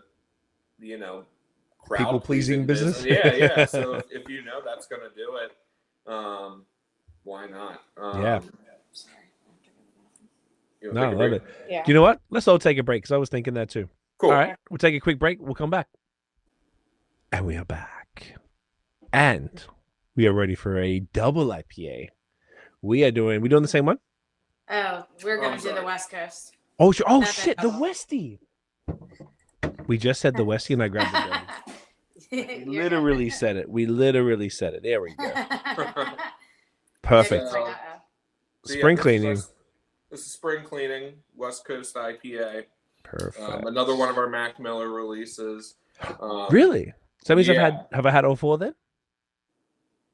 crowd people pleasing business. Yeah. So if that's going to do it, why not? No, I love it. Yeah. Do you know what? Let's all take a break, because I was thinking that too. Cool. All right, we'll take a quick break. We'll come back. And we are back. And we are ready for a double IPA. We doing the same one? Oh, we're going to do the West Coast. Oh, sure. Oh, shit, the Westie. We just said the Westie, and I grabbed the gun. We literally said it. There we go. Perfect. Spring cleaning. This is Spring Cleaning West Coast IPA. Perfect. Another one of our Mac Miller releases. Really? So that means yeah. have I had all four then?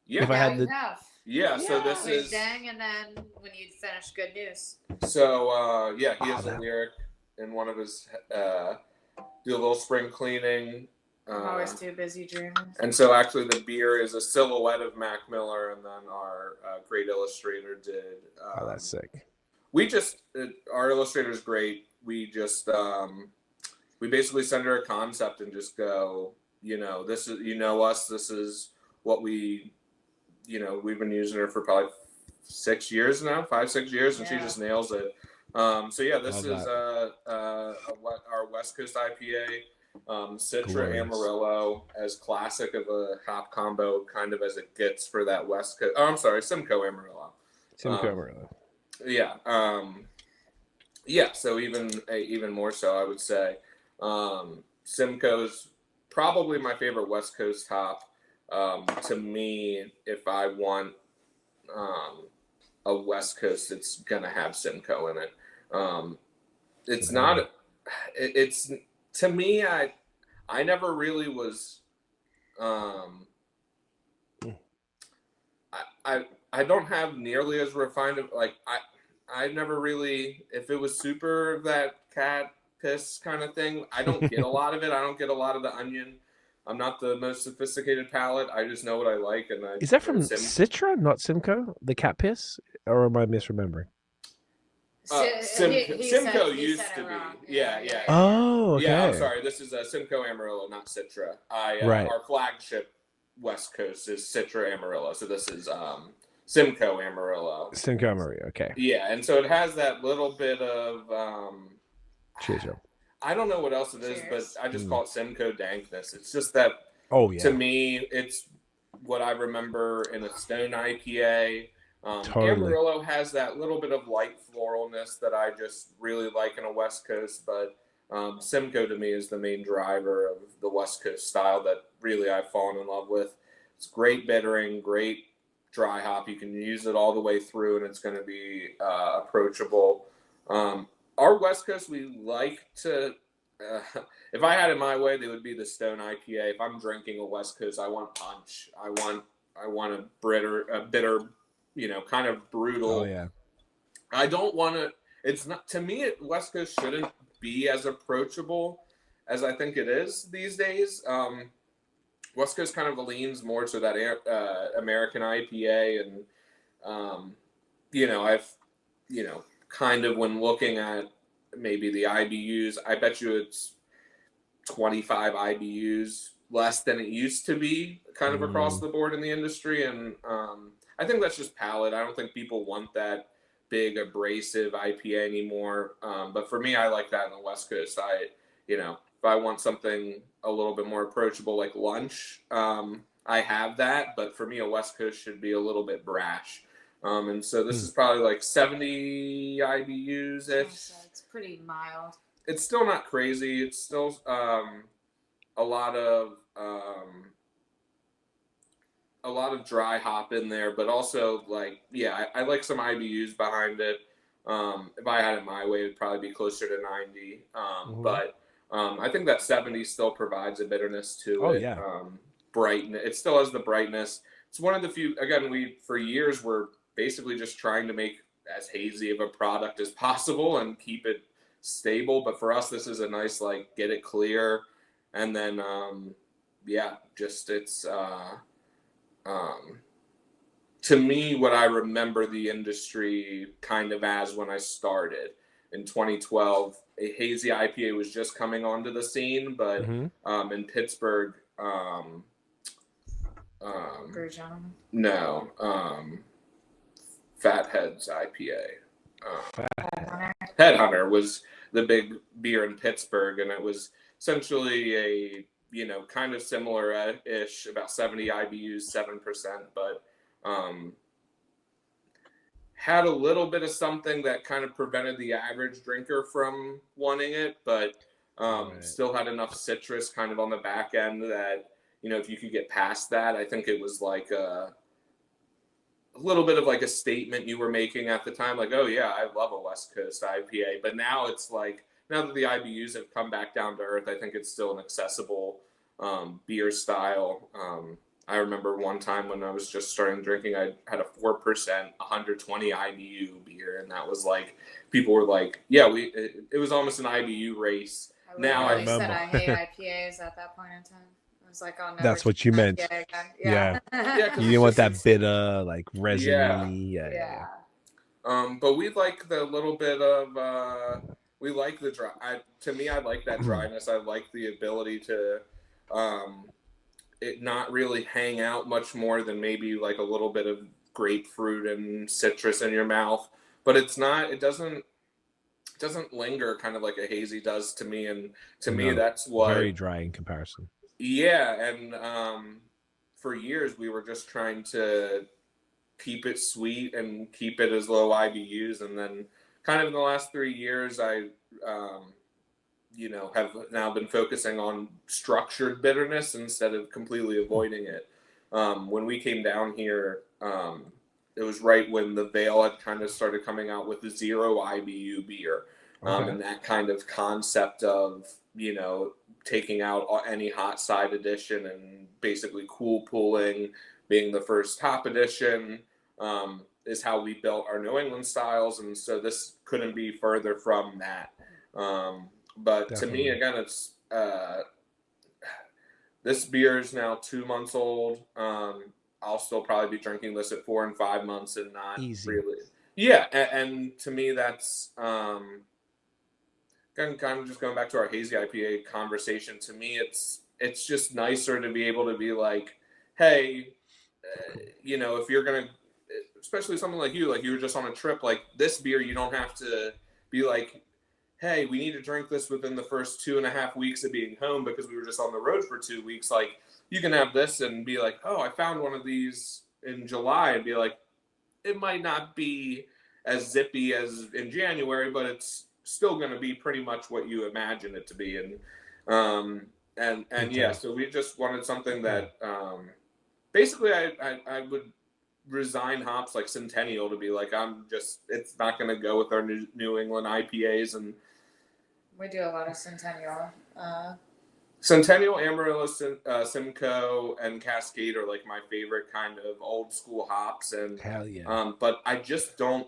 Yeah. If I had you the have. Yeah, so this Wait, is dang, and then when you finish, good news. so he has a that- lyric in one of his do a little spring cleaning. I'm always too busy dreaming. And so actually the beer is a silhouette of Mac Miller, and then our great illustrator did. Oh, that's sick. We just our illustrator is great. We just we basically send her a concept and just go, this is us. This is what we, we've been using her for probably 6 years now, 5-6 years, and she just nails it. So yeah, this is our West Coast IPA. Citra Glorious. Amarillo, as classic of a hop combo kind of as it gets for that West Coast. Oh, I'm sorry, Simcoe Amarillo. Simcoe Amarillo. Yeah. So even more so, I would say Simcoe's probably my favorite West Coast hop. To me, if I want a West Coast, it's gonna have Simcoe in it. It's not. It's to me. I never really was. I don't have nearly as refined of I never really, if it was super that cat piss kind of thing, I don't get a lot of it. I don't get a lot of the onion. I'm not the most sophisticated palate. I just know what I like. And Is that from Citra, not Simcoe? The cat piss, or am I misremembering? Simcoe used to be. Yeah. Oh, okay. Yeah, I'm sorry. This is Simcoe Amarillo, not Citra. Right. Our flagship West Coast is Citra Amarillo. So this is Simcoe Amarillo. Simcoe Amarillo, okay. Yeah, and so it has that little bit of Cheers, Joe. I don't know what else it is, but I just call it Simcoe dankness. It's just that. Oh yeah. To me, it's what I remember in a Stone IPA. Totally. Amarillo has that little bit of light floralness that I just really like in a West Coast, but Simcoe to me is the main driver of the West Coast style that really I've fallen in love with. It's great bittering, great dry hop. You can use it all the way through, and it's going to be approachable. Our West Coast, we like to. If I had it my way, they would be the Stone IPA. If I'm drinking a West Coast, I want punch. I want a bitter, kind of brutal. Oh yeah. I don't want to. It's not to me. West Coast shouldn't be as approachable as I think it is these days. West Coast kind of leans more to that American IPA, and I've kind of when looking at maybe the IBUs, I bet you it's 25 IBUs less than it used to be, kind of across the board in the industry, and I think that's just palate. I don't think people want that big abrasive IPA anymore. But for me, I like that in the West Coast. If I want something a little bit more approachable, like lunch, I have that. But for me, a West Coast should be a little bit brash. And so this is probably like 70 IBUs ish. It's pretty mild. It's still not crazy. It's still a lot of dry hop in there, but also I like some IBUs behind it. If I had it my way, it'd probably be closer to 90. But I think that 70 still provides a bitterness to it. Yeah. Brightness. It still has the brightness. It's one of the few. Again, we for years were basically just trying to make as hazy of a product as possible and keep it stable. But for us, this is a nice get it clear, and then it's. To me, what I remember the industry kind of as when I started in 2012, a hazy IPA was just coming onto the scene, but in Pittsburgh, Fatheads IPA. Headhunter was the big beer in Pittsburgh, and it was essentially a kind of similar-ish, about 70 IBUs, 7%, but had a little bit of something that kind of prevented the average drinker from wanting it, but still had enough citrus kind of on the back end that, if you could get past that, I think it was like a little bit of like a statement you were making at the time, like, oh yeah, I love a West Coast IPA, but now it's like now that the IBUs have come back down to earth, I think it's still an accessible beer style. I remember one time when I was just starting drinking, I had a 4%, 120 IBU beer, and that was like, people were like, yeah, it was almost an IBU race. Now I I said I hate IPAs at that point in time. I was like, oh no. That's what you meant. Yeah. Yeah, You didn't want that bitter, like resiny. Yeah. But we like the little bit of we like the dry. To me, I like that dryness. I like the ability to it not really hang out much more than maybe like a little bit of grapefruit and citrus in your mouth. But it's not. It doesn't linger kind of like a hazy does to me. And to me, that's what very dry in comparison. Yeah, and for years we were just trying to keep it sweet and keep it as low IBUs, and then kind of in the last 3 years I have now been focusing on structured bitterness instead of completely avoiding it. When we came down here, it was right when the Veil had kind of started coming out with the 0 IBU beer, and that kind of concept of taking out any hot side addition and basically cool pulling being the first hop addition is how we built our New England styles. And so this couldn't be further from that. But Definitely. To me, again, it's this beer is now 2 months old. I'll still probably be drinking this at 4 and 5 months and not Easy. Really. Yeah. And to me, that's kind of just going back to our hazy IPA conversation. To me, it's just nicer to be able to be like, hey, if you're going to, especially something like you were just on a trip, like this beer, you don't have to be like, hey, we need to drink this within the first 2.5 weeks of being home because we were just on the road for 2 weeks. Like you can have this and be like, oh, I found one of these in July, and be like, it might not be as zippy as in January, but it's still going to be pretty much what you imagine it to be. And yeah, so we just wanted something that basically I would resign hops like Centennial to be like, it's not going to go with our New England IPAs. And we do a lot of Centennial. Centennial, Amarillo, Simcoe, and Cascade are like my favorite kind of old school hops. And hell yeah. But I just don't.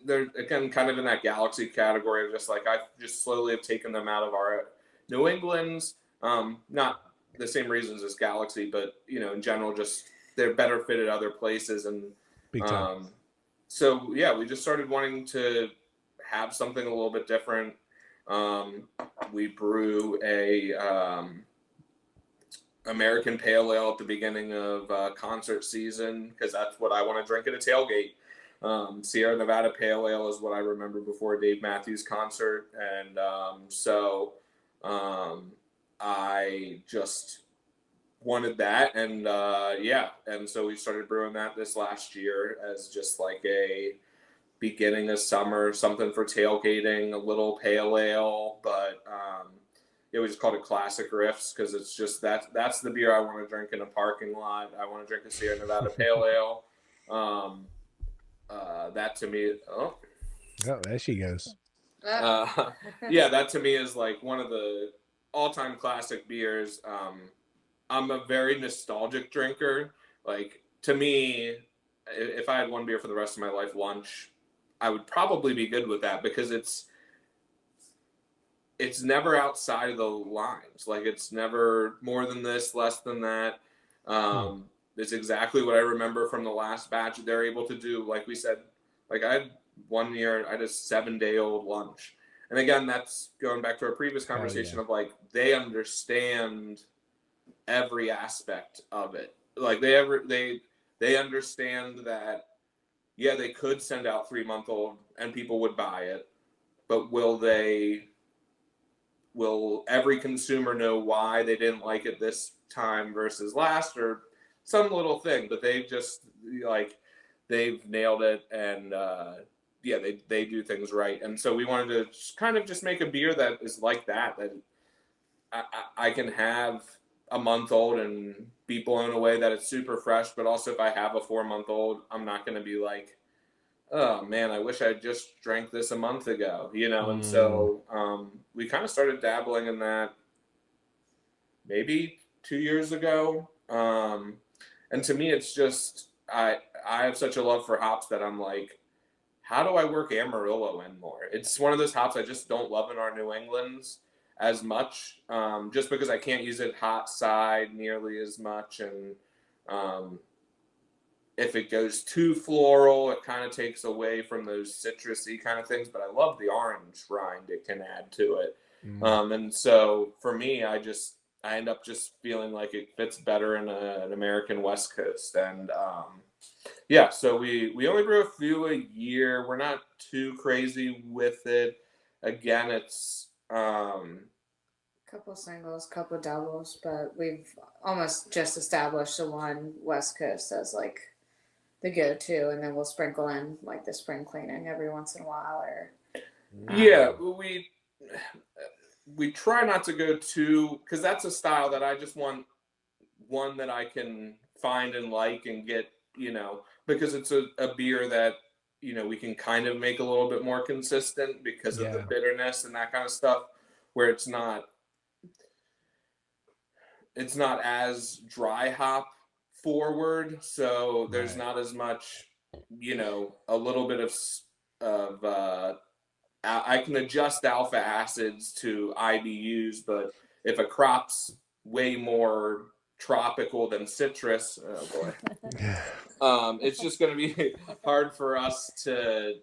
They're again kind of in that Galaxy category of just like I just slowly have taken them out of our New England's. Not the same reasons as Galaxy, but in general, just they're better fitted other places. And Big time. So yeah, we just started wanting to have something a little bit different. We brew a American Pale Ale at the beginning of concert season because that's what I want to drink at a tailgate. Sierra Nevada Pale Ale is what I remember before Dave Matthews concert, and so I just wanted that, and and so we started brewing that this last year as just like a beginning of summer, something for tailgating, a little pale ale, but we just called it Classic Riffs because it's just that's the beer I want to drink in a parking lot. I want to drink a Sierra Nevada Pale Ale. That to me, oh, there she goes. That to me is like one of the all-time classic beers. I'm a very nostalgic drinker. Like to me, if I had one beer for the rest of my life, lunch, I would probably be good with that because it's never outside of the lines. Like it's never more than this, less than that. It's exactly what I remember from the last batch. They're able to do, like we said, like I had 1 year, I had a 7-day-old lunch. And again, that's going back to our previous conversation of like, they understand every aspect of it. Like they understand that, yeah, they could send out 3-month-old and people would buy it, but will every consumer know why they didn't like it this time versus last, or some little thing? But they've just they've nailed it, and they do things right. And so we wanted to kind of just make a beer that is like that I can have a month old and be blown away that it's super fresh, but also if I have a 4-month-old, I'm not going to be like, oh man, I wish I just drank this a month ago, and so we kind of started dabbling in that maybe 2 years ago. And to me, it's just, I have such a love for hops that I'm like, how do I work Amarillo in more? It's one of those hops I just don't love in our New Englands as much, just because I can't use it hot side nearly as much. And if it goes too floral, it kind of takes away from those citrusy kind of things. But I love the orange rind it can add to it. And so for me, I end up just feeling like it fits better in an American West Coast. And yeah, so we only brew a few a year. We're not too crazy with it. Again, it's couple singles, couple doubles, but we've almost just established the one West Coast as like the go-to, and then we'll sprinkle in like the spring cleaning every once in a while. Or yeah, we try not to go too, because that's a style that I just want one that I can find and like and get, because it's a beer that we can kind of make a little bit more consistent because of the bitterness and that kind of stuff, where it's not as dry hop forward, so there's not as much, a little bit of I can adjust alpha acids to IBUs, but if a crop's way more tropical than citrus, oh boy, it's just going to be hard for us to,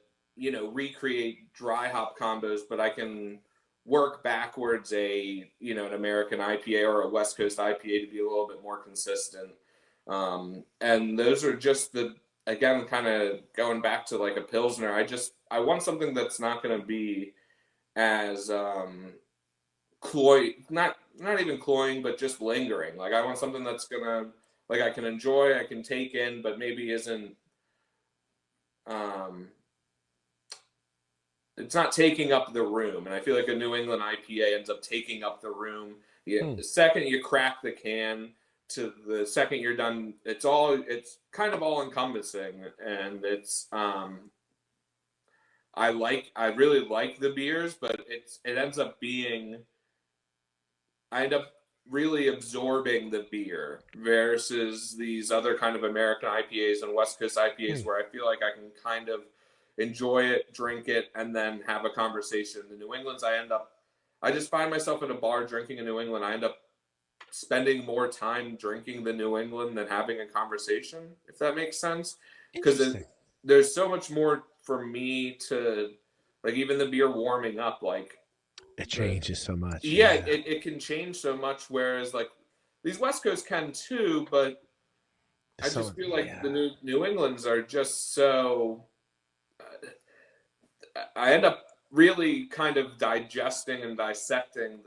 recreate dry hop combos, but I can work backwards an American IPA or a West Coast IPA to be a little bit more consistent. And those are just again, kind of going back to like a Pilsner, I want something that's not going to be as cloy, not even cloying, but just lingering. Like I want something that's going to, like I can enjoy, I can take in, but maybe isn't, it's not taking up the room. And I feel like a New England IPA ends up taking up the room. The second you crack the can to the second you're done, it's kind of all encompassing, and it's I really like the beers, but it ends up being, I end up really absorbing the beer versus these other kind of American IPAs and West Coast IPAs where I feel like I can kind of enjoy it, drink it, and then have a conversation. The New Englands, I just find myself in a bar drinking in New England. I end up spending more time drinking the New England than having a conversation, if that makes sense. Because there's so much more for me to, like, even the beer warming up, like, it changes so much. Yeah, it can change so much, whereas, like, these West Coast can too, but I just feel like the New Englands are just so... I end up really kind of digesting and dissecting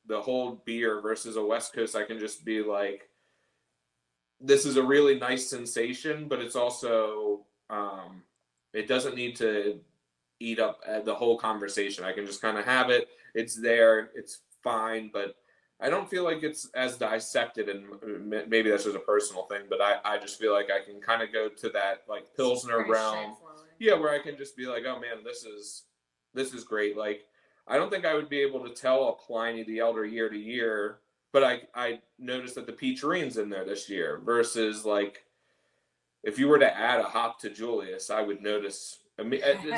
the whole beer versus a West Coast. I can just be like, this is a really nice sensation, but it's also, it doesn't need to eat up the whole conversation. I can just kind of have it. It's there. It's fine, but I don't feel like it's as dissected, and maybe that's just a personal thing, but I just feel like I can kind of go to that like Pilsner realm. Yeah, where I can just be like, oh man, this is great. Like, I don't think I would be able to tell a Pliny the Elder year to year, but I noticed that the Peacherine's in there this year versus, like, if you were to add a hop to Julius, I would notice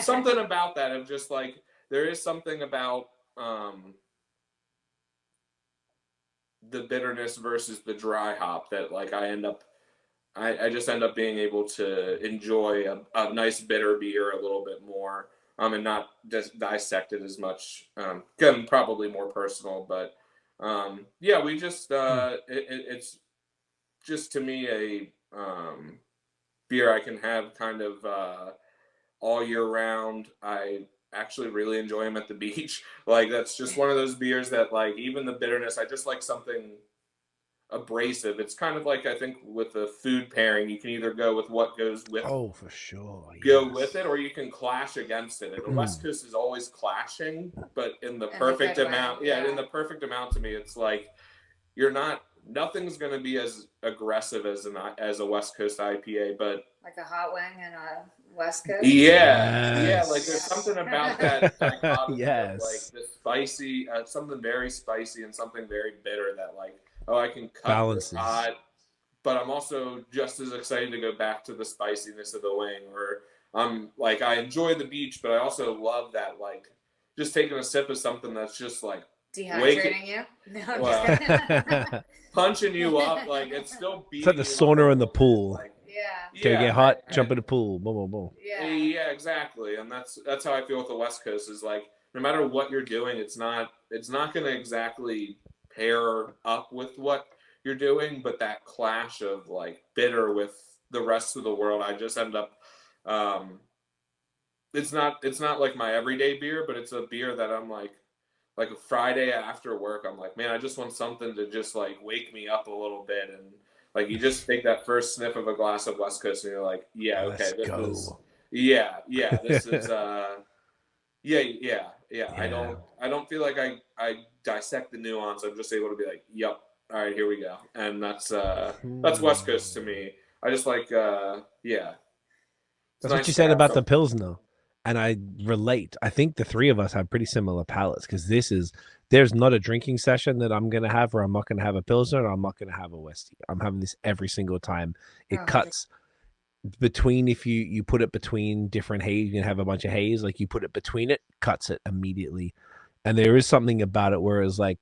something about that of just like, there is something about the bitterness versus the dry hop that, like, I just end up being able to enjoy a nice bitter beer a little bit more, and not just dissect it as much. Again, probably more personal, but yeah, we just it's just, to me, a beer I can have kind of all year round. I actually really enjoy them at the beach. Like, that's just one of those beers that, like, even the bitterness, I just like something abrasive. It's kind of like, I think with the food pairing, you can either go with what goes with for sure, with it, or you can clash against it. And the West Coast is always clashing, but in the perfect amount. In the perfect amount. To me, it's like, nothing's going to be as aggressive as a West Coast IPA, but like a hot wing and a West Coast. Yeah, like there's something about that dichotomy Yes. of like the spicy, something very spicy and something very bitter that like, oh, I can cut Balances. this hot, but I'm also just as excited to go back to the spiciness of the wing. Or I'm like, I enjoy the beach, but I also love that like just taking a sip of something that's just like Dehydrating you? No, I'm Well, just kidding. punching you up, like it's still beating. It's like the you up sauna a in the little bit, pool. like, Yeah. Can you get hot? Jump in and- the pool. Boom, boom, boom. Yeah. exactly. And that's how I feel with the West Coast is like no matter what you're doing, it's not going to exactly pair up with what you're doing, but that clash of like bitter with the rest of the world, I just end up. It's not like my everyday beer, but it's a beer that I'm like a Friday after work, I'm like, man, I just want something to just like wake me up a little bit. And like, you just take that first sniff of a glass of West Coast and you're like, yeah, okay, Let's this go. is, this is, I don't feel like I dissect the nuance. I'm just able to be like, yep. All right, here we go. And that's West Coast to me. I just like, That's nice what you to said have about the something. Pilsner. And I relate. I think the three of us have pretty similar palates because there's not a drinking session that I'm going to have where I'm not going to have a Pilsner or I'm not going to have a Westie. I'm having this every single time. It Oh, cuts between, if you put it between different haze, you can have a bunch of haze, like you put it between it, cuts it immediately. And there is something about it where it's like,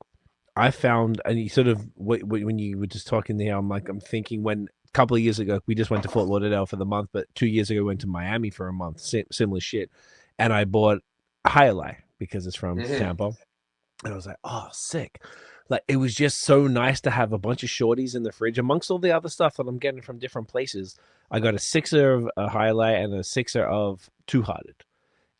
I found, and you sort of, when you were just talking there, I'm thinking when a couple of years ago, we just went to Fort Lauderdale for the month, but 2 years ago, we went to Miami for a month, similar shit. And I bought Highlight because it's from Tampa. And I was like, oh, sick. Like, it was just so nice to have a bunch of shorties in the fridge amongst all the other stuff that I'm getting from different places. I got a sixer of a Highlight and a sixer of Two Hearted.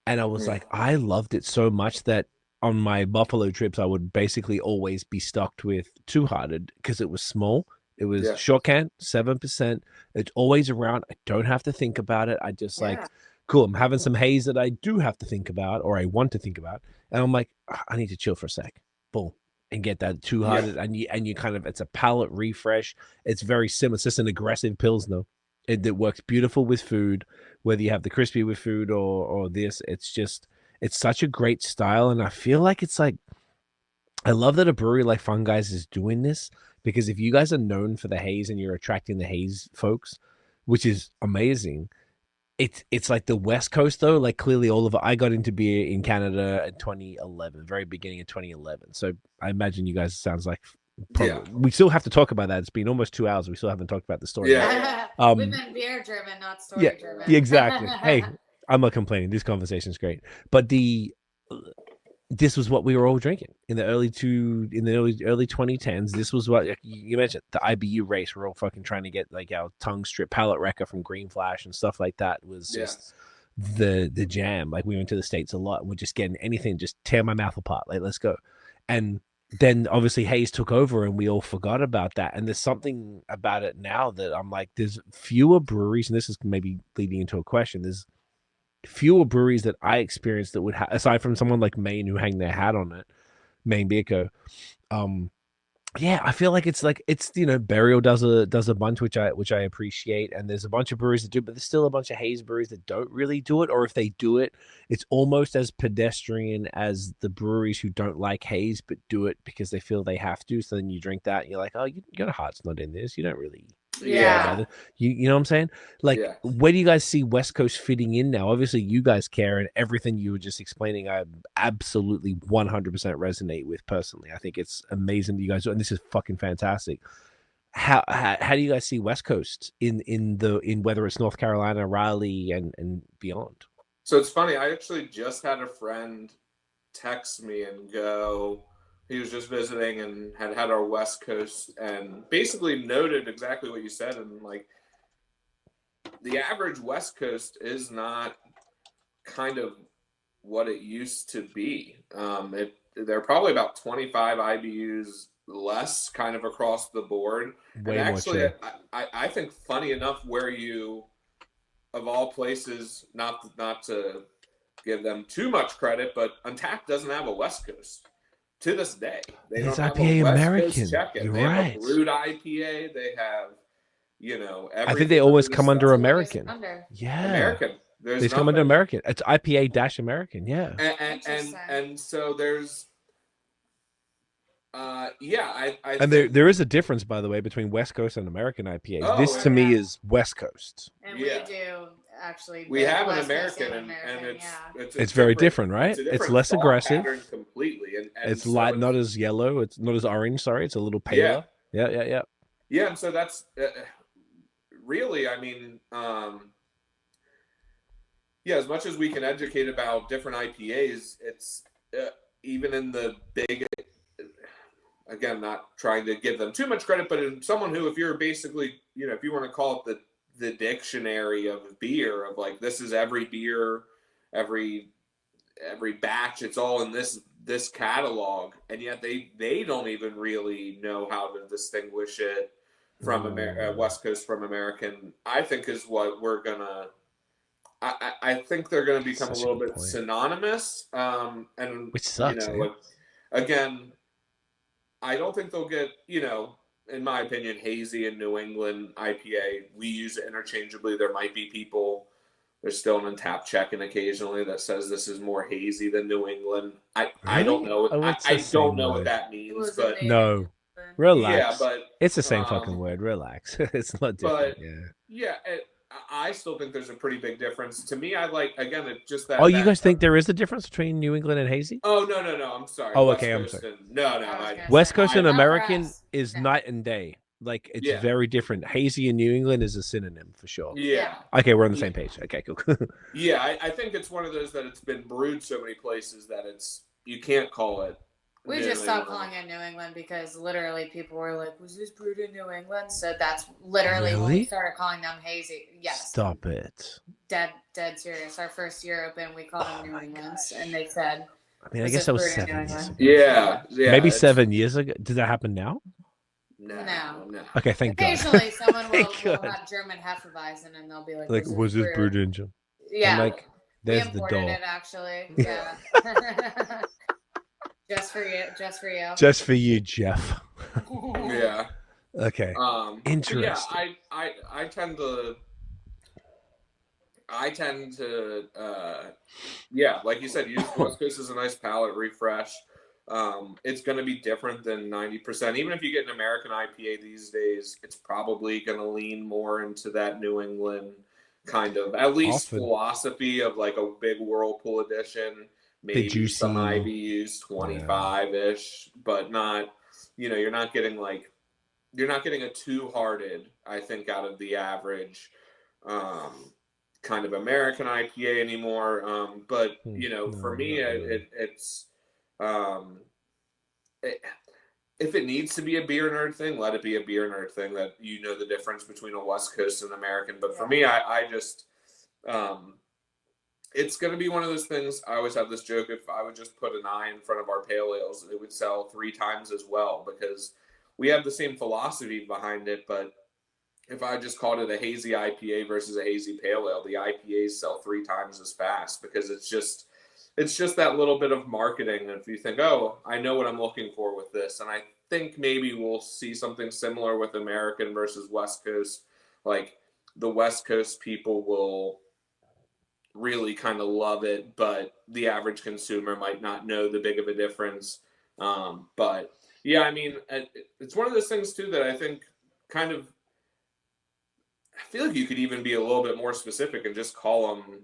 And I was like, I loved it so much that on my Buffalo trips, I would basically always be stocked with Two Hearted because it was small. It was short can, 7%. It's always around. I don't have to think about it. I just like, cool, I'm having some haze that I do have to think about or I want to think about. And I'm like, I need to chill for a sec. Boom. And get that Two Hearted. And you kind of, it's a palate refresh. It's very similar. It's just an aggressive Pilsner. It works beautiful with food, whether you have the crispy with food or this. It's just, it's such a great style. And I feel like it's like, I love that a brewery like Funguys is doing this because if you guys are known for the haze and you're attracting the haze folks, which is amazing, it's like the West Coast though. Like clearly all of it. I got into beer in Canada in 2011, very beginning of 2011. So I imagine you guys sounds like we still have to talk about that. It's been almost 2 hours. We still haven't talked about the story. We've been beer driven, not story driven. Yeah, exactly. Hey, I'm not complaining. This conversation's great. But this was what we were all drinking in the early 2010s. This was what you mentioned, the IBU race. We're all fucking trying to get like our tongue strip palate wrecker from Green Flash and stuff like that was just the jam. Like we went to the States a lot. We're just getting anything, just tear my mouth apart. Like, let's go. And then obviously Hayes took over and we all forgot about that. And there's something about it now that I'm like, there's fewer breweries, and this is maybe leading into a question. There's fewer breweries that I experienced that would have, aside from someone like Maine who hang their hat on it, Maine Beer Co. I feel like it's Burial does a bunch, which I appreciate, and there's a bunch of breweries that do, but there's still a bunch of haze breweries that don't really do it, or if they do it, it's almost as pedestrian as the breweries who don't like haze but do it because they feel they have to. So then you drink that, and you're like, oh, your heart's not in this. You don't really. You know what I'm saying? Like, where do you guys see West Coast fitting in now? Obviously, you guys care, and everything you were just explaining, I absolutely 100% resonate with personally. I think it's amazing that you guys do, and this is fucking fantastic. How do you guys see West Coast in whether it's North Carolina, Raleigh, and beyond? So it's funny. I actually just had a friend text me and go. He was just visiting and had our West Coast and basically noted exactly what you said. And like the average West Coast is not kind of what it used to be. They're probably about 25 IBUs less kind of across the board. Way and actually, more I think funny enough where you, of all places, not to give them too much credit, but Untapped doesn't have a West Coast. To this day, they don't have IPA a West American. Coast check-in. You're They have right. a brewed IPA. They have, I think they always come under American. Under. Yeah. American. There's These come into nothing. American. It's IPA-American. Yeah. And so there's I And think there is a difference, by the way, between West Coast and American IPAs. Oh, This to me yeah. is West Coast. And Yeah. we do actually. we both have an West Coast American, and yeah. It's very different, right? It's, a It's different less thought aggressive. pattern completely, and It's so light, not as yellow. It's not as orange. Sorry, it's a little Yeah. paler. Yeah. Yeah, and so that's really, I mean, yeah, as much as we can educate about different IPAs, it's even in the big, again, not trying to give them too much credit, but in someone who, if you're basically, if you want to call it the dictionary of beer, of like, this is every beer, every batch, it's all in this catalog, and yet they don't even really know how to distinguish it from West Coast from American, I think is what we're gonna. I think they're going to become Such a a little good bit point. synonymous, and Which sucks. like, again, I don't think they'll get, in my opinion, hazy and New England IPA. We use it interchangeably. There might be people. There's still an Untapped check-in occasionally that says this is more hazy than New England. I don't know. Oh, it's I the same don't know word. what that means, Was but amazing. No, relax. yeah, but It's the same fucking word. Relax. It's not different. But- Yeah. I still think there's a pretty big difference. To me, I like, again, it's just that. Oh, you guys think there is a difference between New England and hazy? Oh, no. I'm sorry. Oh, West okay, I'm Coast sorry. and- no. I was I, gonna West say, Coast and not for American us. is No. night and day. Like, it's Yeah. very different. Hazy in New England is a synonym for sure. yeah. Okay, we're on the same page. Okay, cool. Yeah, I think it's one of those that it's been brewed so many places that you can't call it. We New just stopped England. calling it New England because literally people were like, "Was this brewed in New England?" So that's literally when we Really? started calling them hazy. Yes, Stop it. dead serious. Our first year open, we called them Oh New my Englands, and they said, I mean, I Was guess this that was brewed in 7 New years ago. England? Yeah, Maybe it's- 7 years ago. Did that happen now? No. Okay, thank God. occasionally someone will Thank God. have German Hefeweizen, and they'll be like, Like, was this brewed in? Yeah, I'm like, there's we the imported door. it actually. Yeah, just for you. Just for you, Jeff. Yeah. Okay. but Interesting. Yeah, I tend to yeah, like you said, use West Coast as a nice palate refresh. It's going to be different than 90%. Even if you get an American IPA these days, it's probably going to lean more into that New England kind of, at least Often. philosophy of like a big Whirlpool edition, maybe juicy- some IBUs, 25-ish, but not, you're not getting a two-hearted, I think, out of the average kind of American IPA anymore. But for me, it's if it needs to be a beer nerd thing, let it be a beer nerd thing, that the difference between a West Coast and American. But for me, I just it's going to be one of those things. I always have this joke: if I would just put an I in front of our pale ales, it would sell 3 times as well, because we have the same philosophy behind it. But if I just called it a hazy IPA versus a hazy pale ale, the IPAs sell 3 times as fast, because it's just that little bit of marketing. And if you think, oh, I know what I'm looking for with this, and I think maybe we'll see something similar with American versus West Coast. Like, the West Coast people will really kind of love it, but the average consumer might not know the big of a difference. But yeah, I mean, it's one of those things too that I think kind of, I feel like you could even be a little bit more specific and just call them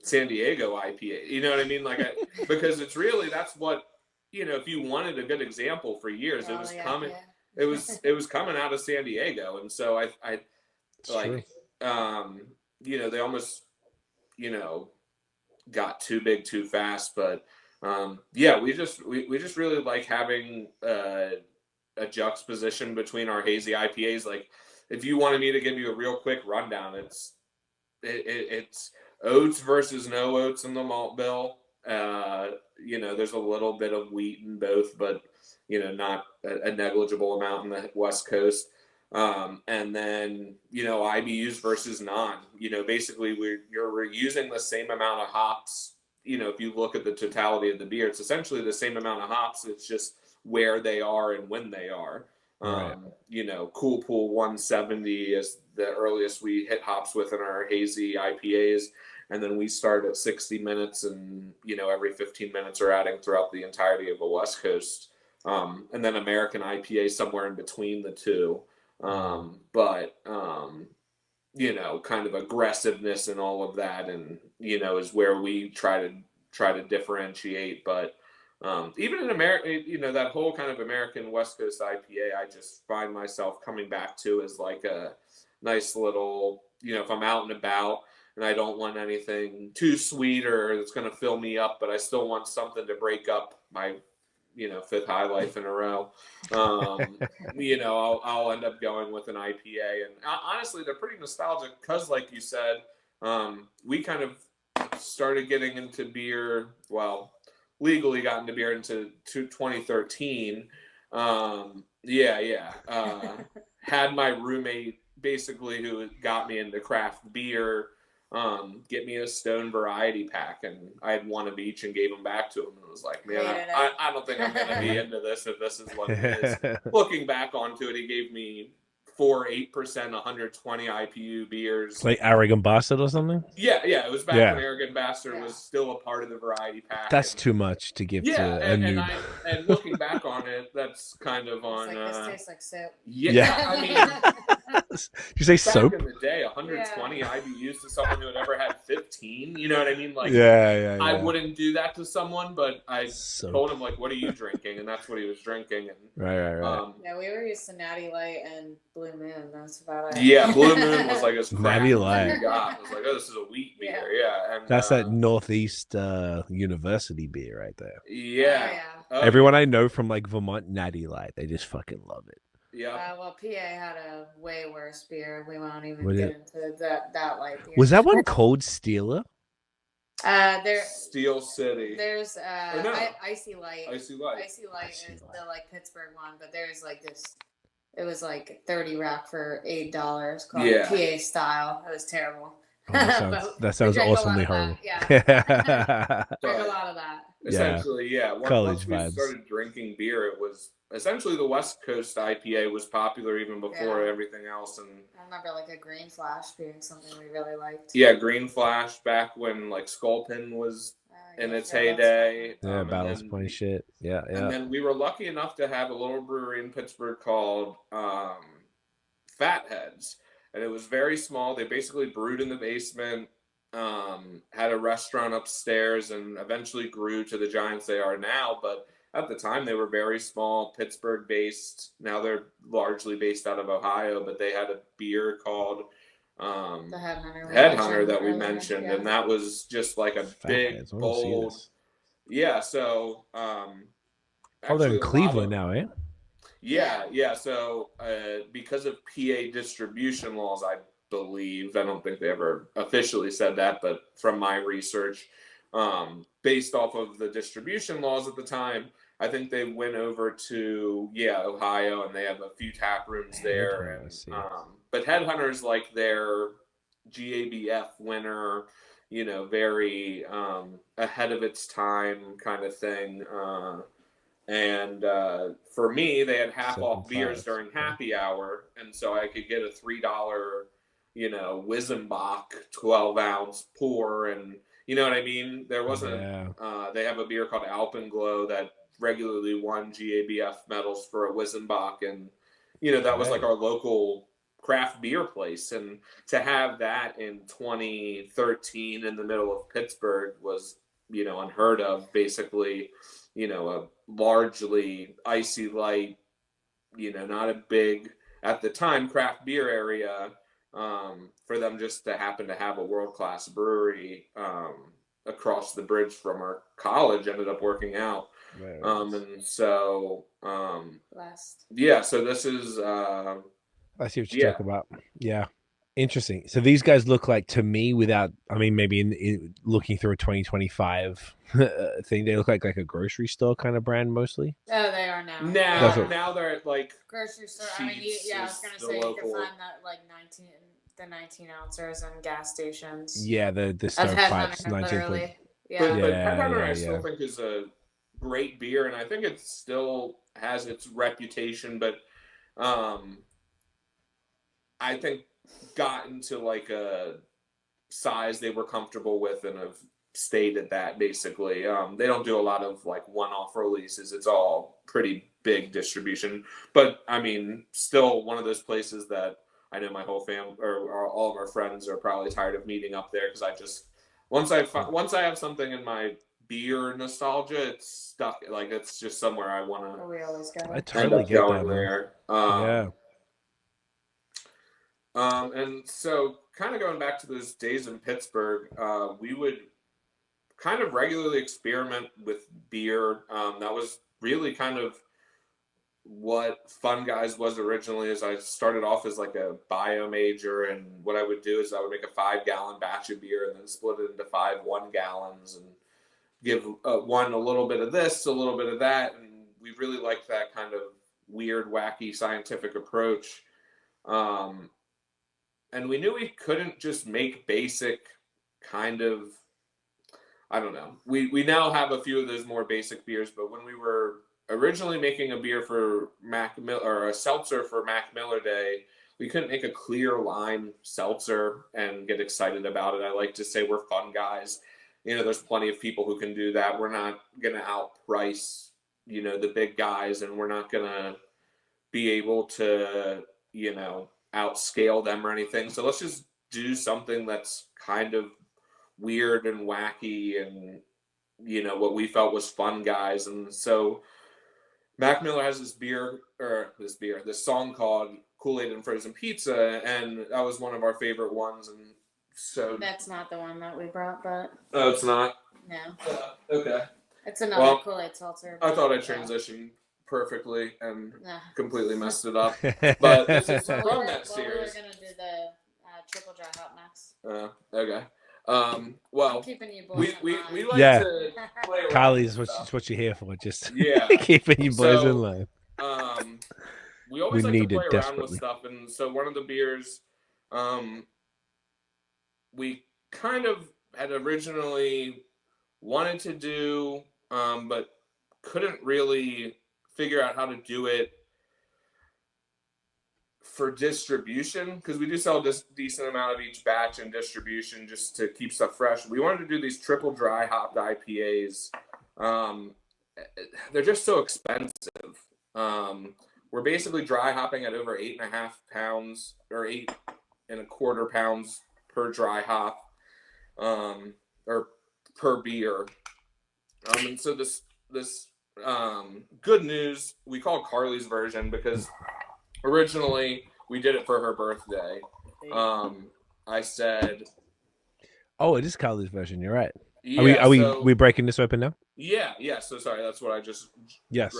San Diego IPA. You know what I mean? Like, because it's really, that's what, if you wanted a good example for years, it was coming. Yeah. It was coming out of San Diego, and so I It's like, true. they almost, got too big too fast. But yeah, we just really like having a juxtaposition between our hazy IPAs. Like, if you wanted me to give you a real quick rundown, it's oats versus no oats in the malt bill. There's a little bit of wheat in both, but not a negligible amount in the West Coast. And then, IBUs versus non, basically we're using the same amount of hops. If you look at the totality of the beer, it's essentially the same amount of hops. It's just where they are and when they are. Right. You know, Cool Pool 170 is the earliest we hit hops with in our hazy IPAs. And then we start at 60 minutes and, you know, every 15 minutes are adding throughout the entirety of the West Coast. And then American IPA somewhere in between the two. But, you know, kind of aggressiveness and all of that. And, you know, is where we try to differentiate. But even in America, you know, that whole kind of American West Coast IPA, I just find myself coming back to as like a nice little, you know, if I'm out and about and I don't want anything too sweet or that's going to fill me up, but I still want something to break up my, you know, fifth high life in a row. You know, I'll end up going with an IPA. And honestly, they're pretty nostalgic because, like you said, we kind of started getting into beer, well, legally got into beer into 2013. Had my roommate basically who got me into craft beer get me a Stone variety pack, and I had one of each and gave them back to him, and was like, man, I don't think I'm gonna be into this if this is what it is. Looking back onto it, he gave me 8%, 120 IPU beers. Like Arrogant Bastard or something? Yeah, it was back when Arrogant Bastard was still a part of the variety pack. That's too much to give to a noob. And looking back on it, that's kind of on... It's like, this tastes like soup. I mean... Did you say soap? Back in the day, 120 IBUs to someone who had ever had 15, you know what I mean? Like, I wouldn't do that to someone, but I told him, like, what are you drinking? And that's what he was drinking. And, right. Yeah, we were used to Natty Light and Blue Moon. That's about it. Yeah, Blue Moon was like as Natty Light. God, it was like, oh, this is a wheat beer. Yeah, and that's that Northeast University beer right there. Yeah. Everyone I know from like Vermont, Natty Light, they just fucking love it. Yeah. Well, PA had a way worse beer. We won't even get into that light beer. Was that one called Steeler? Steel City. There's Icy Light. Icy Light is the like Pittsburgh one, but there's like this. It was like 30 rack for $8 called PA style. It was terrible. Oh, that sounds awesomely horrible. Drank a lot of that. Essentially, College once we vibes. started drinking beer, it was essentially the West Coast IPA was popular even before everything else. And I remember like a Green Flash being something we really liked. Yeah, Green Flash back when like Sculpin was in its heyday. Ballast Point shit. Yeah. And then we were lucky enough to have a little brewery in Pittsburgh called Fatheads. And it was very small. They basically brewed in the basement, had a restaurant upstairs, and eventually grew to the giants they are now. But at the time, they were very small, Pittsburgh-based. Now they're largely based out of Ohio, but they had a beer called the Headhunter that we mentioned, and that was just like a big, bold... Yeah, so... they're in Cleveland now, eh? Yeah. So because of PA distribution laws, I believe, I don't think they ever officially said that, but from my research, based off of the distribution laws at the time, I think they went over to Ohio, and they have a few tap rooms there. But Headhunter's like their GABF winner, you know, very ahead of its time kind of thing. And for me, they had half off beers during happy hour, and so I could get a $3, you know, Wizenbach 12-ounce pour, and you know what I mean. There wasn't. They have a beer called Alpenglow that regularly won GABF medals for a Wizenbach, and you know that was like our local craft beer place, and to have that in 2013 in the middle of Pittsburgh was, you know, unheard of. Basically, you know, a largely Icy Light, you know, not a big, at the time, craft beer area, for them just to happen to have a world-class brewery across the bridge from our college ended up working out. And so, so this is... I see what you're talking about. Yeah. Interesting. So these guys look like, to me, without, I mean, maybe in looking through a 2025 thing, they look like a grocery store kind of brand mostly. Oh, they are now. Now they're at like grocery store. I mean, I was gonna say you can find that like 19 ounces in gas stations. Yeah, the stovepipes, 19. But Headhunter I still think is a great beer, and I think it still has its reputation, but I think got into like a size they were comfortable with and have stayed at that basically. They don't do a lot of like one-off releases. It's all pretty big distribution. But I mean, still one of those places that I know my whole family or all of our friends are probably tired of meeting up there because I just once I have something in my beer nostalgia, it's stuck. Like it's just somewhere I want to We always go. I end totally up get going that, man. there. Yeah. And so kind of going back to those days in Pittsburgh, we would kind of regularly experiment with beer. That was really kind of what Funguys was originally. Is I started off as like a bio major, and what I would do is I would make a 5-gallon batch of beer and then split it into 5 1-gallons and give one a little bit of this, a little bit of that, and we really liked that kind of weird, wacky, scientific approach. And we knew we couldn't just make basic kind of, I don't know. We now have a few of those more basic beers, but when we were originally making a beer for Mac Miller or a seltzer for Mac Miller Day, we couldn't make a clear line seltzer and get excited about it. I like to say we're fun guys. You know, there's plenty of people who can do that. We're not going to outprice, you know, the big guys, and we're not going to be able to, you know, outscale them or anything. So let's just do something that's kind of weird and wacky and, you know, what we felt was fun, guys. And so Mac Miller has this song called Cool-Ade and Frozen Pizza, and that was one of our favorite ones. And so That's not the one that we brought, but oh, it's not. no, Okay. it's another Well, Cool-Aid seltzer. I thought I but, transitioned perfectly and Nah. completely messed it up. But this is Well, from we that were series. gonna do the triple dry hop next. Okay. I'm Well, keeping you boys we in line. like Yeah. to play around Kylie's with stuff. what you're here for, just Yeah. keeping you boys So, in line. We always We like to need play it around with desperately. stuff, and so one of the beers, we kind of had originally wanted to do, but couldn't really figure out how to do it for distribution, because we do sell this decent amount of each batch in distribution just to keep stuff fresh. We wanted to do these triple dry hopped IPAs. They're just so expensive. We're basically dry hopping at over 8.5 pounds or 8.25 pounds per dry hop, or per beer. And so this good news, we call Carly's version because originally we did it for her birthday. I said, Oh, it is Kylie's version. You're right. yeah, Are we breaking this open now? yeah. So sorry, that's what I just Yes.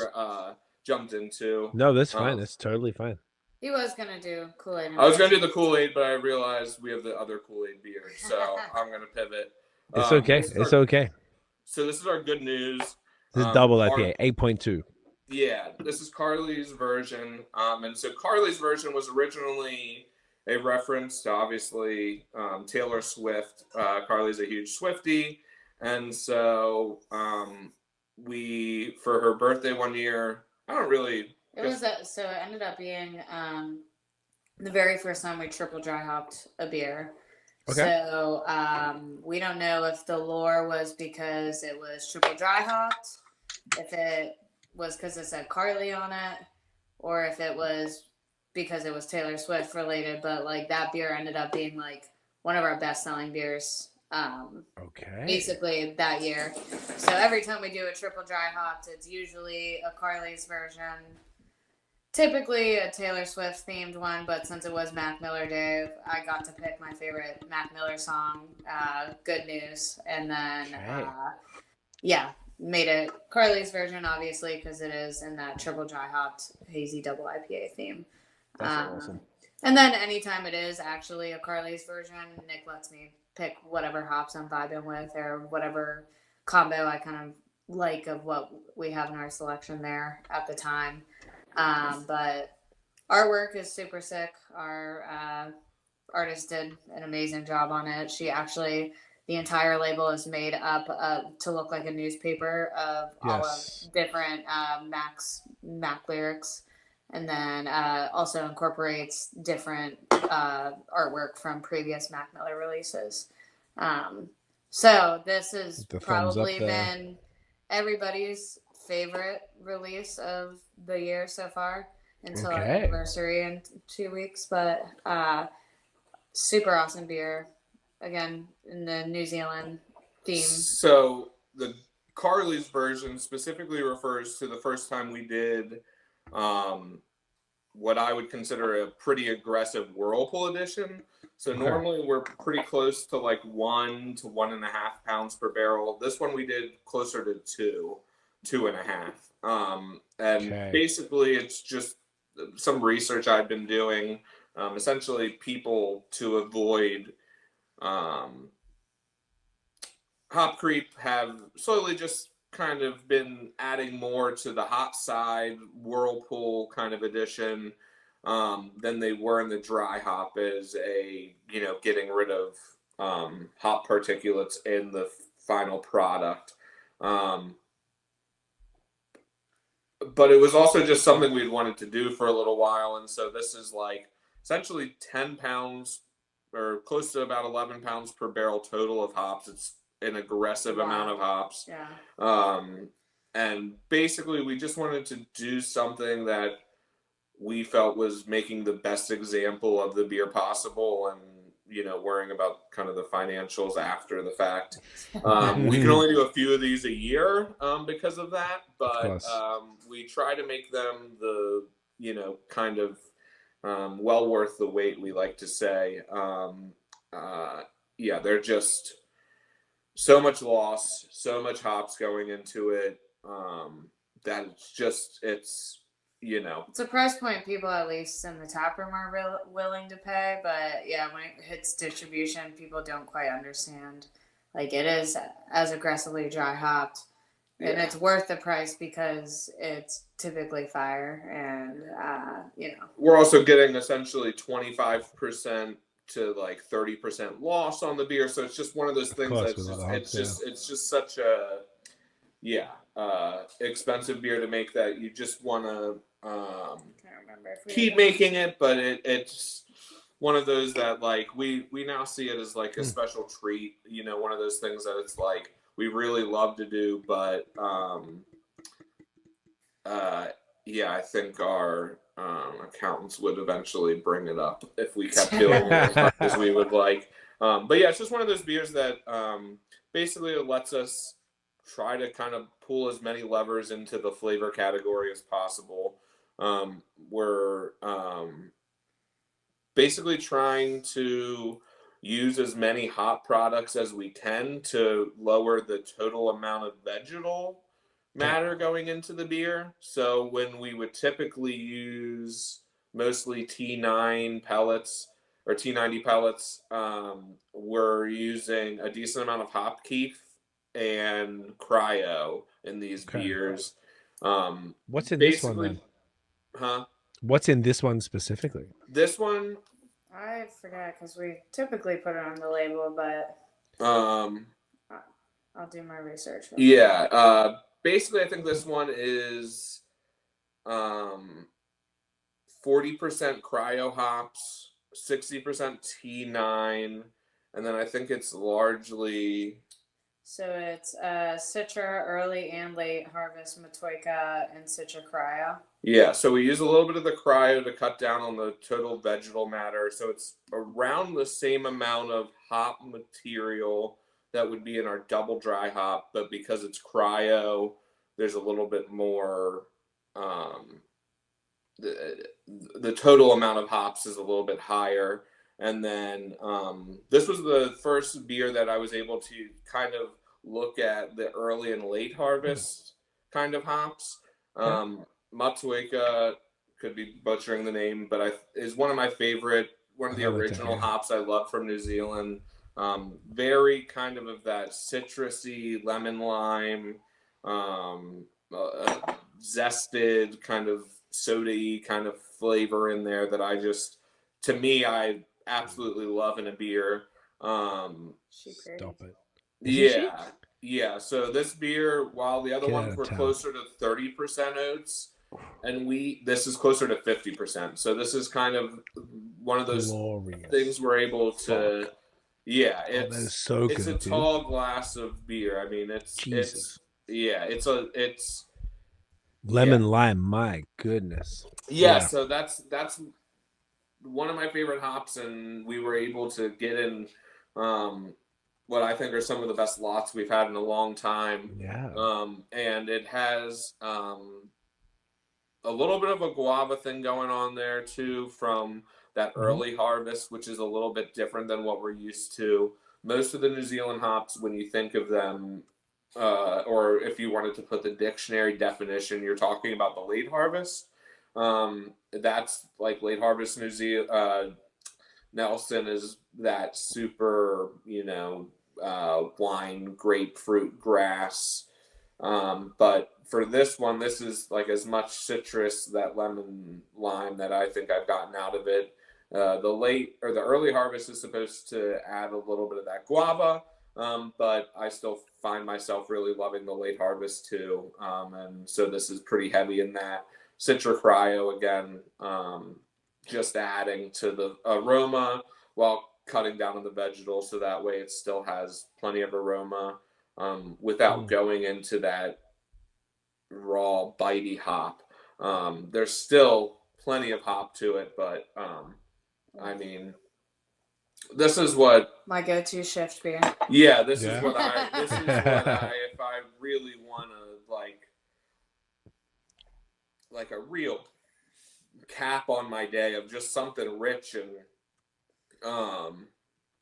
jumped into. No, that's fine. That's totally fine. He was gonna do Cool-Aid. I was gonna do the Kool-Aid, but I realized we have the other Kool-Aid beer, so I'm gonna pivot. It's okay. It's okay. So this is our good news. This is double IPA, 8.2. Yeah, this is Carly's version. And so Carly's version was originally a reference to obviously Taylor Swift. Carly's a huge Swiftie. And so we, for her birthday one year, So it ended up being the very first time we triple dry hopped a beer. Okay. So we don't know if the lore was because it was triple dry hopped, if it was because it said Carly on it, or if it was because it was Taylor Swift related. But like that beer ended up being like one of our best selling beers. Okay. Basically that year. So every time we do a triple dry hopped, it's usually a Carly's version. Typically a Taylor Swift themed one, but since it was Mac Miller Day, I got to pick my favorite Mac Miller song, Good News. And then, made it Carly's version, obviously, because it is in that triple dry hopped hazy double IPA theme. That's awesome. And then anytime it is actually a Carly's version, Nick lets me pick whatever hops I'm vibing with or whatever combo I kind of like of what we have in our selection there at the time. But artwork is super sick. Our artist did an amazing job on it. She actually, the entire label is made up to look like a newspaper of all of different Mac lyrics. and then also incorporates different artwork from previous Mac Miller releases. So this has The thumbs up probably there. been everybody's favorite release of the year so far until our Okay. anniversary in 2 weeks. But super awesome beer. Again, in the New Zealand theme. So the Carly's version specifically refers to the first time we did what I would consider a pretty aggressive Whirlpool edition. So normally we're pretty close to like 1 to 1.5 pounds per barrel. This one we did closer to 2.5. And basically it's just some research I've been doing. Essentially people to avoid hop creep have slowly just kind of been adding more to the hop side Whirlpool kind of edition than they were in the dry hop as a, getting rid of hop particulates in the final product. But it was also just something we'd wanted to do for a little while. And so this is like essentially 10 pounds or close to about 11 pounds per barrel total of hops. It's an aggressive amount of hops. Yeah. And basically we just wanted to do something that we felt was making the best example of the beer possible, and worrying about kind of the financials after the fact. We can only do a few of these a year because of that, but we try to make them the kind of well worth the wait, we like to say. They're just so much loss, so much hops going into it, that it's a price point people at least in the tap room are willing to pay. But yeah, when it hits distribution, people don't quite understand. Like, it is as aggressively dry hopped, and it's worth the price because it's typically fire, and we're also getting essentially 25% to like 30% loss on the beer, so it's just one of those things it's just such a expensive beer to make that you just want to keep making it, but it's one of those that like we now see it as like a special treat, one of those things that it's like we really love to do, but I think our accountants would eventually bring it up if we kept doing it as much as we would like. But yeah, it's just one of those beers that basically it lets us try to kind of pull as many levers into the flavor category as possible. We're basically trying to use as many hop products as we can to lower the total amount of vegetal matter going into the beer. So when we would typically use mostly T9 pellets or T90 pellets, we're using a decent amount of hop keef and cryo in these beers. What's in this one then? What's in this one specifically? This one, I forgot because we typically put it on the label, but I'll do my research. Basically, I think this one is 40% cryo hops, 60% T9, and then I think it's largely... So it's Citra early and late harvest, Matoika, and Citra cryo. Yeah, so we use a little bit of the cryo to cut down on the total vegetal matter. So it's around the same amount of hop material that would be in our double dry hop, but because it's cryo, there's a little bit more, the total amount of hops is a little bit higher. And then this was the first beer that I was able to kind of look at the early and late harvest kind of hops. Matsueka, could be butchering the name, but is one of my favorite, one of the original hops I love from New Zealand. Very kind of that citrusy lemon lime, zested kind of soda-y kind of flavor in there that I absolutely love in a beer. Stop it. Yeah. So this beer, while the other ones were closer to 30% oats, and this is closer to 50%. So this is kind of one of those things we're able to. Yeah, that is it's so it's good, a dude. tall glass of beer. I mean, Jesus. it's Lemon lime. My goodness. yeah. So that's one of my favorite hops, and we were able to get in what I think are some of the best lots we've had in a long time. Yeah. And it has a little bit of a guava thing going on there too from that early harvest, which is a little bit different than what we're used to. Most of the New Zealand hops, when you think of them, or if you wanted to put the dictionary definition, you're talking about the late harvest. That's like late harvest New Zealand. Nelson is that super, wine, grapefruit, grass. But for this one, this is like as much citrus, that lemon lime that I think I've gotten out of it. The early harvest is supposed to add a little bit of that guava, but I still find myself really loving the late harvest too. And so this is pretty heavy in that. Citra Cryo again, just adding to the aroma while cutting down on the vegetal, so that way it still has plenty of aroma without going into that raw bitey hop. There's still plenty of hop to it, but I mean, this is what my go-to shift beer. Yeah, this is what I if I really want to like a real cap on my day of just something rich and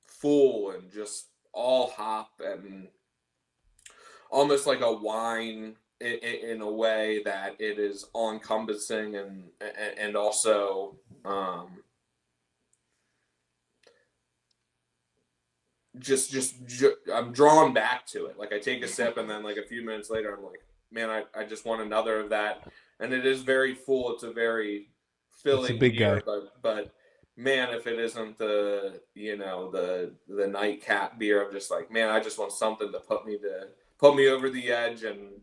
full and just all hop and almost like a wine in a way that it is all-encompassing and also just I'm drawn back to it. Like I take a sip and then like a few minutes later I'm like, man, I just want another of that. And it is very full. It's a very filling beer, but man, if it isn't the the nightcap beer, I'm just like, man, I just want something to put me over the edge. And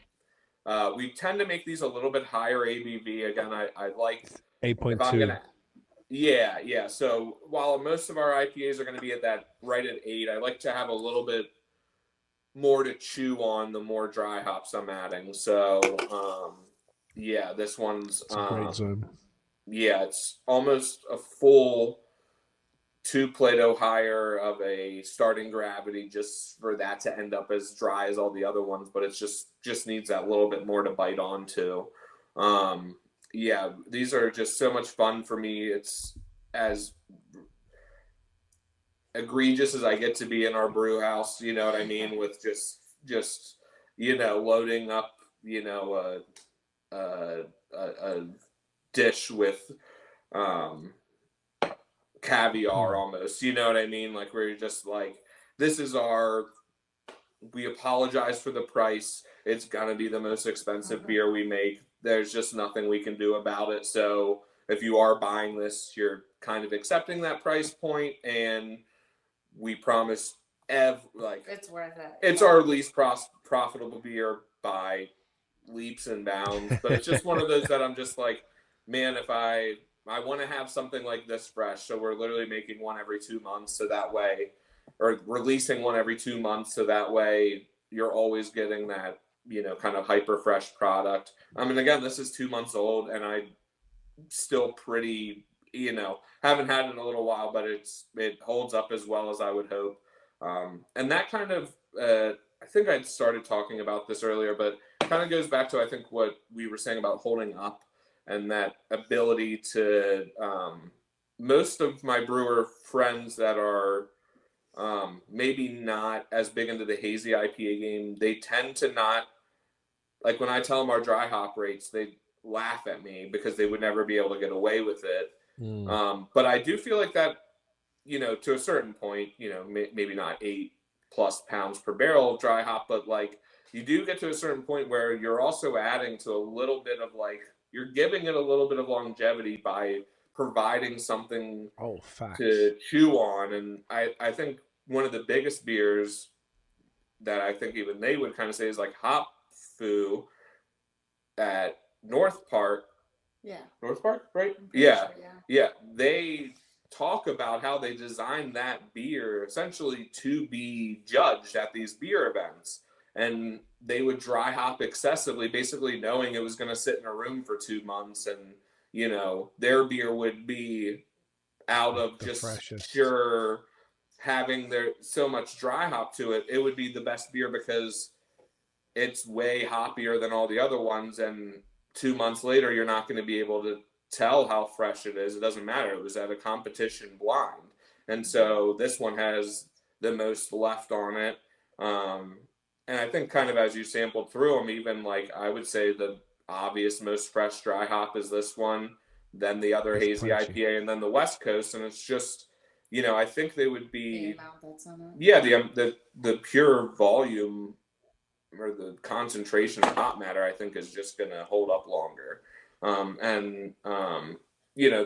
we tend to make these a little bit higher ABV. Again, I like 8.2. Yeah. So while most of our IPAs are going to be at that right at 8, I like to have a little bit more to chew on the more dry hops I'm adding. So yeah, this one's great zone. Yeah, it's almost a full 2 Plato higher of a starting gravity just for that to end up as dry as all the other ones, but it's just needs that little bit more to bite onto. Yeah, these are just so much fun for me. It's as egregious as I get to be in our brew house, you know what I mean, with just loading up, a dish with caviar almost, you know what I mean? Like where you're just like, we apologize for the price. It's gonna be the most expensive beer we make. There's just nothing we can do about it. So if you are buying this, you're kind of accepting that price point, and we promise it's worth it. It's our least profitable beer by leaps and bounds, but it's just one of those that I'm just like, man, if I want to have something like this fresh. So we're literally making one every 2 months, so that way, or releasing one every 2 months, so that way you're always getting that, kind of hyper fresh product. I mean, again, this is 2 months old, and I still pretty, haven't had it in a little while, but it holds up as well as I would hope. And that kind of, I think I'd started talking about this earlier, but kind of goes back to, I think, what we were saying about holding up and that ability to, most of my brewer friends that are maybe not as big into the hazy IPA game, they tend to not, like when I tell them our dry hop rates, they laugh at me because they would never be able to get away with it. But I do feel like that, to a certain point, maybe not 8+ pounds per barrel of dry hop, but like you do get to a certain point where you're also adding to a little bit of you're giving it a little bit of longevity by providing something to chew on. And I think one of the biggest beers that I think even they would kind of say is like Hop Foo at North Park Yeah. North Park, right? I'm pretty Yeah. sure, yeah. Yeah. They talk about how they designed that beer essentially to be judged at these beer events. And they would dry hop excessively, basically knowing it was going to sit in a room for 2 months. And, you know, their beer would be out of The just freshest. pure having their so much dry hop to it. It would be the best beer because it's way hoppier than all the other ones. And 2 months later, you're not going to be able to tell how fresh it is. It doesn't matter. It was at a competition blind. And so this one has the most left on it. And I think kind of as you sampled through them, even like I would say the obvious most fresh dry hop is this one, then the other It's hazy punchy. IPA, and then the West Coast. And it's just, you know, I think they would The be, amount that's on it. yeah, the pure volume or the concentration of hop matter, I think, is just going to hold up longer. You know,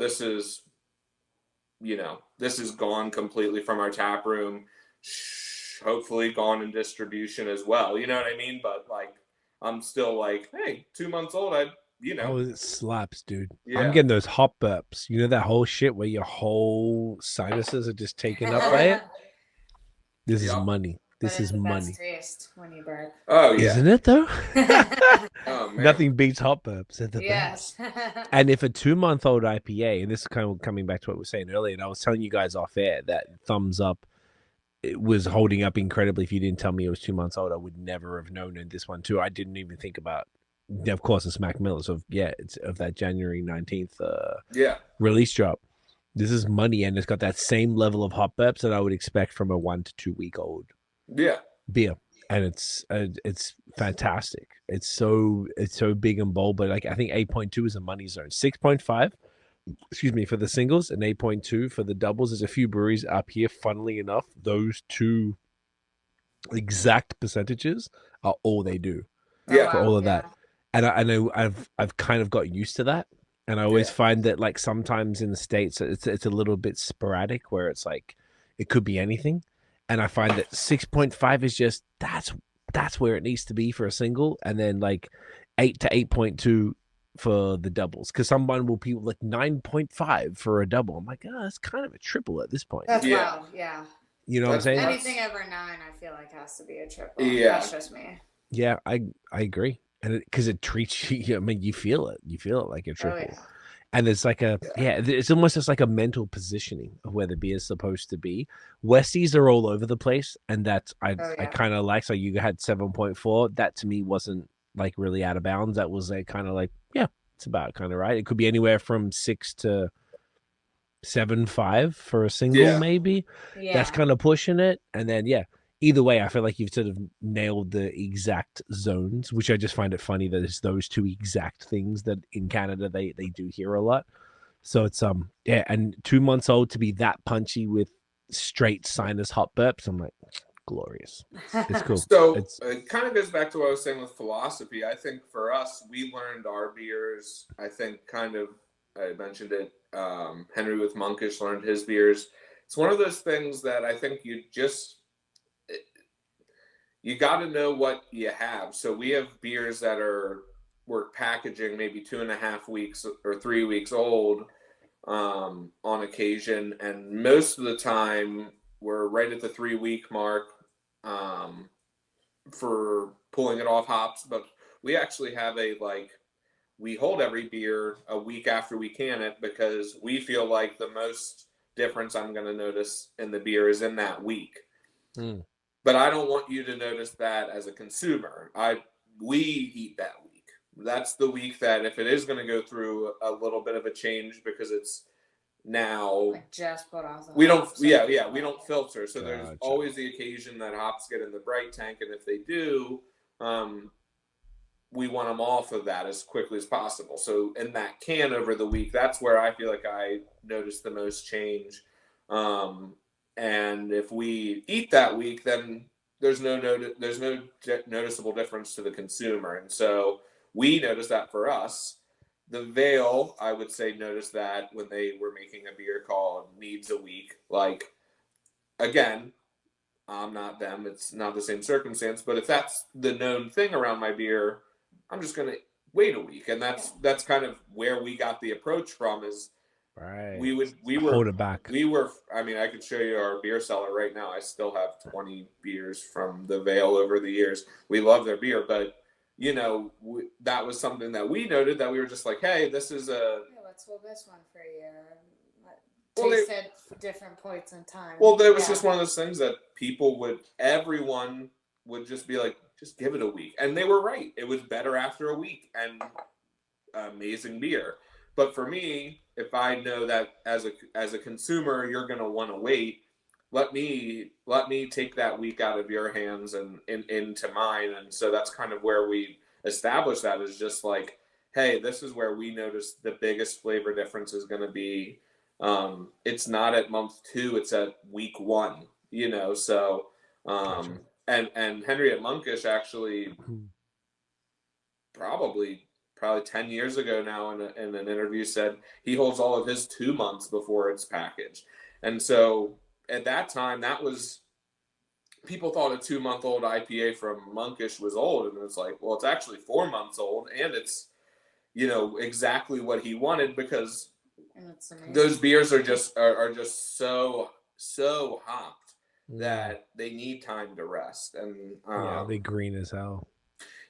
this is gone completely from our tap room. Hopefully gone in distribution as well. You know what I mean? But like, I'm still like, hey, 2 months old. Oh, it slaps, dude. Yeah. I'm getting those hop burps. You know that whole shit where your whole sinuses are just taken up by it? This is Yeah. money. This But is it's the money. best taste when you burp. Oh yeah. Isn't it though? Oh man. Nothing beats hop burps. They're the Yes. best. And if a 2-month-old IPA, and this is kind of coming back to what we were saying earlier, and I was telling you guys off air that thumbs up, it was holding up incredibly. If you didn't tell me it was 2 months old, I would never have known. And this one too, I didn't even think about. Of course, it's Mac Miller. So yeah, it's of that January 19th Yeah. release drop. This is money, and it's got that same level of hop burps that I would expect from a 1 to 2 week old Yeah. beer, and it's fantastic. It's so big and bold, but like I think 8.2 is a money zone. 6.5, excuse me, for the singles, and 8.2 for the doubles. There's a few breweries up here. Funnily enough, those two exact percentages are all they do Yeah. for all of that. And I know I've kind of got used to that, and I always find that like sometimes in the States it's a little bit sporadic where it's like it could be anything. And I find that 6.5 is just that's where it needs to be for a single, and then like 8 to 8.2 for the doubles. Because people like 9.5 for a double. I'm like, oh, that's kind of a triple at this point. That's Yeah. wild. Yeah. You know what I'm saying? Anything over 9, I feel like has to be a triple. Yeah. That's just me. Yeah, I agree. And because it treats you, I mean, you feel it like a triple. Oh, yeah. And there's like it's almost just like a mental positioning of where the beer is supposed to be. Westies are all over the place, and that's I kind of like. So you had 7.4. That to me wasn't like really out of bounds. That was like kind of like, yeah, it's about kind of right. It could be anywhere from 6 to 7.5 for a single, maybe. Yeah. That's kind of pushing it. And then either way, I feel like you've sort of nailed the exact zones, which I just find it funny that it's those two exact things that in Canada they do hear a lot. So it's and 2 months old to be that punchy with straight sinus hot burps, I'm like, glorious. It's cool. So it kind of goes back to what I was saying with philosophy. I think for us, we learned our beers. I think kind of I mentioned it. Henry with Monkish learned his beers. It's one of those things that I think you got to know what you have. So we have beers that we're packaging maybe 2.5 weeks or 3 weeks old on occasion, and most of the time we're right at the 3-week mark for pulling it off hops. But we actually have we hold every beer a week after we can it, because we feel like the most difference I'm going to notice in the beer is in that week. But I don't want you to notice that as a consumer. We eat that week. That's the week that if it is going to go through a little bit of a change, because it's now Like just put off the we don't hops. we don't filter. So there's always the occasion that hops get in the bright tank, and if they do, we want them off of that as quickly as possible. So in that can over the week, that's where I feel like I noticed the most change. And if we eat that week, then there's no noticeable difference to the consumer. And so we noticed that for us. The Veil, I would say, noticed that when they were making a beer called Needs a Week. Like, again, I'm not them. It's not the same circumstance. But if that's the known thing around my beer, I'm just going to wait a week. And that's kind of where we got the approach from, is Right. we were hold it back. I mean, I could show you our beer cellar right now. I still have 20 beers from the Vale over the years. We love their beer, but you know, that was something that we noted, that we were just like, hey, this is let's hold this one for a year. Well, Taste at different points in time. Well, there was just one of those things that everyone would just be like, just give it a week. And they were right. It was better after a week, and amazing beer. But for me, if I know that as a consumer, you're going to want to wait, let me take that week out of your hands and into mine. And so that's kind of where we established that, is just like, hey, this is where we notice the biggest flavor difference is going to be. It's not at month 2, it's at week 1, you know? So, and Henriette Monkish actually probably 10 years ago now in an interview said he holds all of his 2 months before it's packaged. And so at that time, that was, people thought a 2-month-old IPA from Monkish was old. And it's like, well, it's actually 4 months old, and it's, you know, exactly what he wanted, because those beers are just so hopped that they need time to rest. And they green as hell.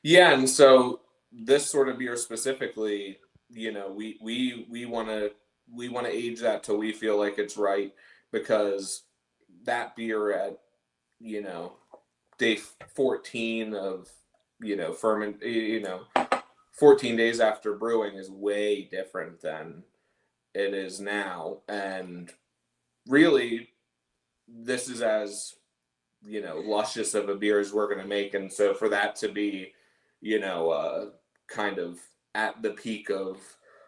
Yeah, and so this sort of beer specifically, you know, we want to age that till we feel like it's right, because that beer at, you know, day 14 of, you know, 14 days after brewing is way different than it is now. And really, this is as, you know, luscious of a beer as we're going to make. And so for that to be, you know, kind of at the peak of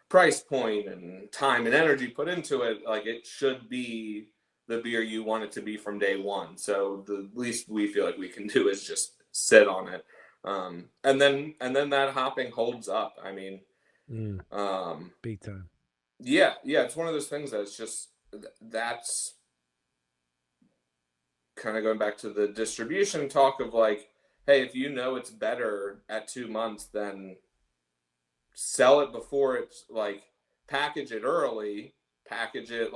price point and time and energy put into it, like, it should be the beer you want it to be from day one. So the least we feel like we can do is just sit on it. And then that hopping holds up. I mean, big time. Yeah, it's one of those things that's just, that's kind of going back to the distribution talk of like, hey, if you know it's better at 2 months, then sell it before it's like, package it early, package it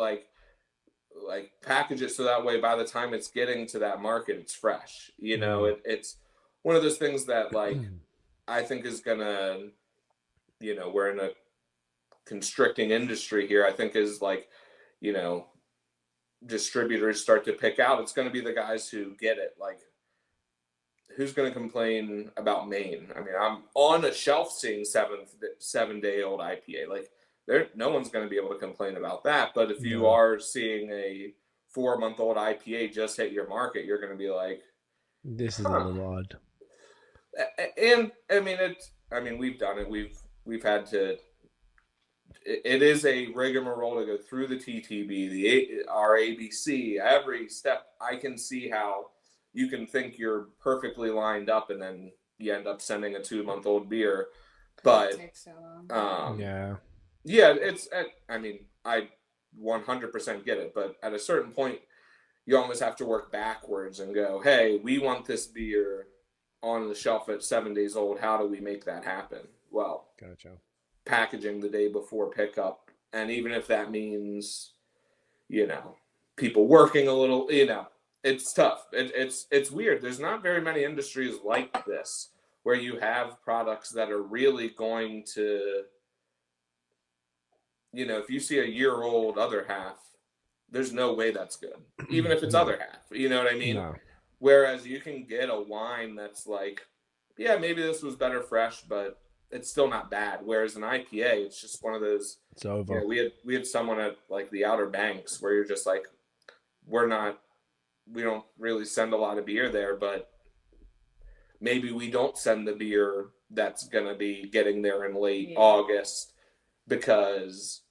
so that way by the time it's getting to that market, it's fresh. You know, it's one of those things that, like, I think is gonna, you know, we're in a constricting industry here, I think, is like, you know, distributors start to pick out, it's going to be the guys who get it. Like, who's going to complain about Maine? I mean, I'm on a shelf seeing 7-day-old IPA. Like, no one's going to be able to complain about that. But if you are seeing a 4-month-old IPA just hit your market, you're going to be like, this is a little odd. And I mean, we've done it. We've had to. It is a rigmarole to go through the TTB, our ABC, every step. I can see how you can think you're perfectly lined up, and then you end up sending a 2-month-old beer. But it takes so long. it's. I mean, I 100% get it, but at a certain point, you almost have to work backwards and go, hey, we want this beer on the shelf at 7 days old. How do we make that happen? Well, gotcha. Packaging the day before pickup. And even if that means, you know, people working a little, you know, it's tough. It's weird. There's not very many industries like this where you have products that are really going to, you know, if you see a year-old other half, there's no way that's good, even if it's other half. You know what I mean? No. Whereas you can get a wine that's like, yeah, maybe this was better fresh, but it's still not bad. Whereas an IPA, it's just one of those. It's over. You know, we had someone at like the Outer Banks where you're just like, we don't really send a lot of beer there, but maybe we don't send the beer that's gonna be getting there in late August because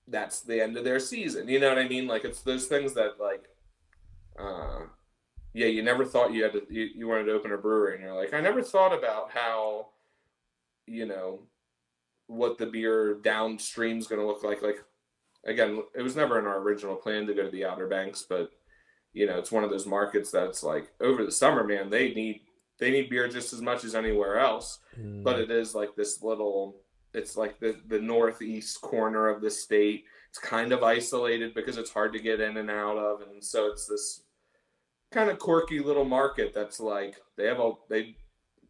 that's the end of their season. You know what I mean? Like, it's those things that, like, you never thought you wanted to open a brewery, and you're like, I never thought about how, you know, what the beer downstream is going to look like. Like, again, it was never in our original plan to go to the Outer Banks, but, you know, it's one of those markets that's like, over the summer, man, they need they need beer just as much as anywhere else. But it is like this little, it's like the northeast corner of the state. It's kind of isolated because it's hard to get in and out of, and so it's this kind of quirky little market that's like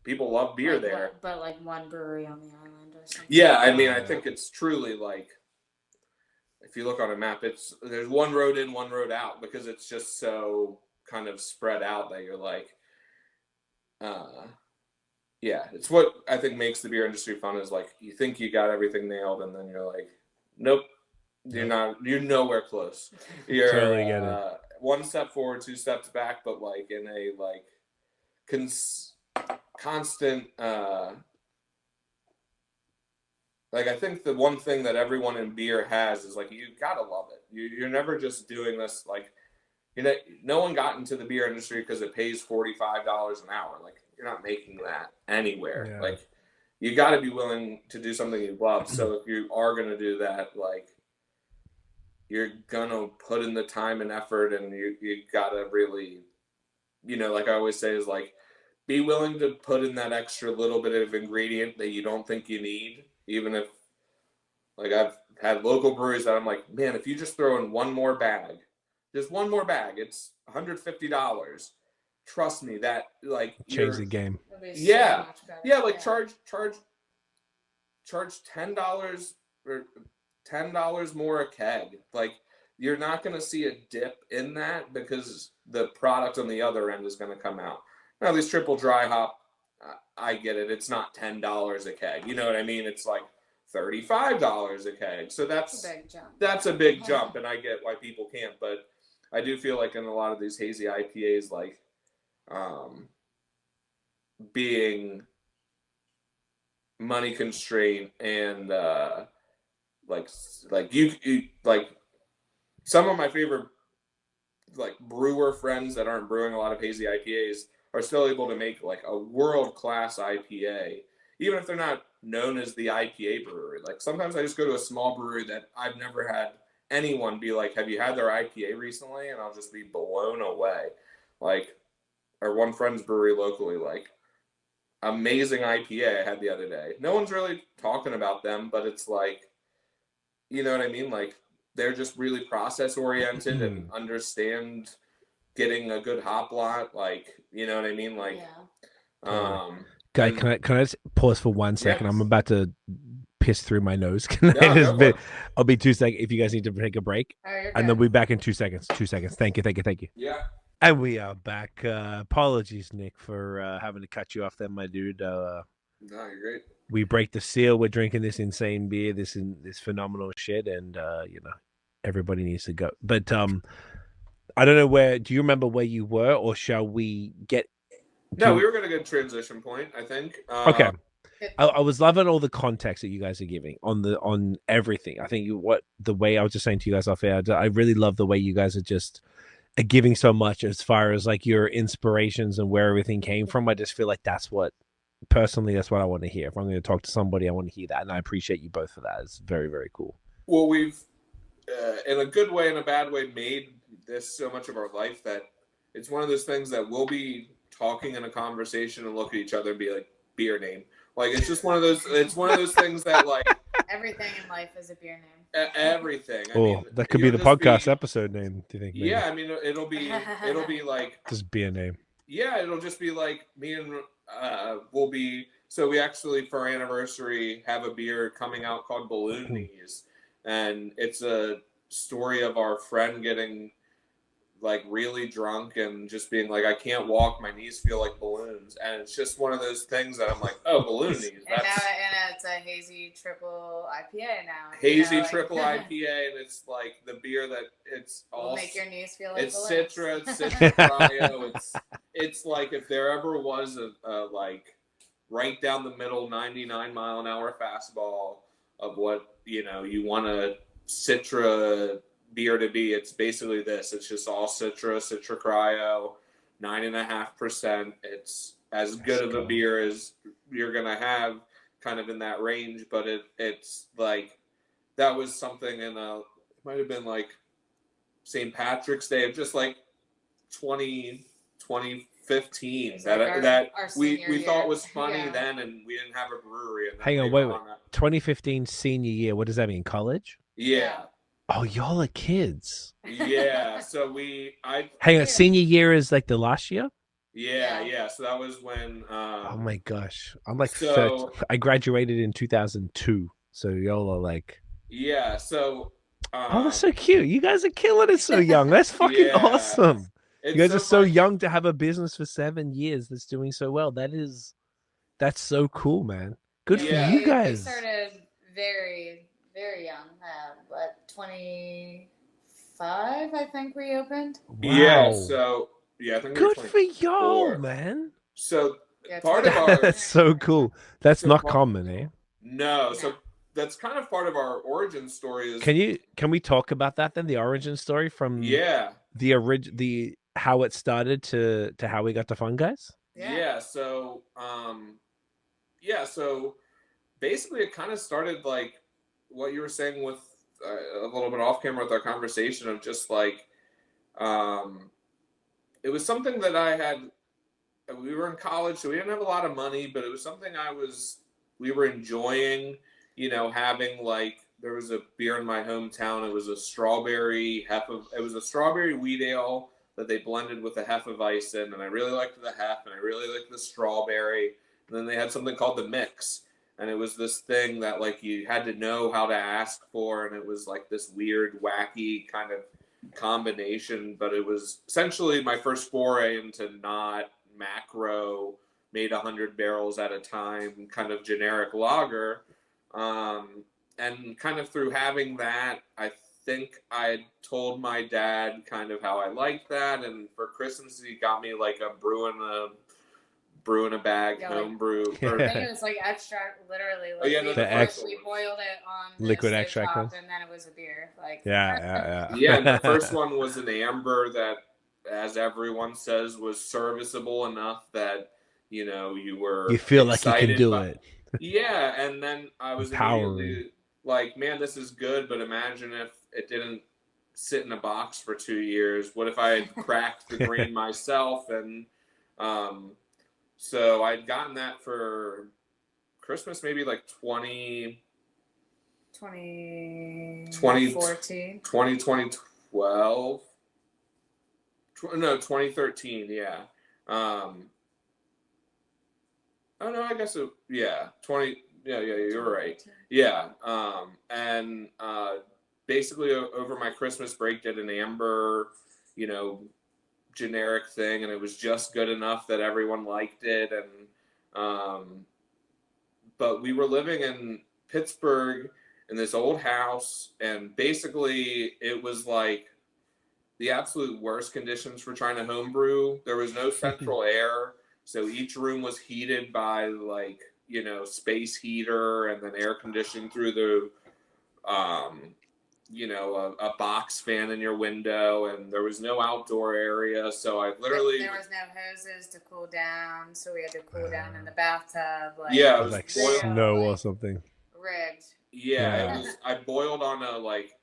people love beer like there. but like one brewery on the island or something. Yeah, I mean, I think it's truly like, if you look on a map, there's one road in, one road out, because it's just so kind of spread out that you're like, yeah, it's what I think makes the beer industry fun, is like, you think you got everything nailed, and then you're like, nope, you're nowhere close. You're Totally get it. One step forward, two steps back, but like in a like constant, like, I think the one thing that everyone in beer has is like, you gotta love it. You're never just doing this like, no one got into the beer industry because it pays $45 an hour. Like, you're not making that anywhere. Yeah. Like, you got to be willing to do something you love. So if you are going to do that, like, you're going to put in the time and effort, and you got to really, like I always say, is like, be willing to put in that extra little bit of ingredient that you don't think you need. Even if, like, I've had local breweries that I'm like, man, if you just throw in one more bag, just one more bag, it's $150. Trust me, that like change the game. Yeah, yeah, like charge $10 or $10 more a keg. Like, you're not going to see a dip in that because the product on the other end is going to come out. Now, these triple dry hop, I get it. It's not $10 a keg. You know what I mean? It's like $35 a keg. So that's a big jump. That's a big jump, and I get why people can't. But I do feel like in a lot of these hazy IPAs, like, being money constrained and like you like, some of my favorite like brewer friends that aren't brewing a lot of hazy IPAs are still able to make like a world-class IPA, even if they're not known as the IPA brewery. Like, sometimes I just go to a small brewery that I've never had anyone be like, have you had their IPA recently? And I'll just be blown away. Like, our one friend's brewery locally, like, amazing IPA I had the other day. No one's really talking about them, but it's like, you know what I mean? Like, they're just really process oriented and understand getting a good hop lot. Like, you know what I mean? Like, Guy, can I just pause for 1 second? Yes. I'm about to piss through my nose. I'll be 2 seconds if you guys need to take a break, and then we'll be back in 2 seconds. 2 seconds. Thank you. Yeah. And we are back. Apologies, Nick, for having to cut you off there, my dude. No, you're great. We break the seal. We're drinking this insane beer, this phenomenal shit, and everybody needs to go. But I don't know do you remember where you were, or shall we get? No, we were going to get a transition point, I think. Okay. I was loving all the context that you guys are giving on everything. I think the way I was just saying to you guys off air, I really love the way you guys are giving so much as far as like your inspirations and where everything came from. I just feel like that's what I want to hear. If I'm going to talk to somebody, I want to hear that, and I appreciate you both for that. It's very, very cool. Well, we've in a good way and a bad way made this so much of our life that it's one of those things that we'll be talking in a conversation and look at each other and be like, beer name. Like, it's just one of those things that, like, everything in life is a beer name. Everything. I mean, that could be the podcast episode name. Do you think? Maybe? Yeah, I mean, it'll be like just beer name. Yeah, it'll just be like me and we'll be. So we actually, for our anniversary, have a beer coming out called Balloon Knees, and it's a story of our friend getting like really drunk and just being like, I can't walk, my knees feel like balloons. And it's just one of those things that I'm like, oh, balloon knees. And it's a hazy triple IPA now. Hazy triple IPA, and it's like the beer that it's all will make your knees feel like it's balloons. Citra, it's Citra Cryo. It's like if there ever was a like right down the middle 99-mile-an-hour fastball of what you want a Citra beer to be, it's basically this. It's just all Citra Cryo, 9.5%. It's as good of a beer as you're gonna have, kind of in that range. But it's like that was something in it might have been like St. Patrick's Day of just like 2015 15 It's that like our we senior thought year. was funny Yeah. then, and we didn't have a brewery. And then Hang on, later wait. on, 2015 senior year. What does that mean? College? yeah, Oh, y'all are kids. yeah. So Hang on, Yeah. senior year is like the last year? yeah. So that was when. Oh my gosh. I'm like So 30. I graduated in 2002. So y'all are like, yeah, so oh, that's so cute. You guys are killing it so young. That's fucking yeah, awesome. it's You guys are so funny. young to have a business for 7 years that's doing so well. That's so cool, man. Good for Yeah. you We guys. started very, very young. What, 25, I think we opened? Yeah, Wow. so yeah, I think we were Good for y'all, 24. man. So Yeah, part of our That's so cool. That's So not part- common, eh? no, so that's kind of part of our origin story. Is Can we talk about that then? The origin story from yeah, the how it started to how we got to Funguys? yeah. So so basically, it kind of started like what you were saying with a little bit off camera with our conversation of just like it was something that I had. We were in college, so we didn't have a lot of money, but it was something we were enjoying. You know, having like there was a beer in my hometown. It was a strawberry wheat ale that they blended with a Hefeweizen, and I really liked the Hef, and I really liked the strawberry. And then they had something called the mix, and it was this thing that like you had to know how to ask for, and it was like this weird, wacky kind of combination. But it was essentially my first foray into not macro, made 100 barrels at a time, kind of generic lager. And kind of through having that, I think I had told my dad kind of how I liked that, and for Christmas he got me like a brew in a bag Yeah, like- homebrew. I think it was like extract, literally. Like, Oh, yeah, no, we, the first we boiled it on the liquid stove extract top, one? and then it was a beer. Like Yeah. Yeah, and the first one was an amber that, as everyone says, was serviceable enough that you know you were You feel like you can excited do by- it. Yeah, and then I was Empowering. immediately like, man, this is good, but imagine if it didn't sit in a box for 2 years. What if I had cracked the grain myself? And so I'd gotten that for Christmas, maybe like 2014. 2013, yeah. Oh no, I guess yeah, you're right. Yeah, and basically over my Christmas break did an amber, you know, generic thing, and it was just good enough that everyone liked it. And but we were living in Pittsburgh in this old house, and basically it was like the absolute worst conditions for trying to homebrew. There was no central air, so each room was heated by like, you know, space heater, and then air conditioned through the you know, a box fan in your window, and there was no outdoor area. So I literally There was no hoses to cool down, so we had to cool down in the bathtub. Like, Yeah, It it was was like boiled. snow or like, something. rigged. Yeah, it was. I boiled on a like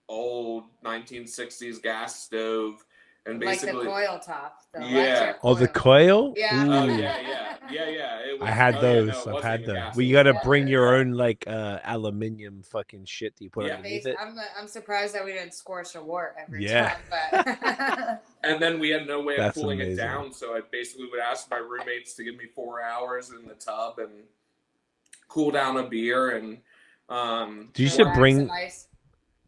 old 1960s gas stove, and Like the basically, coil top. The Yeah. electric Oh, the coil. coil? Yeah. oh Ooh. yeah. It was, I had oh, those. Yeah, no, it I've wasn't had a those. gas Well, you stove. got to Yeah. bring your own like aluminium fucking shit that you put Yeah. underneath it. I'm surprised that we didn't scorch a wart every Yeah. time. But And then we had no way of That's cooling it amazing. down, so I basically would ask my roommates to give me 4 hours in the tub and cool down a beer. And Did you Relax should bring? and ice.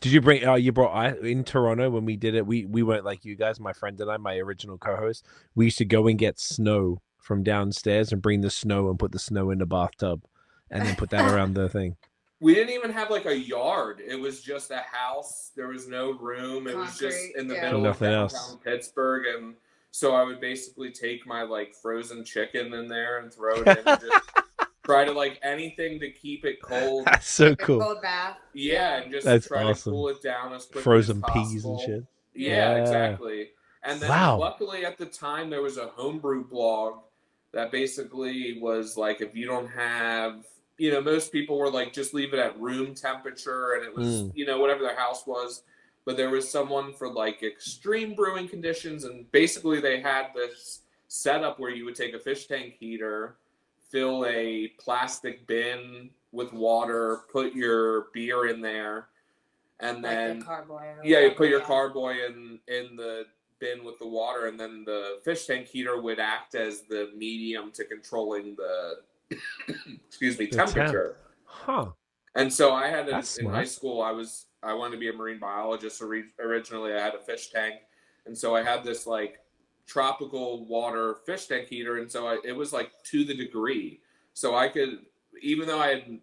Did you bring? You brought in Toronto when we did it. We weren't like you guys. My friend and I, my original co-host, we used to go and get snow from downstairs and bring the snow and put the snow in the bathtub, and then put that around the thing. we didn't even have like a yard. It was just a house. There was no room. It was just Concrete, in the yeah. middle Nothing of else. downtown Pittsburgh. And so I would basically take my like frozen chicken in there and throw it in and just try to like anything to keep it cold. That's so Like a cool. cold bath. Yeah, and just That's try awesome. to cool it down as quickly Frozen as peas possible. and shit. Yeah, Yeah. exactly. And then Wow. luckily at the time there was a homebrew blog that basically was like, if you don't have, you know, most people were like, just leave it at room temperature, and it was, you know, whatever their house was. but there was someone for like extreme brewing conditions, and basically they had this setup where you would take a fish tank heater, fill a plastic bin with water, put your beer in there, and then the carboy you put your carboy in the bin with the water, and then the fish tank heater would act as the medium to controlling the temperature. Huh. And so I had in high school, I wanted to be a marine biologist. So originally I had a fish tank, and so I had this like tropical water fish tank heater, and so it was like to the degree, so I could, even though I had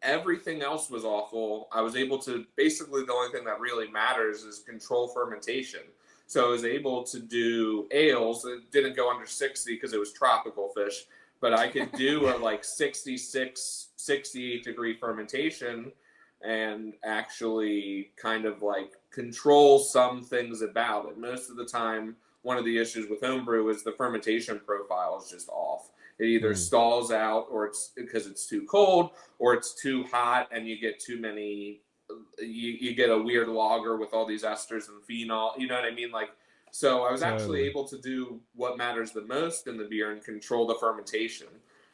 everything else was awful, I was able to, basically the only thing that really matters is control fermentation. So I was able to do ales. It didn't go under 60 because it was tropical fish, but I could do a like 66, 68 degree fermentation and actually kind of like control some things about it. Most of the time, one of the issues with homebrew is the fermentation profile is just off. It either stalls out, or it's because it's too cold, or it's too hot, and you get too many. You get a weird lager with all these esters and phenol. You know what I mean? Like, so I was actually able to do what matters the most in the beer and control the fermentation.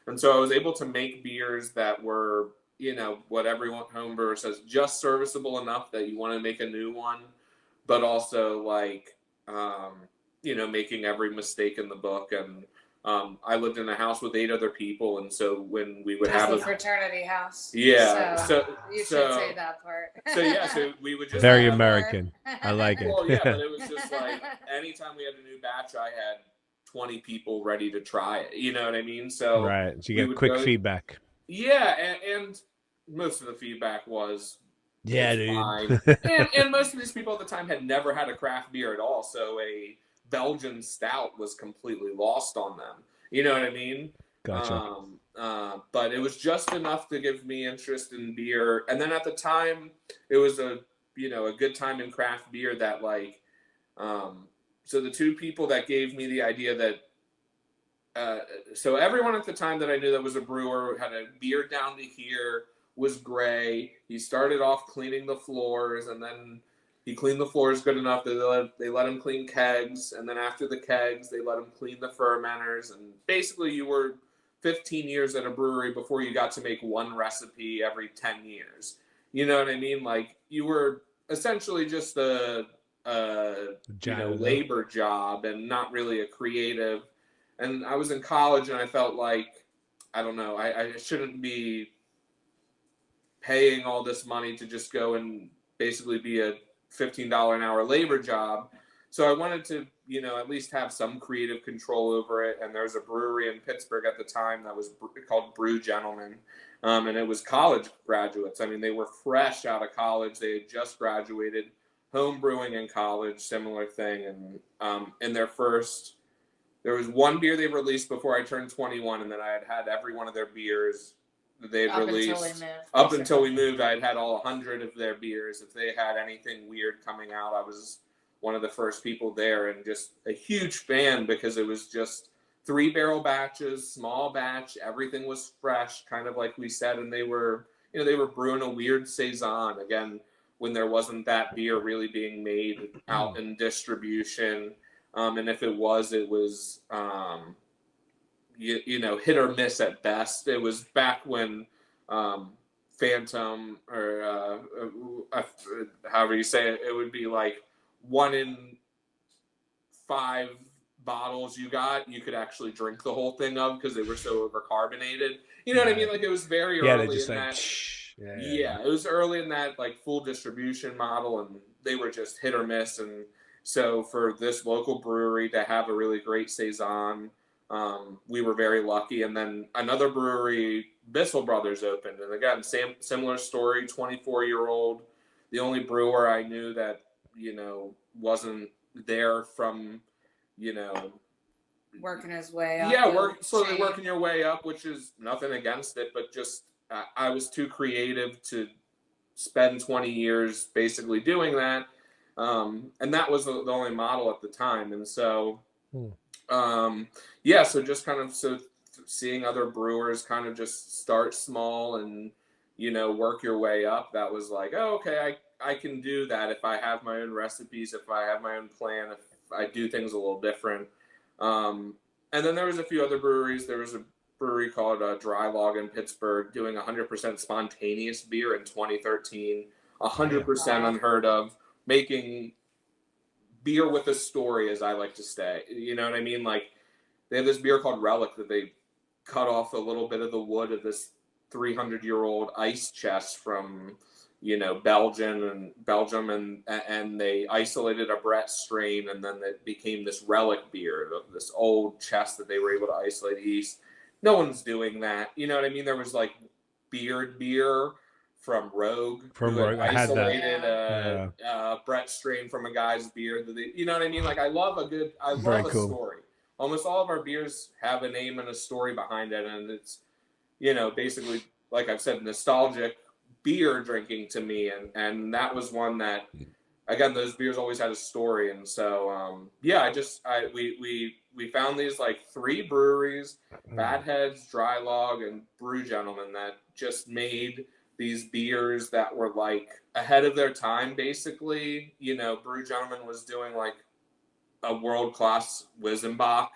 And so I was able to make beers that were, you know, what everyone homebrewer says, just serviceable enough that you want to make a new one, but also like, you know, making every mistake in the book. And I lived in a house with 8 other people, and so when we would have a fraternity house, so you should say that part. So we would just very American. I like it. Well, yeah, but it was just like anytime we had a new batch, I had 20 people ready to try it. You know what I mean? So right, so you get quick feedback. Yeah, and most of the feedback was dude. Fine. and most of these people at the time had never had a craft beer at all, so a Belgian stout was completely lost on them. You know what I mean? Gotcha. But it was just enough to give me interest in beer. And then at the time, it was a good time in craft beer that like, so the 2 people that gave me the idea that, so everyone at the time that I knew that was a brewer had a beer down to here, was gray. He started off cleaning the floors, and then he cleaned the floors good enough that they let him clean kegs, and then after the kegs, they let him clean the fermenters. And basically, you were 15 years at a brewery before you got to make one recipe every 10 years. You know what I mean? Like, you were essentially just a labor job and not really a creative. And I was in college, and I felt like, I don't know, I shouldn't be paying all this money to just go and basically be a $15 an hour labor job. So I wanted to, at least have some creative control over it. And there was a brewery in Pittsburgh at the time that was called Brew Gentlemen. And it was college graduates. I mean, they were fresh out of college. They had just graduated, home brewing in college, similar thing. And in their first, there was one beer they released before I turned 21. And then I had every one of their beers they had released up until we moved. I had all 100 of their beers. If they had anything weird coming out, I was one of the first people there, and just a huge fan because it was just 3-barrel batches, small batch. Everything was fresh, kind of like we said, and they were brewing a weird saison again when there wasn't that beer really being made out in distribution. And if it was hit or miss at best. It was back when Phantom, or however you say it, it would be like 1 in 5 bottles you could actually drink the whole thing of because they were so overcarbonated. You know what I mean? Like, it was very early in that. It was early in that like full distribution model, and they were just hit or miss. And so for this local brewery to have a really great saison, we were very lucky. And then another brewery, Bissell Brothers, opened, and again, similar story. 24-year-old, the only brewer I knew that wasn't there from working his way up. Slowly working your way up, which is nothing against it, but just I was too creative to spend 20 years basically doing that, and that was the only model at the time. And so so just kind of seeing other brewers kind of just start small and work your way up, that was like, oh, okay, I can do that if I have my own recipes, if I have my own plan, if I do things a little different. And then there was a few other breweries. There was a brewery called Dry Log in Pittsburgh doing 100% spontaneous beer in 2013. 100% unheard of, making beer with a story, as I like to say. You know what I mean? Like, they have this beer called Relic that they cut off a little bit of the wood of this 300-year-old ice chest from, you know, Belgium, and they isolated a Brett strain, and then it became this Relic beer, this old chest that they were able to isolate yeast. No one's doing that. You know what I mean? There was like beard beer from Rogue, From who Rogue, I had that. isolated Brett strain from a guy's beer. That you know what I mean? Like, I love a story. Almost all of our beers have a name and a story behind it, and it's, you know, basically, like I've said, nostalgic beer drinking to me, and that was one that, again, those beers always had a story. And so we found these like 3 breweries, Bad Heads, Dry Log, and Brew Gentleman, that just made these beers that were like ahead of their time, basically. You know, Brew Gentleman was doing like a world-class Weizenbach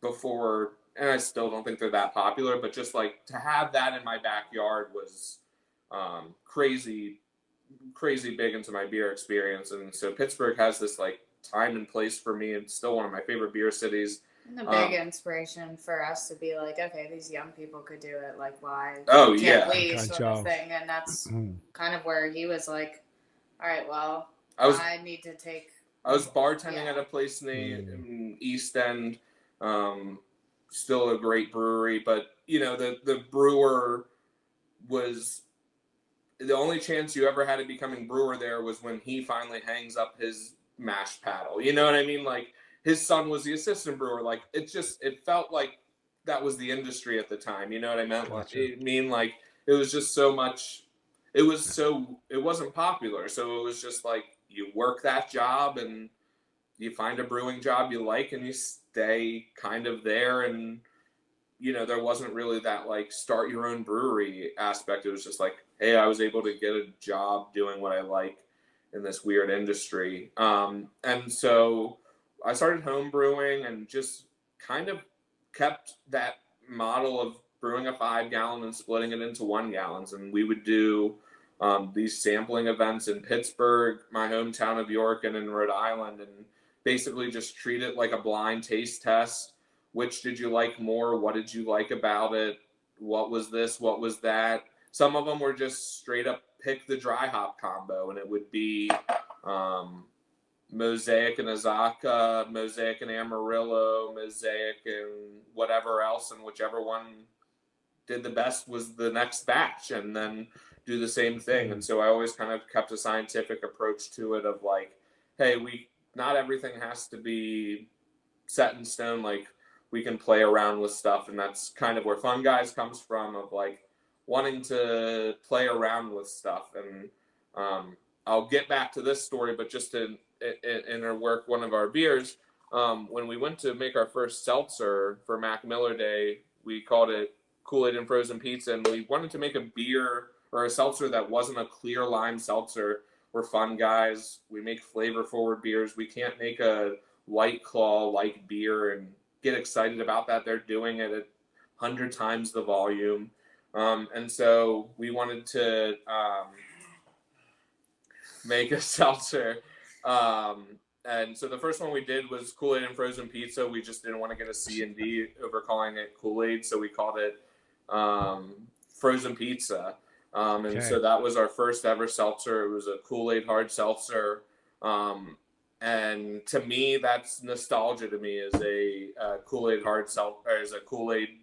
before, and I still don't think they're that popular, but just like to have that in my backyard was crazy big into my beer experience. And so Pittsburgh has this like time and place for me. It's still one of my favorite beer cities. And a big inspiration for us to be like, okay, these young people could do it. Like, why can't we, sort of thing. And that's kind of where he was like, all right, well, I need to take. I was bartending at a place in East End, still a great brewery, but you know, the brewer was, the only chance you ever had of becoming brewer there was when he finally hangs up his mash paddle. You know what I mean? Like, his son was the assistant brewer. Like, it felt like that was the industry at the time. You know what I meant? Like, it was just so much. It wasn't popular. So it was just like, you work that job and you find a brewing job you like and you stay kind of there. And, you know, there wasn't really that like start your own brewery aspect. It was just like, hey, I was able to get a job doing what I like in this weird industry. And so I started home brewing and just kind of kept that model of brewing a 5-gallon and splitting it into 1 gallons. And we would do these sampling events in Pittsburgh, my hometown of York, and in Rhode Island, and basically just treat it like a blind taste test. Which did you like more? What did you like about it? What was this? What was that? Some of them were just straight up pick the dry hop combo, and it would be Mosaic and Azacca, Mosaic and Amarillo, Mosaic and whatever else, and whichever one did the best was the next batch, and then do the same thing. And so I always kind of kept a scientific approach to it of like, hey, not everything has to be set in stone. Like, we can play around with stuff, and that's kind of where Funguys comes from, of like wanting to play around with stuff. And I'll get back to this story, but just in our work, one of our beers, when we went to make our first seltzer for Mac Miller Day, we called it Cool-Ade and Frozen Pizza, and we wanted to make a beer or a seltzer that wasn't a clear lime seltzer. We're Funguys. We make flavor forward beers. We can't make a White Claw like beer and get excited about that. They're doing it at 100 times the volume. And so we wanted to make a seltzer. And so the first one we did was Cool-Ade and Frozen Pizza. We just didn't want to get a C&D over calling it Cool-Ade, so we called it Frozen Pizza. And so that was our first ever seltzer. It was a Cool-Ade hard seltzer. And to me, that's nostalgia to me, as a Cool-Ade hard seltzer, as a Cool-Ade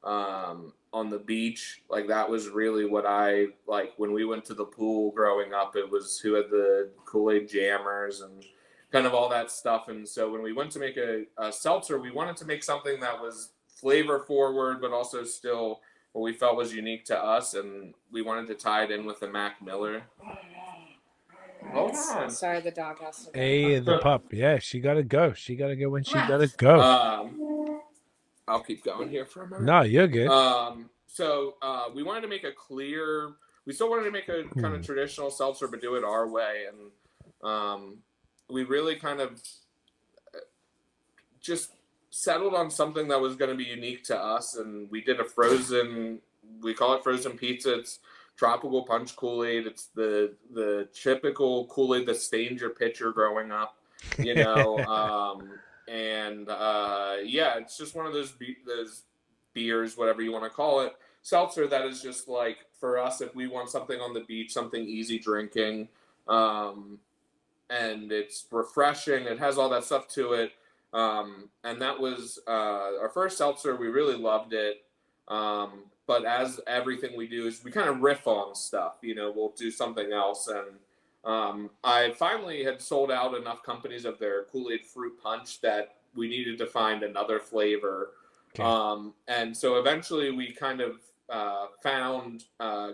on the beach. Like, that was really what I like when we went to the pool growing up. It was who had the Cool-Ade jammers and kind of all that stuff. And so when we went to make a seltzer, we wanted to make something that was flavor forward, but also still what we felt was unique to us. And we wanted to tie it in with the Mac Miller. Hold on. Sorry, the dog has to go. Hey, the pup. Yeah, she got to go. She got to go when she got to go. I'll keep going here for a minute. No, you're good. So we wanted to make a clear we still wanted to make a kind of traditional seltzer, but do it our way. And we really kind of just settled on something that was going to be unique to us. And we did a frozen, we call it frozen pizza. It's tropical punch Kool-Aid. It's the typical Kool-Aid that stained your pitcher growing up, you know. Yeah, it's just one of those beers, whatever you want to call it, seltzer, that is just like, for us, if we want something on the beach, something easy drinking, and it's refreshing, it has all that stuff to it. And that was our first seltzer. We really loved it. But as everything we do is we kind of riff on stuff, you know, we'll do something else. And I finally had sold out enough companies of their Kool-Aid fruit punch that we needed to find another flavor. Okay. And so eventually we kind of found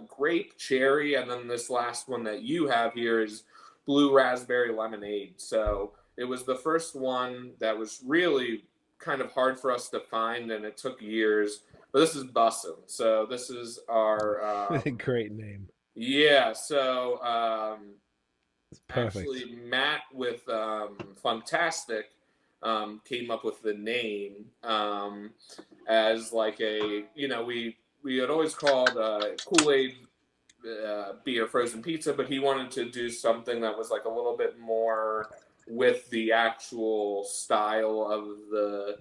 grape, cherry, and then this last one that you have here is blue raspberry lemonade. So it was the first one that was really kind of hard for us to find, and it took years. But this is Bussin. So this is our great name. Yeah. So perfect. Actually, Matt with Funktastic came up with the name as like a, you know, we had always called Kool-Aid beer frozen pizza, but he wanted to do something that was like a little bit more with the actual style of the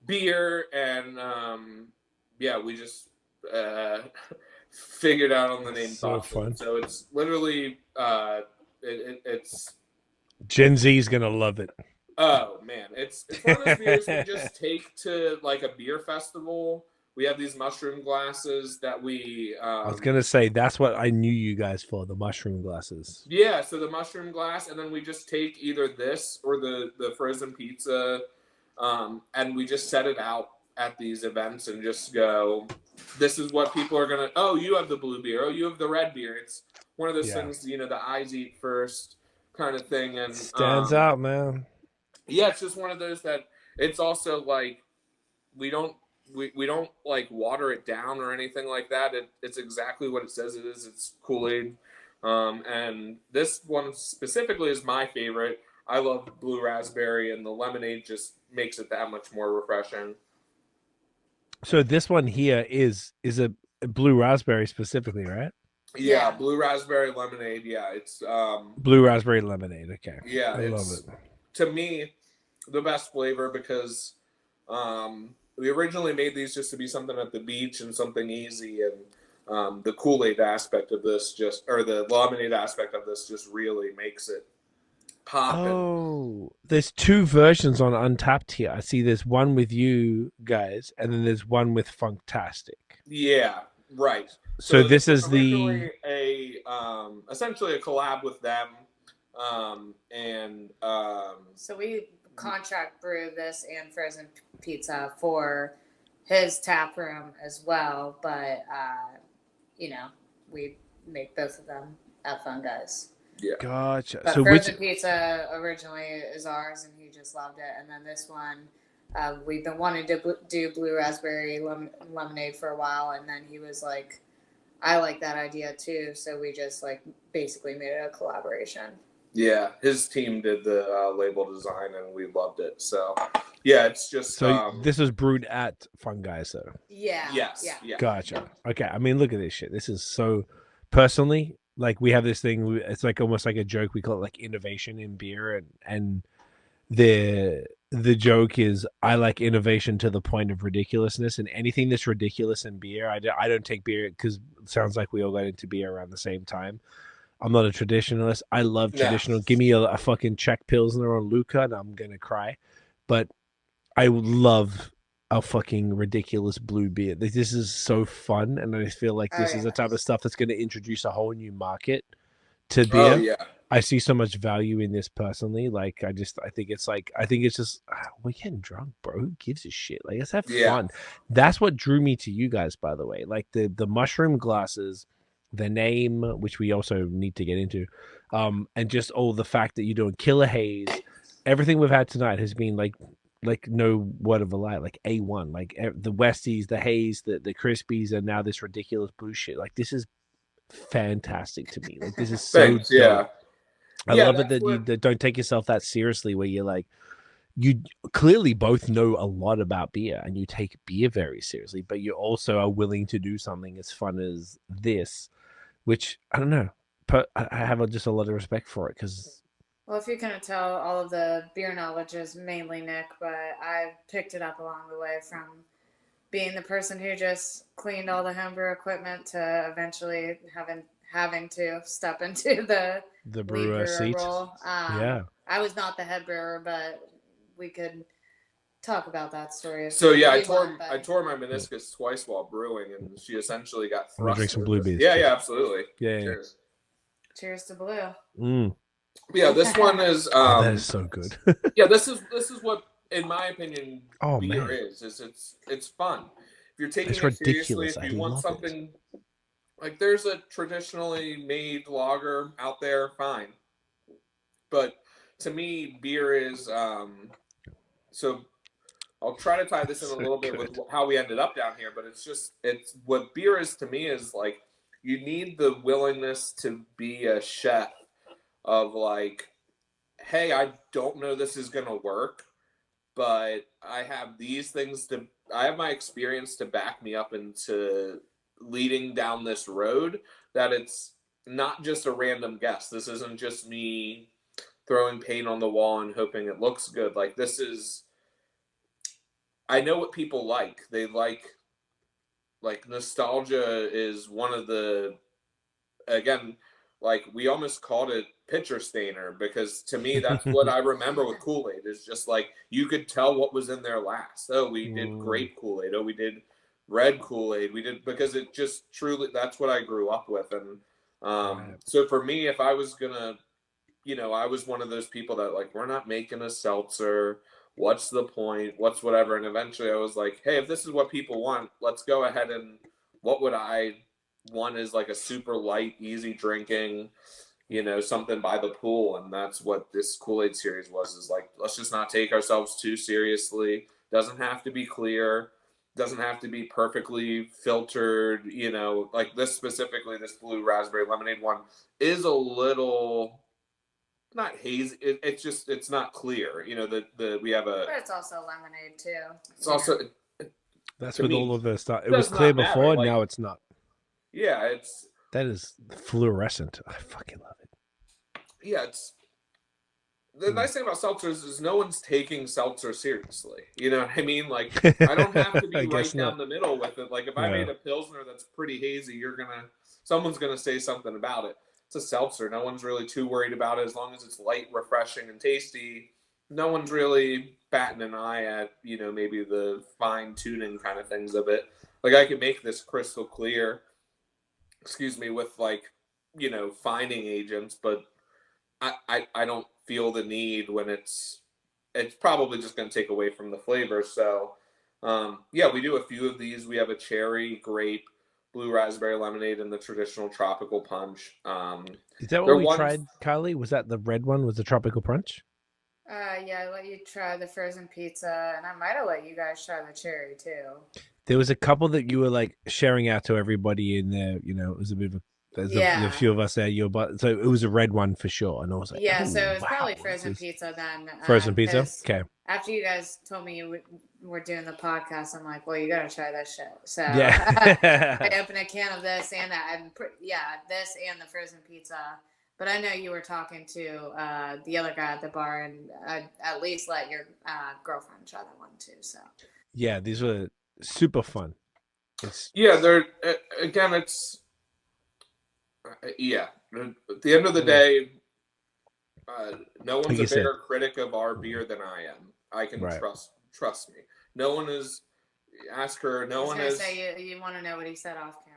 beer. And yeah, we just figured out on the name. So fun. So it's literally it's Gen Z is gonna love it. Oh man, it's one of those beers we just take to like a beer festival. We have these mushroom glasses that we I was gonna say that's what I knew you guys for, the mushroom glasses. Yeah, so the mushroom glass, and then we just take either this or the frozen pizza, and we just set it out at these events and just go, this is what people are gonna, oh, you have the blue beer, oh, you have the red beer. It's one of those things, you know, the eyes eat first kind of thing. And stands out, man. Yeah, it's just one of those that it's also like we don't like water it down or anything like that. It's exactly what it says it is. It's Kool-Aid. And this one specifically is my favorite. I love blue raspberry, and the lemonade just makes it that much more refreshing. So this one here is a blue raspberry specifically, right? Yeah, blue raspberry lemonade. Yeah, it's blue raspberry lemonade. Okay. Yeah, I love it. To me, the best flavor, because we originally made these just to be something at the beach and something easy, and the Kool-Aid aspect of this the lemonade aspect of this just really makes it pop. Oh, there's two versions on Untapped here. I see there's one with you guys, and then there's one with Funktastic. Yeah, right. So this is essentially a collab with them, so we contract brew this and frozen pizza for his tap room as well, but you know, we make both of them at Funguys. Yeah, gotcha. But so frozen pizza originally is ours, and he just loved it. And then this one, we've been wanting to do blue raspberry lemonade for a while, and then he was like, I like that idea too, so we just like basically made it a collaboration. Yeah, his team did the label design, and we loved it. So yeah, it's just this was brewed at Funguys, though. Yeah. Yes. Yeah. Gotcha. Okay, I mean, look at this shit. This is so personally, like, we have this thing. It's like almost like a joke. We call it like innovation in beer, and the joke is I like innovation to the point of ridiculousness, and anything that's ridiculous in beer, I don't take beer, because it sounds like we all got into beer around the same time. I'm not a traditionalist. I love traditional. Give me a fucking Czech Pilsner or Luca, and I'm gonna cry. But I love a fucking ridiculous blue beer. This is so fun, and I feel like this is the type of stuff that's gonna introduce a whole new market to beer. Oh, yeah. I see so much value in this personally. Like, I think it's just we're getting drunk, bro. Who gives a shit? Like, let's have fun. That's what drew me to you guys, by the way. Like the mushroom glasses, the name, which we also need to get into, and just all the fact that you're doing killer haze. Everything we've had tonight has been like no word of a lie, like A1. Like the Westies, the haze, the Crispies, and now this ridiculous blue shit. Like, this is fantastic to me. Like, this is so Thanks. Yeah. I Yeah, love it that's that you what- that don't take yourself that seriously, where you're like, you clearly both know a lot about beer and you take beer very seriously, but you also are willing to do something as fun as this, which I don't know, but I have just a lot of respect for it because Well, if you couldn't tell, all of the beer knowledge is mainly Nick, but I picked it up along the way from being the person who just cleaned all the homebrew equipment to eventually having to step into the lead brewer brewer seat. role. Yeah. I was not the head brewer, but we could talk about that story. So yeah, I you want, but- tore my meniscus twice while brewing, and she essentially got I'm gonna drink thrust. some with Blue this. Bees. Yeah, yeah, absolutely. Yeah. Cheers. Cheers to Blue. Mm. Yeah, this one is. Oh, that is so good. Yeah, this is what, in my opinion, Oh, beer man. is it's fun. If you're taking It's it seriously, ridiculous. if I you want love something like, there's a traditionally made lager out there, fine. But to me, beer is so I'll try to tie this in a So little bit good. with how we ended up down here, but it's what beer is to me is like, you need the willingness to be a chef of like, hey, I don't know this is gonna work, but I have these things I have my experience to back me up into leading down this road, that it's not just a random guess. This isn't just me throwing paint on the wall and hoping it looks good. Like, this is, I know what people like. They like nostalgia is one of the, again, like, we almost called it pitcher stainer, because to me, that's what I remember with Cool-Ade, is just like, you could tell what was in there last. Oh, we did grape Cool-Ade. Oh, we did red Cool-Ade. We did, because it just truly, that's what I grew up with. And so for me, if I was gonna, I was one of those people that, like, we're not making a seltzer. What's the point? What's whatever? And eventually I was like, hey, if this is what people want, let's go ahead and what would I want is like a super light, easy drinking, something by the pool. And that's what this Cool-Ade series was, is like, let's just not take ourselves too seriously. Doesn't have to be clear. Doesn't have to be perfectly filtered, like this specifically, this blue raspberry lemonade one is a little not hazy. It's not clear. We have a. But it's also lemonade too. It's also. That's To with me, all of the stuff. It does was clear not matter, before, like- now it's not. Yeah, it's. That is fluorescent. I fucking love it. Yeah, it's. The nice thing about seltzers is no one's taking seltzer seriously. You know what I mean? Like, I don't have to be I right guess down not. the middle with it. Like, if I made a Pilsner that's pretty hazy, someone's gonna say something about it. It's a seltzer. No one's really too worried about it. As long as it's light, refreshing, and tasty, no one's really batting an eye at, maybe the fine tuning kind of things of it. Like, I could make this crystal clear, with like, finding agents, but I don't feel the need when it's probably just going to take away from the flavor. So, yeah, we do a few of these. We have a cherry, grape, blue raspberry lemonade, and the traditional tropical punch. Is that what we tried, Kylie? Was that the red one? Was the tropical punch? Yeah, I let you try the frozen pizza, and I might have let you guys try the cherry too. There was a couple that you were like sharing out to everybody in there. It was a bit of there's a few of us there. So it was a red one for sure. And I was like, yeah, so it was wow, probably frozen pizza then. Frozen pizza? Okay. After you guys told me you were doing the podcast, I'm like, well, you got to try that shit. So yeah. I opened a can of this and that. This and the frozen pizza. But I know you were talking to the other guy at the bar, and at least let your girlfriend try that one too. So yeah, these were super fun. They're again, it's at the end of the day, no one's a bigger critic of our beer than I am. I can trust me. No one is. Ask her. No one is. Say you want to know what he said off camera.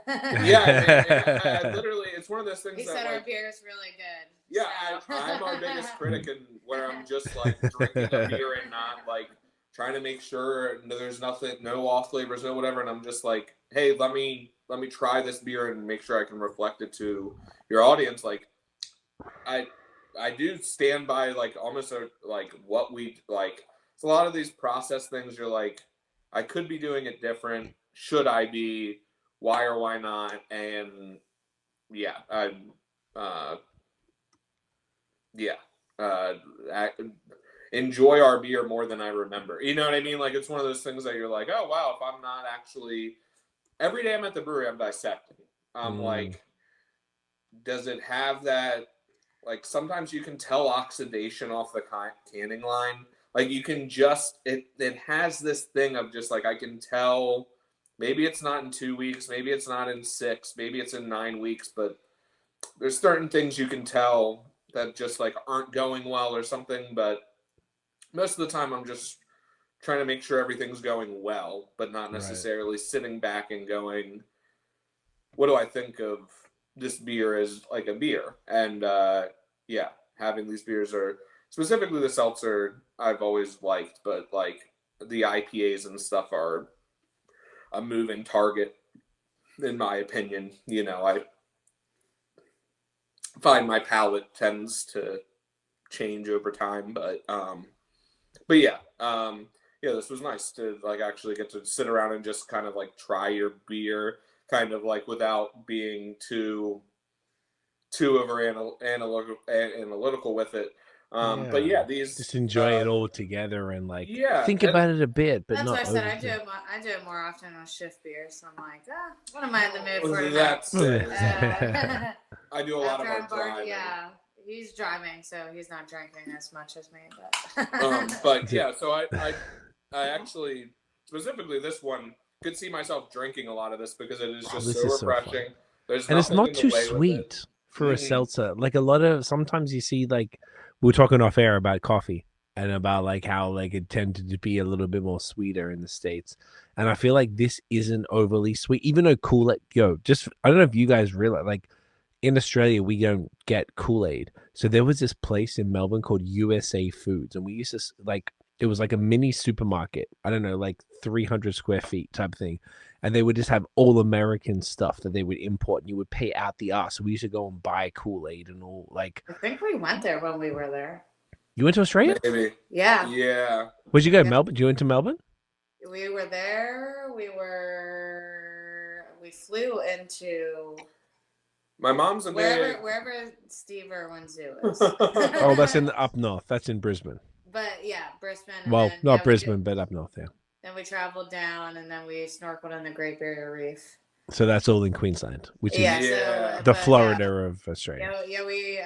I literally, it's one of those things. He said our beer is really good. Yeah, so. I'm our biggest critic, and where I'm just like drinking a beer and not like trying to make sure there's nothing, no off flavors, no whatever, and I'm just like, hey, let me try this beer and make sure I can reflect it to your audience. Like, I do stand by like almost like what we like. It's a lot of these process things. You're like, I could be doing it different. Should I be? Why or why not? And enjoy our beer more than I remember. You know what I mean? Like, it's one of those things that you're like, oh wow, if I'm not actually every day I'm at the brewery, I'm dissecting. I'm like, does it have that? Like, sometimes you can tell oxidation off the canning line. Like, you can just it has this thing of just like, I can tell. Maybe it's not in 2 weeks, maybe it's not in 6, maybe it's in 9 weeks, but there's certain things you can tell that just like aren't going well or something. But most of the time I'm just trying to make sure everything's going well, but not necessarily sitting back and going, what do I think of this beer as like a beer? And having these beers, are specifically the seltzer, I've always liked, but like the IPAs and stuff are a moving target, in my opinion. You know, I find my palate tends to change over time, but this was nice to like actually get to sit around and just kind of like try your beer, kind of like without being too over analytical with it. But yeah, these just enjoy it all together and like think and about it a bit, but that's not. why I said I do it more often with shift beer. So I'm like, what am I in the mood for that's tonight? I do a lot of our After driving. Yeah, he's driving, so he's not drinking as much as me. But yeah, so I actually, specifically this one, could see myself drinking a lot of this because it is just so refreshing. And it's not too sweet for a seltzer. Like a lot of, sometimes you see, like, we were talking off air about coffee and about like how like it tended to be a little bit more sweeter in the States. And I feel like this isn't overly sweet, even though Cool-Ade, I don't know if you guys realize, like in Australia, we don't get Cool-Ade. So there was this place in Melbourne called USA Foods, and we used to like, it was like a mini supermarket. I don't know, like 300 square feet type thing. And they would just have all American stuff that they would import, and you would pay out the ass. So we used to go and buy Cool-Ade and all. Like, I think we went there when we were there. You went to Australia? Maybe. Yeah. Yeah. Where'd you go? Melbourne? Did you went to Melbourne? We were there. We flew into. My mom's wherever Steve Irwin Zoo is. Oh, that's in up north. That's in Brisbane. But yeah, Brisbane. Well, not Brisbane, but up north, yeah. Then we traveled down, and then we snorkeled in the Great Barrier Reef. So that's all in Queensland, which is the Florida of Australia. We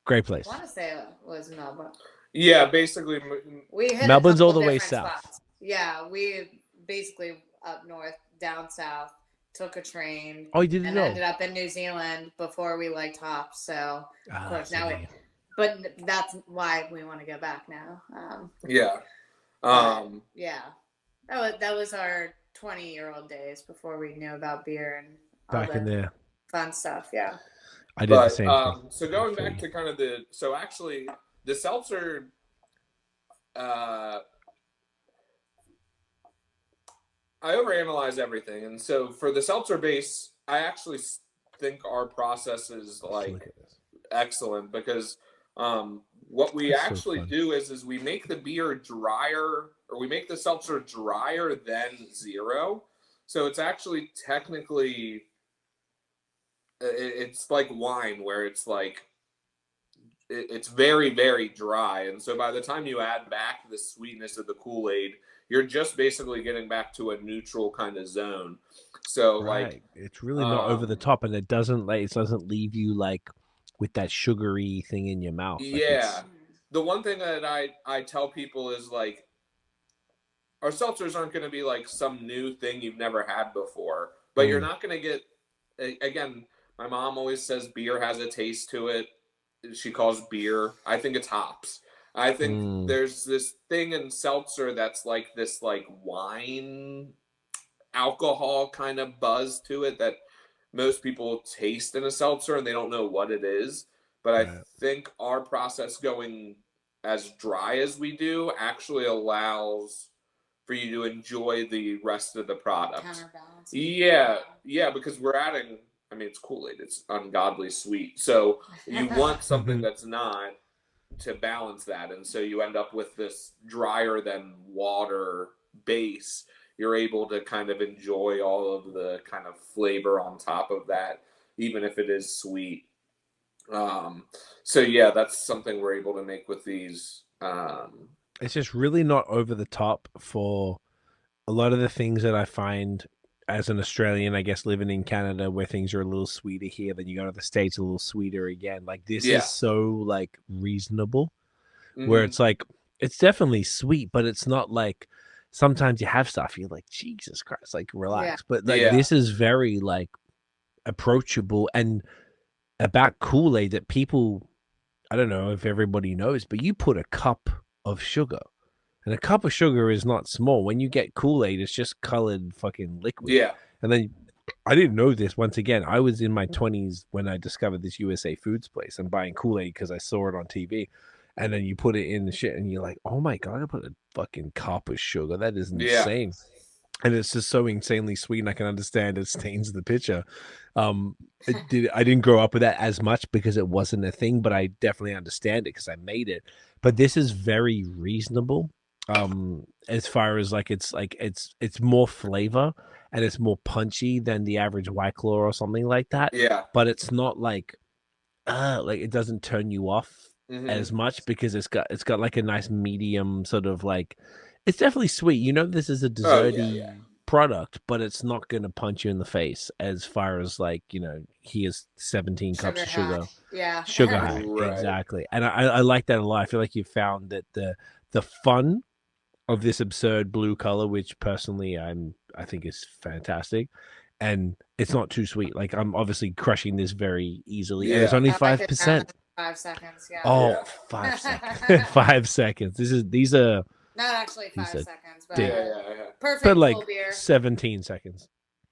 great place. I want to say it was Melbourne. Yeah, basically. We hit Melbourne's all the way south. Spots. Yeah, we basically up north, down south, took a train. Oh, you didn't and know? Ended up in New Zealand before we hopped. So of course now but that's why we want to go back now. That was our 20-year-old days before we knew about beer and all back in there fun stuff. Yeah, I did the same thing. So going back to kind of actually the seltzer, I overanalyze everything, and so for the seltzer base, I actually think our process is like excellent because what we actually do is we make the beer drier, or we make the seltzer drier than zero. So it's actually technically, it's like wine where it's like, it's very, very dry. And so by the time you add back the sweetness of the Cool-Ade, you're just basically getting back to a neutral kind of zone. So like, it's really not over the top, and it doesn't leave you like with that sugary thing in your mouth. Yeah. The one thing that I tell people is like, our seltzers aren't going to be like some new thing you've never had before, but you're not going to get, again, my mom always says beer has a taste to it. She calls beer. I think it's hops. I think there's this thing in seltzer that's like this like wine alcohol kind of buzz to it that most people taste in a seltzer and they don't know what it is. But I think our process going as dry as we do actually allows for you to enjoy the rest of the product. Yeah, because we're adding, I mean, it's Kool-Aid. It's ungodly sweet. So you want something that's not to balance that. And so you end up with this drier than water base. You're able to kind of enjoy all of the kind of flavor on top of that. even if it is sweet. So yeah, that's something we're able to make with these. It's just really not over the top for a lot of the things that I find as an Australian, I guess, living in Canada, where things are a little sweeter here, then you go to the States, a little sweeter again. Like this Yeah. is so like reasonable, where Mhm. it's like it's definitely sweet, but it's not like sometimes you have stuff you're like, Jesus Christ, like relax. But like Yeah. this is very like approachable and about Kool-Aid that people, I don't know if everybody knows, but you put a cup of sugar. And a cup of sugar is not small. When you get Kool-Aid, it's just colored fucking liquid. Yeah. And then I didn't know this. Once again, I was in my 20s when I discovered this USA Foods place. I'm buying Kool-Aid because I saw it on TV. And then you put it in the shit and you're like, oh my God, I put a fucking cup of sugar. That is insane. And it's just so insanely sweet, and I can understand it stains the picture. I didn't grow up with that as much because it wasn't a thing, but I definitely understand it because I made it. But this is very reasonable. As far as it's more flavor and it's more punchy than the average White Claw or something like that. Yeah. But it's not like it doesn't turn you off Mhm. as much because it's got like a nice medium sort of like, it's definitely sweet. You know, this is a desserty product, but it's not going to punch you in the face as far as like, you know, here's 17 cups of sugar. Yeah. Sugar high. Right. Exactly. And I like that a lot. I feel like you found that the fun of this absurd blue color, which personally I think is fantastic. And it's not too sweet. Like I'm obviously crushing this very easily. And it's only 5%. 5 seconds, yeah. Oh, 5 seconds. 5 seconds. These are Not actually 5 said seconds, but Yeah. perfect but like full beer. 17 seconds.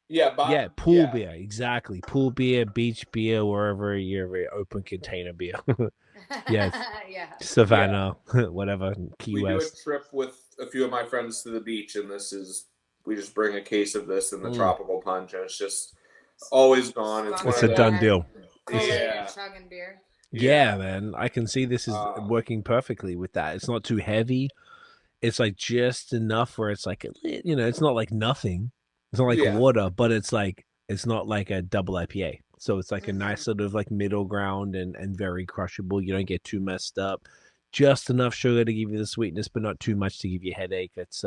Yeah. Yeah, pool beer, exactly. Pool beer, beach beer, wherever you're open container beer. Yes. Yeah. Savannah, whatever, Key We West. do a trip with a few of my friends to the beach, and we just bring a case of this in the tropical punch, and it's just always gone. It's a done deal. Cool-Ade Yeah. and chugging beer. Yeah, man. I can see this is working perfectly with that. It's not too heavy. It's like just enough where it's like, you know, it's not like nothing. It's not like water, but it's like, it's not like a double IPA. So it's like a nice sort of like middle ground and very crushable. You don't get too messed up. Just enough sugar to give you the sweetness, but not too much to give you a headache. It's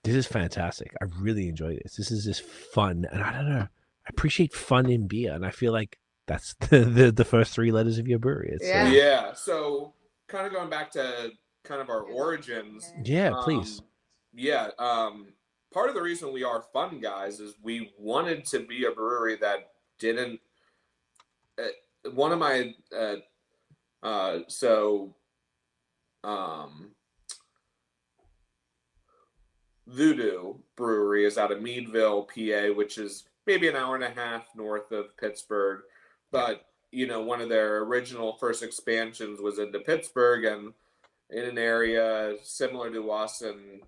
this is fantastic. I really enjoy this. This is just fun. And I don't know, I appreciate fun in beer. And I feel like that's the first 3 letters of your brewery. It's, Yeah. So kind of going back to kind of our origins. Yeah, please. Part of the reason we are Fun Guys is we wanted to be a brewery that didn't. One of my Voodoo Brewery is out of Meadville, PA, which is maybe an hour and a half north of Pittsburgh. But, you know, one of their original first expansions was into Pittsburgh and in an area similar to us. And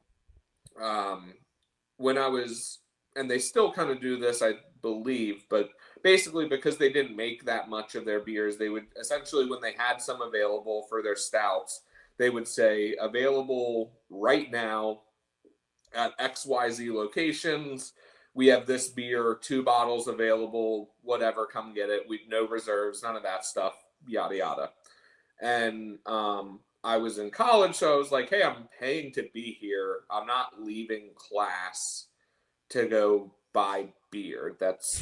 when I was, and they still kind of do this, I believe, but basically because they didn't make that much of their beers, they would essentially, when they had some available for their stouts, they would say available right now at XYZ locations. We have this beer, 2 bottles available, whatever, come get it. We no reserves, none of that stuff, yada yada. And I was in college, so I was like, hey, I'm paying to be here. I'm not leaving class to go buy beer. That's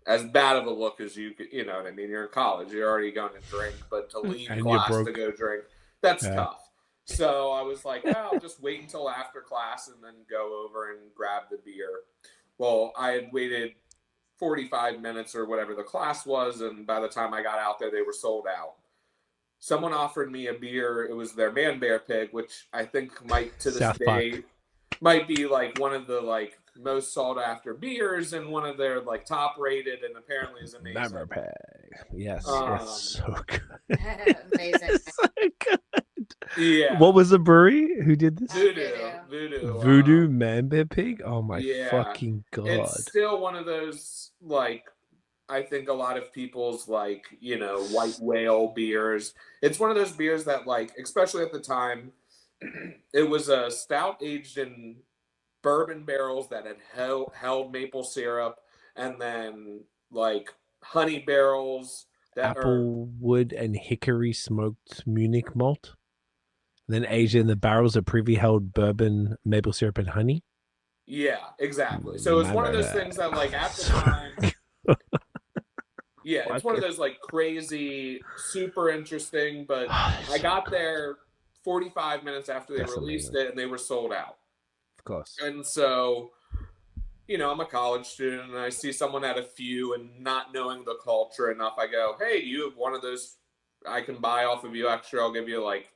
as bad of a look as you could, you know what I mean? You're in college, you're already going to drink, but to leave class to go drink, that's tough. So I was like, I'll just wait until after class and then go over and grab the beer. Well, I had waited 45 minutes or whatever the class was, and by the time I got out there, they were sold out. Someone offered me a beer. It was their Man Bear Pig, which I think might to this day might be like one of the like most sought after beers and one of their like top rated, and apparently is amazing. Man Bear Pig, yes, it's so good. Amazing. So good. Yeah. What was the brewery? Who did this? Voodoo. Man Bear Pig. Oh my fucking god! It's still one of those like. I think a lot of people's like, you know, white whale beers. It's one of those beers that like, especially at the time, it was a stout aged in bourbon barrels that had held maple syrup. And then like honey barrels that are Applewood and hickory smoked Munich malt. And then aged in the barrels of previously held bourbon, maple syrup, and honey. yeah, exactly. So it's one of those things that like at the time, yeah, it's one of those like crazy, super interesting, but I got there 45 minutes after they released it and they were sold out. Of course. And so, you know, I'm a college student and I see someone at a few and not knowing the culture enough, I go, hey, you have one of those I can buy off of you extra. I'll give you like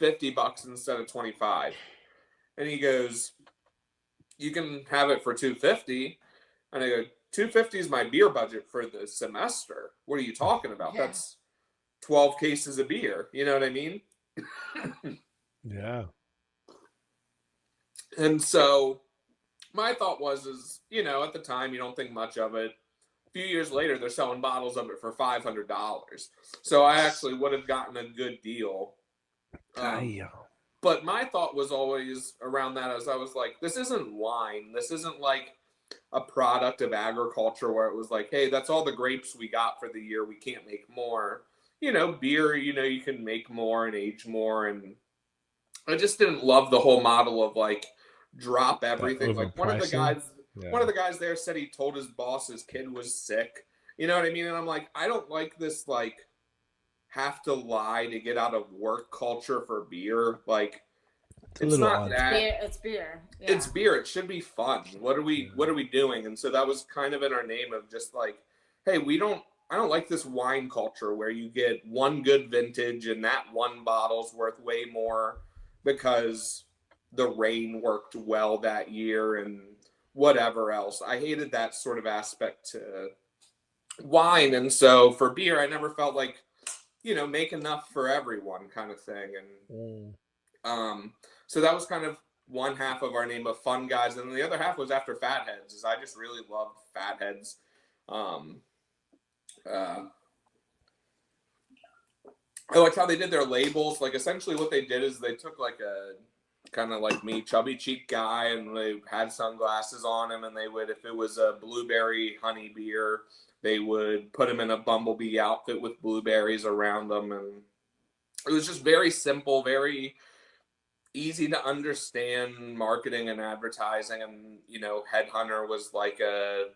$50 instead of 25. And he goes, you can have it for $250. And I go, $250 is my beer budget for the semester. What are you talking about? Yeah. That's 12 cases of beer. You know what I mean? Yeah. And so my thought was, you know, at the time, you don't think much of it. A few years later, they're selling bottles of it for $500. So I actually would have gotten a good deal. But my thought was always around that as I was like, this isn't wine. This isn't like a product of agriculture where it was like, hey, that's all the grapes we got for the year. We can't make more. You know, beer, you know, you can make more and age more. And I just didn't love the whole model of like drop everything. Like one of the guys there said he told his boss his kid was sick. You know what I mean? And I'm like, I don't like this like have to lie to get out of work culture for beer. Like it's not that. It's beer. Yeah. It's beer. It should be fun. What are we doing? And so that was kind of in our name of just like, hey, I don't like this wine culture where you get one good vintage and that one bottle's worth way more because the rain worked well that year and whatever else. I hated that sort of aspect to wine. And so for beer, I never felt like, you know, make enough for everyone kind of thing. And so that was kind of one half of our name of Funguys, and the other half was after Fatheads, is I just really loved Fatheads. I liked how they did their labels. Like essentially what they did is they took like a kind of like me, chubby cheek guy, and they had sunglasses on him, and they would, if it was a blueberry honey beer, they would put him in a bumblebee outfit with blueberries around them. And it was just very simple, very easy to understand marketing and advertising. And, you know, Headhunter was like a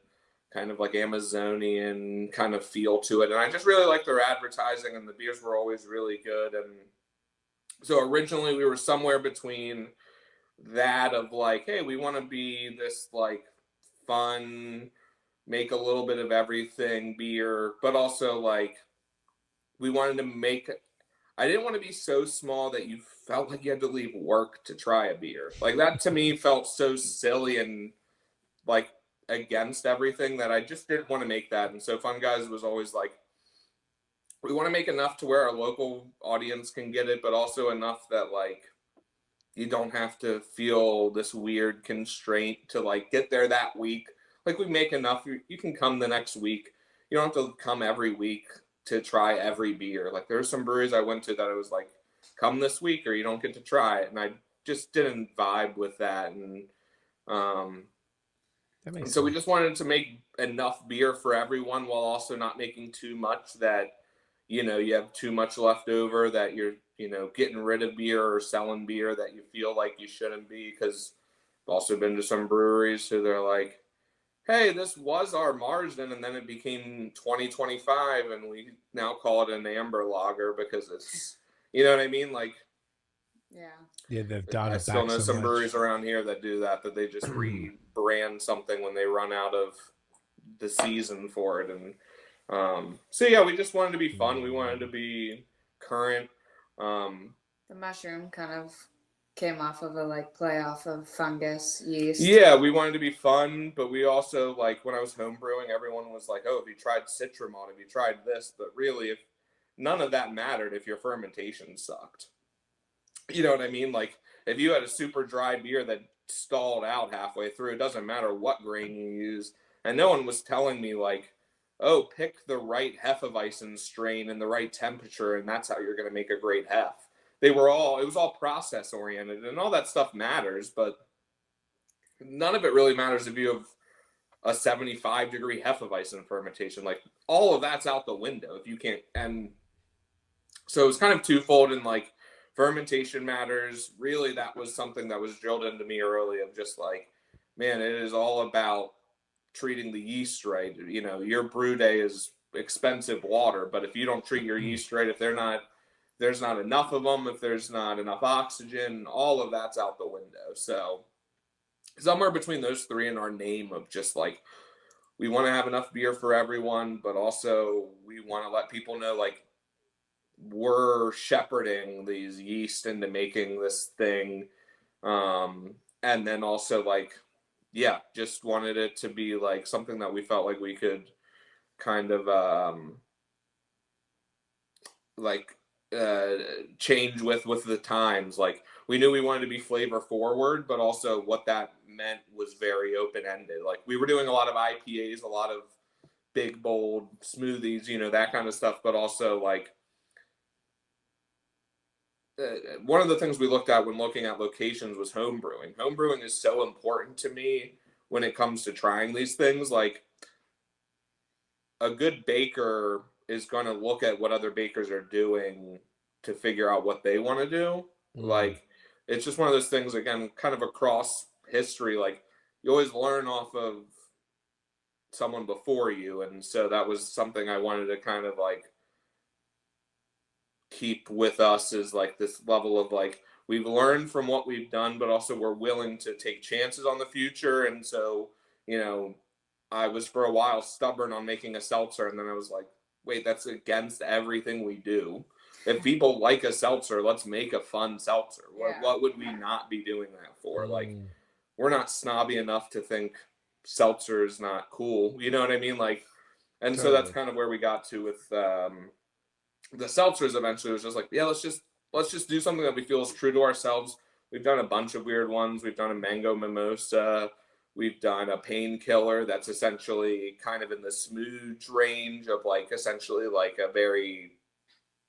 kind of like Amazonian kind of feel to it. And I just really liked their advertising, and the beers were always really good. And so originally we were somewhere between that of like, hey, we want to be this like fun, make a little bit of everything beer, but also like we wanted to make, I didn't want to be so small that you felt like you had to leave work to try a beer. Like that to me felt so silly and like against everything that I just didn't want to make that. And so Funguys was always like, we want to make enough to where our local audience can get it, but also enough that like you don't have to feel this weird constraint to like get there that week. Like we make enough, you can come the next week. You don't have to come every week to try every beer. Like there's some breweries I went to that it was like, come this week or you don't get to try it. And I just didn't vibe with that. And so we just wanted to make enough beer for everyone while also not making too much that, you know, you have too much left over, that you're, you know, getting rid of beer or selling beer that you feel like you shouldn't be. Because I've also been to some breweries who they're like, hey, this was our margin, and then it became 2025, and we now call it an amber lager because it's, you know what I mean? Like, yeah, they've done it. I still know some breweries around here that do that they just rebrand something when they run out of the season for it. And so yeah, we just wanted to be fun. We wanted to be current. The mushroom kind of came off of a like play off of fungus yeast. Yeah, we wanted to be fun, but we also, like, when I was homebrewing, everyone was like, oh, have you tried Citra malt? Have you tried this? But really, if none of that mattered if your fermentation sucked. You know what I mean? Like, if you had a super dry beer that stalled out halfway through, it doesn't matter what grain you use. And no one was telling me, like, oh, pick the right Hefeweizen strain and the right temperature, and that's how you're going to make a great hef. It was all process oriented, and all that stuff matters, but none of it really matters if you have a 75-degree Hefeweizen fermentation. Like all of that's out the window if you can't. And so it's kind of twofold in like fermentation matters. Really, that was something that was drilled into me early of just like, man, it is all about treating the yeast right. You know, your brew day is expensive water, but if you don't treat your yeast right, if there's not enough of them, if there's not enough oxygen, all of that's out the window. So somewhere between those three and our name of just like, we want to have enough beer for everyone, but also we want to let people know like we're shepherding these yeast into making this thing. And then also like, yeah, just wanted it to be like something that we felt like we could kind of change with the times. Like we knew we wanted to be flavor forward, but also what that meant was very open-ended. Like we were doing a lot of IPAs, a lot of big, bold smoothies, you know, that kind of stuff, but also like one of the things we looked at when looking at locations was home brewing. Home brewing is so important to me when it comes to trying these things. Like a good baker is going to look at what other bakers are doing to figure out what they want to do. Like it's just one of those things, again, kind of across history. Like you always learn off of someone before you. And so that was something I wanted to kind of like keep with us, is like this level of like, we've learned from what we've done, but also we're willing to take chances on the future. And so, you know, I was for a while stubborn on making a seltzer, and then I was like, wait, that's against everything we do. If people like a seltzer, let's make a fun seltzer. What would we not be doing that for? Like, we're not snobby enough to think seltzer is not cool. You know what I mean? Like, and so that's kind of where we got to with the seltzers. Eventually, it was just like, yeah, let's just do something that we feel is true to ourselves. We've done a bunch of weird ones. We've done a mango mimosa. We've done a painkiller that's essentially kind of in the smooth range of like essentially like a very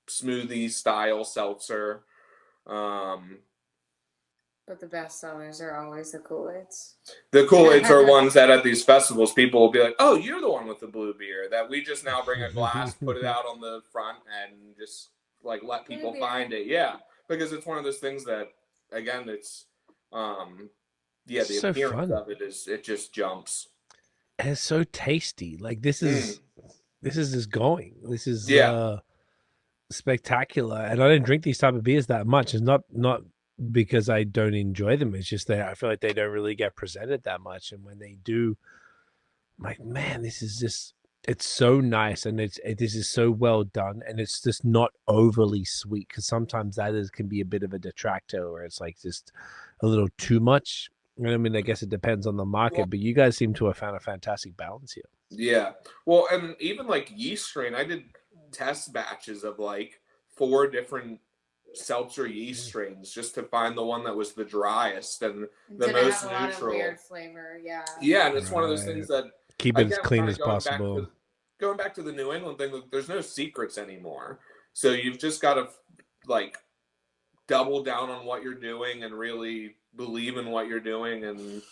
smoothie style seltzer. But the best sellers are always the Cool-Ades. The Cool-Ades are ones that at these festivals, people will be like, oh, you're the one with the blue beer, that we just now bring a glass, put it out on the front, and just like let people find it. Yeah, because it's one of those things that, again, it's yeah, the appearance of it is, it just jumps. And it's so tasty. Like this is just going. This is spectacular. And I don't drink these type of beers that much. It's not because I don't enjoy them. It's just that I feel like they don't really get presented that much. And when they do, I'm like, man, this is just, it's so nice, and this is so well done, and it's just not overly sweet, because sometimes can be a bit of a detractor, where it's like just a little too much. I mean, I guess it depends on the market, but you guys seem to have found a fantastic balance here. Yeah. Well, and even like yeast strain, I did test batches of like 4 different seltzer yeast strains just to find the one that was the driest and the most neutral. A lot of weird flavor, yeah, and it's one of those things that keep it as clean as possible. Going back to the New England thing, there's no secrets anymore. So you've just got to like double down on what you're doing and really believe in what you're doing, and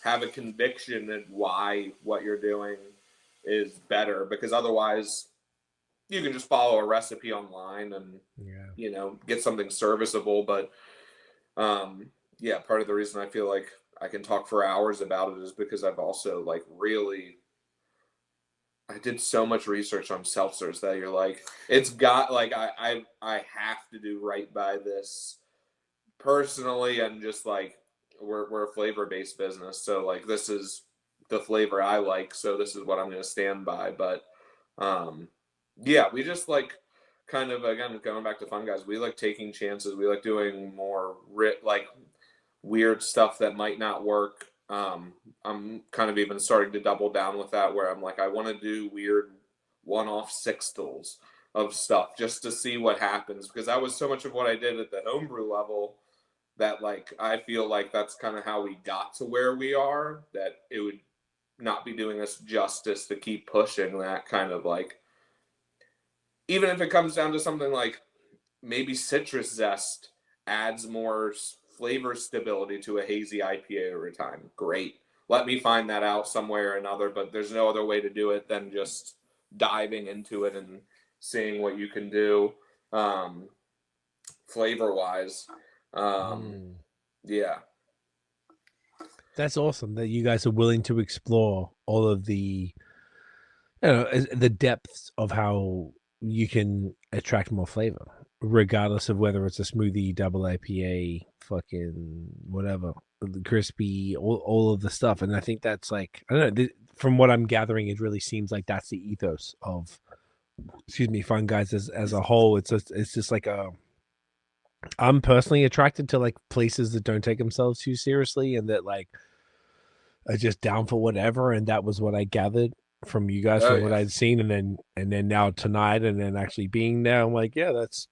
have a conviction in why what you're doing is better, because otherwise you can just follow a recipe online and you know, get something serviceable. But yeah, part of the reason I feel like I can talk for hours about it is because I've also like really, I did so much research on seltzers that you're like, it's got like, I have to do right by this personally, and just like we're a flavor based business, so like this is the flavor I like, so this is what I'm going to stand by. But yeah, we just like kind of, again, going back to Funguys, we like taking chances. We like doing more like weird stuff that might not work. I'm kind of even starting to double down with that, where I'm like, I want to do weird one-off sixtels of stuff just to see what happens, because that was so much of what I did at the homebrew level that like I feel like that's kind of how we got to where we are, that it would not be doing us justice to keep pushing that kind of like, even if it comes down to something like maybe citrus zest adds more flavor stability to a hazy IPA over time, great. let me find that out some way or another, but there's no other way to do it than just diving into it and seeing what you can do flavor wise. Yeah. That's awesome that you guys are willing to explore all of the, the depths of how you can attract more flavor, regardless of whether it's a smoothie, double IPA, fucking whatever, crispy, all of the stuff. And I think that's like, I don't know, from what I'm gathering, it really seems like that's the ethos of, Funguys as a whole. It's just like I'm personally attracted to like places that don't take themselves too seriously and that like are just down for whatever. And that was what I gathered from you guys, from what I'd seen. And then now tonight, and then actually being there, I'm like, yeah, that's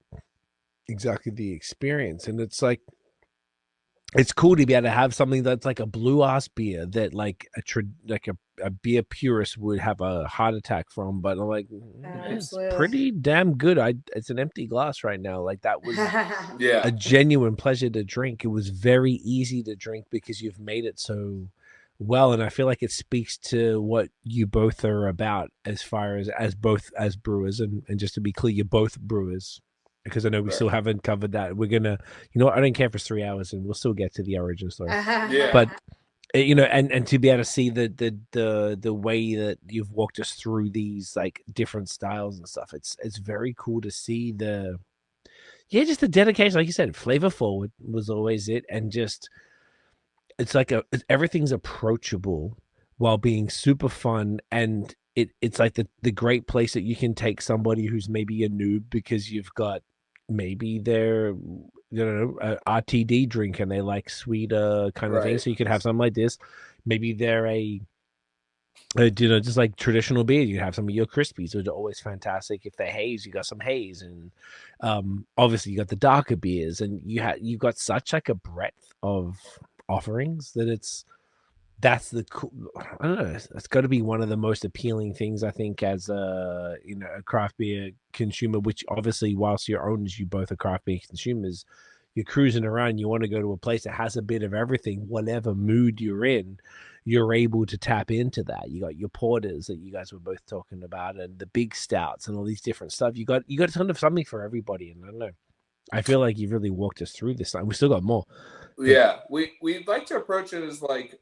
exactly the experience. And it's like, it's cool to be able to have something that's like a blue ass beer that like a beer purist would have a heart attack from, but I'm like, it's pretty damn good. It's an empty glass right now. Like that was a genuine pleasure to drink. It was very easy to drink because you've made it so well, and I feel like it speaks to what you both are about as far as both as brewers, and just to be clear, you're both brewers. Because I know we still haven't covered that. We're gonna, I don't care if it's 3 hours, and we'll still get to the origin story. But and to be able to see the way that you've walked us through these like different styles and stuff, it's very cool to see just the dedication. Like you said, flavor forward was always it, and just it's like everything's approachable while being super fun, and it's like the great place that you can take somebody who's maybe a noob because you've got maybe they're a RTD drink and they like sweeter kind of thing, so you could have something like this. Maybe they're a just like traditional beer, you have some of your crispies, which are always fantastic. If they're haze, you got some haze, and obviously you got the darker beers, and you've got such like a breadth of offerings that that's the cool. I don't know. That's got to be one of the most appealing things, I think, as a craft beer consumer. Which obviously, whilst you're owners, you both are craft beer consumers. You're cruising around. You want to go to a place that has a bit of everything. Whatever mood you're in, you're able to tap into that. You got your porters that you guys were both talking about, and the big stouts, and all these different stuff. You got a ton of something for everybody. And I don't know. I feel like you've really walked us through this. We still got more. Yeah, we'd like to approach it as like,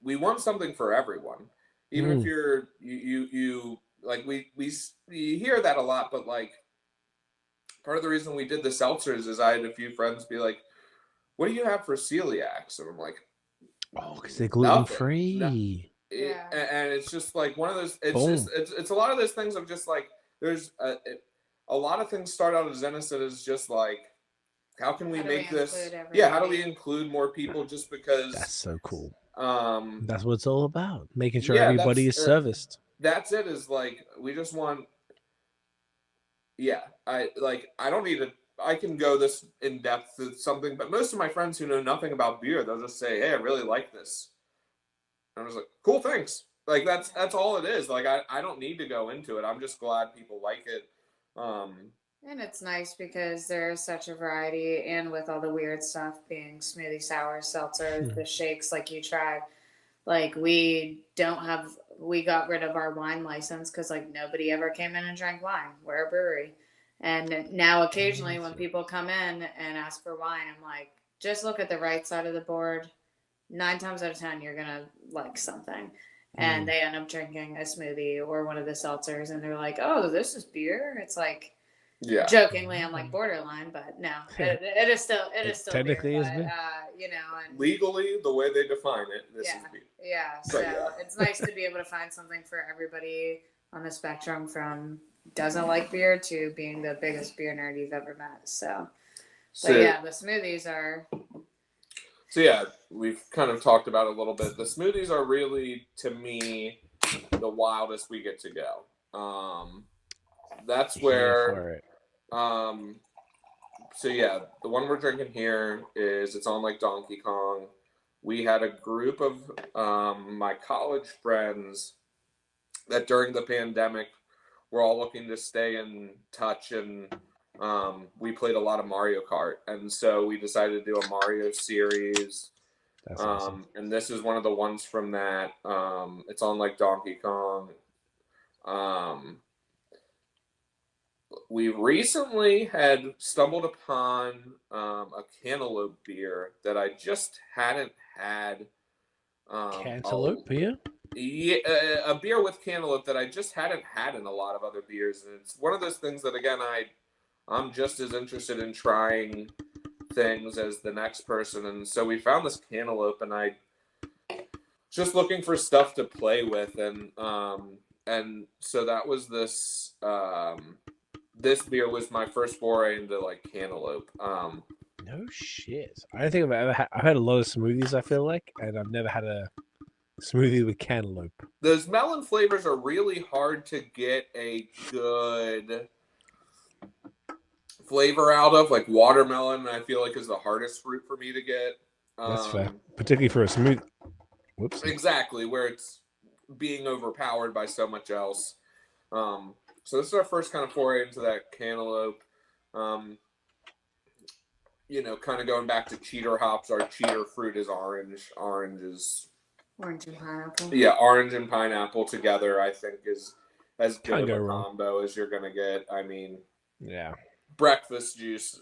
we want something for everyone, even if you're you like we hear that a lot, but like part of the reason we did the seltzers is I had a few friends be like, "What do you have for celiacs?" And I'm like, "Oh, because they're gluten free." And it's just like one of those. It's a lot of those things of just like there's a lot of things start out as innocent as just like, how can we make this? Yeah, how do we include more people? Just because that's so cool. That's what it's all about, making sure everybody is serviced. That's it. Is like we just want. Yeah, I don't need to. I can go this in depth with something, but most of my friends who know nothing about beer, they'll just say, "Hey, I really like this." And I was like, "Cool, thanks." Like that's all it is. Like I don't need to go into it. I'm just glad people like it. And it's nice because there's such a variety, and with all the weird stuff being smoothie sour, seltzers, the shakes like you tried, like we got rid of our wine license because like nobody ever came in and drank wine. We're a brewery. And now occasionally when people come in and ask for wine, I'm like, just look at the right side of the board. 9 times out of 10, you're going to like something. And they end up drinking a smoothie or one of the seltzers, and they're like, oh, this is beer? It's like, jokingly, I'm like borderline, but no, it is still technically beer, is beer. And legally, the way they define it, this is beer. Yeah, so it's nice to be able to find something for everybody on the spectrum, from doesn't like beer to being the biggest beer nerd you've ever met. So the smoothies are. So yeah, we've kind of talked about it a little bit. The smoothies are really, to me, the wildest we get to go. That's where. So yeah, the one we're drinking here it's on like Donkey Kong. We had a group of my college friends that during the pandemic were all looking to stay in touch, and we played a lot of Mario Kart, and so we decided to do a Mario series. That's awesome. And this is one of the ones from that. It's on like Donkey Kong. We recently had stumbled upon a cantaloupe beer that I just hadn't had. Cantaloupe beer? Yeah, a beer with cantaloupe that I just hadn't had in a lot of other beers, and it's one of those things that again I'm just as interested in trying things as the next person, and so we found this cantaloupe, and I just looking for stuff to play with, and so that was this. This beer was my first foray into like cantaloupe. No shit. I don't think I've ever had. I've had a lot of smoothies. I feel like, and I've never had a smoothie with cantaloupe. Those melon flavors are really hard to get a good flavor out of. Like watermelon, I feel like is the hardest fruit for me to get. That's fair, particularly for a smoothie. Whoops. Exactly, where it's being overpowered by so much else. So this is our first kind of foray into that cantaloupe. You know, kind of going back to cheater hops. Our cheater fruit is orange. Orange and pineapple. Yeah, orange and pineapple together, I think, is as good of a combo as you're gonna get. I mean, yeah, breakfast juice.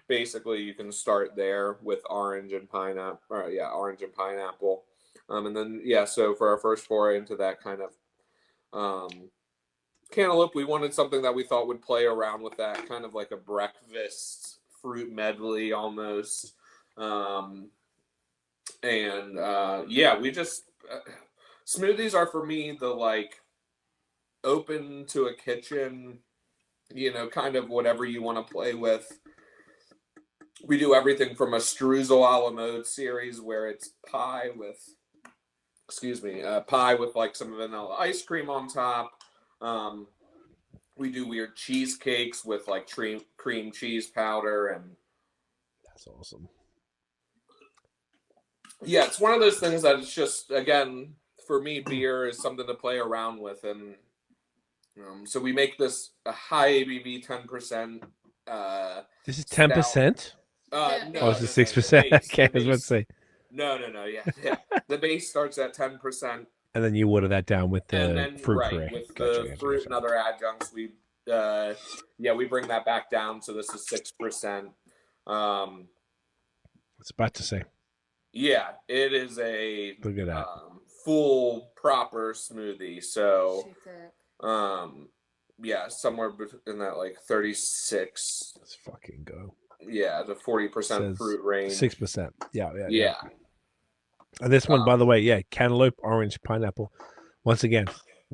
Basically, you can start there with orange and pineapple. Orange and pineapple. And then so for our first foray into that kind of cantaloupe, we wanted something that we thought would play around with that, kind of like a breakfast fruit medley almost. We just smoothies are for me the like open to a kitchen, you know, kind of whatever you want to play with. We do everything from a streusel a la mode series where it's pie with like some vanilla ice cream on top. We do weird cheesecakes with like cream cheese powder, and that's awesome. Yeah, it's one of those things that it's just, again, for me, beer is something to play around with, and so we make this a high ABV 10%. This is 10%. No, it's 6%. Okay, I was about to say. No, yeah. The base starts at 10%. And then you water that down with the fruit puree. With the fruit and other adjuncts, we bring that back down. So this is 6%. I was about to say. Yeah, it is a look at that. Full proper smoothie. So, somewhere in that like 36. Let's fucking go. Yeah, the 40% fruit range. 6%. Yeah. And this one, by the way, cantaloupe, orange, pineapple. Once again,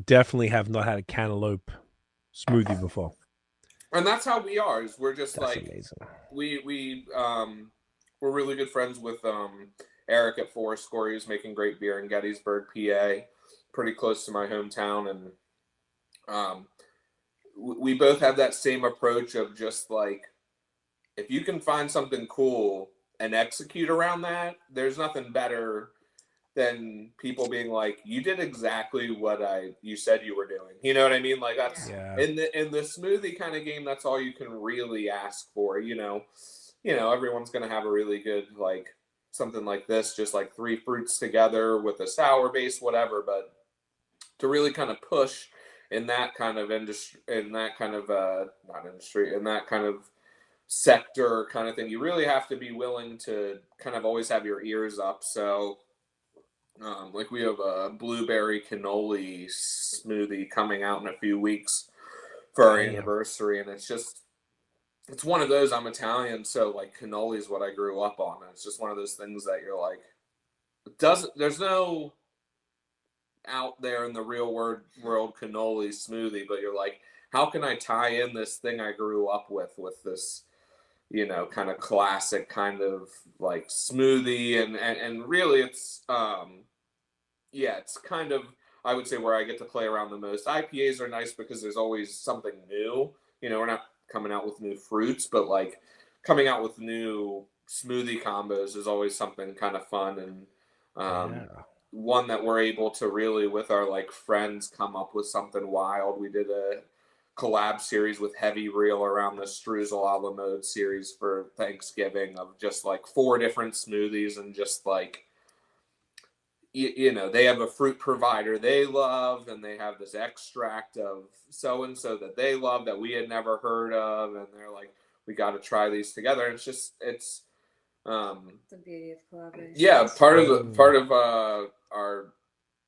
definitely have not had a cantaloupe smoothie before. And that's how we are. Is we're just that's like amazing. We're really good friends with Eric at Fourscore. He's making great beer in Gettysburg, PA, pretty close to my hometown, and we both have that same approach of just like, if you can find something cool and execute around that, there's nothing better than people being like, you did exactly what you said you were doing. You know what I mean? Like that's in the smoothie kind of game, that's all you can really ask for. You know, everyone's gonna have a really good like something like this, just like 3 fruits together with a sour base, whatever. But to really kind of push in that kind of industry, in that kind of sector kind of thing, you really have to be willing to kind of always have your ears up. So like we have a blueberry cannoli smoothie coming out in a few weeks for our anniversary, and it's one of those. I'm Italian, so like cannoli is what I grew up on. It's just one of those things that you're like, there's no out there in the real world cannoli smoothie, but you're like, how can I tie in this thing I grew up with this, you know, kind of classic kind of like smoothie, and really it's it's kind of, I would say, where I get to play around the most. IPAs are nice because there's always something new. You know, we're not coming out with new fruits, but like coming out with new smoothie combos is always something kind of fun, and one that we're able to really, with our like friends, come up with something wild. We did a collab series with Heavy Reel around the Streusel a la mode series for Thanksgiving of just like 4 different smoothies and just like you know, they have a fruit provider they love, and they have this extract of so and so that they love that we had never heard of, and they're like, we got to try these together. And it's The beauty of collaboration. yeah, part of our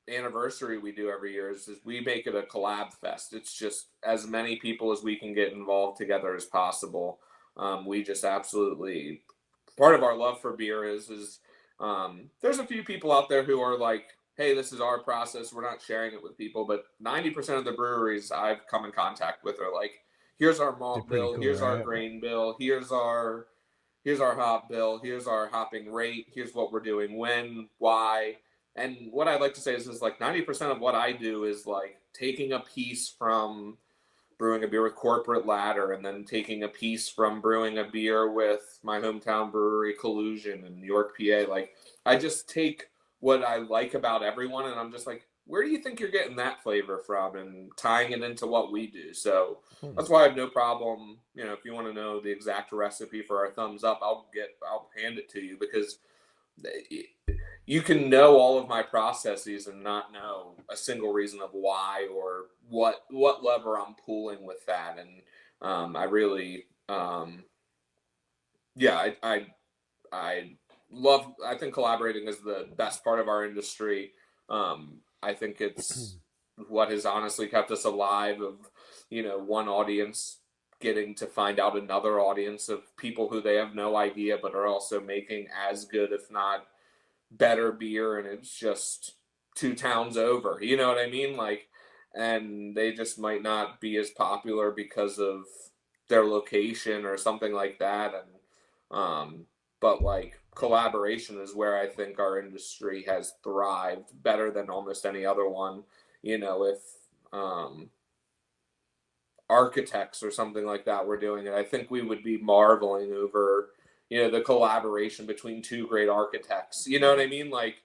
anniversary we do every year is we make it a collab fest. It's just as many people as we can get involved together as possible. We just absolutely, part of our love for beer is there's a few people out there who are like, hey, this is our process, we're not sharing it with people, but 90% of the breweries I've come in contact with are like, here's our malt bill, cool, here's right? our grain bill, here's our hop bill, here's our hopping rate, here's what we're doing, when, why. And what I'd like to say is like 90% of what I do is like taking a piece from brewing a beer with Corporate Ladder, and then taking a piece from brewing a beer with my hometown brewery Collusion in New York, PA. Like, I just take what I like about everyone, and I'm just like, where do you think you're getting that flavor from, and tying it into what we do. So that's why I have no problem, you know, if you want to know the exact recipe for our thumbs up, I'll hand it to you, because you can know all of my processes and not know a single reason of why or what lever I'm pulling with that. And I really, yeah, I love, I think collaborating is the best part of our industry. I think it's what has honestly kept us alive, of, you know, one audience getting to find out another audience of people who they have no idea, but are also making as good, if not better beer, and it's just 2 towns over, you know what I mean? Like, and they just might not be as popular because of their location or something like that. And but like, collaboration is where I think our industry has thrived better than almost any other one. You know, if architects or something like that were doing it, I think we would be marveling over, you know, the collaboration between 2 great architects. You know what I mean? Like,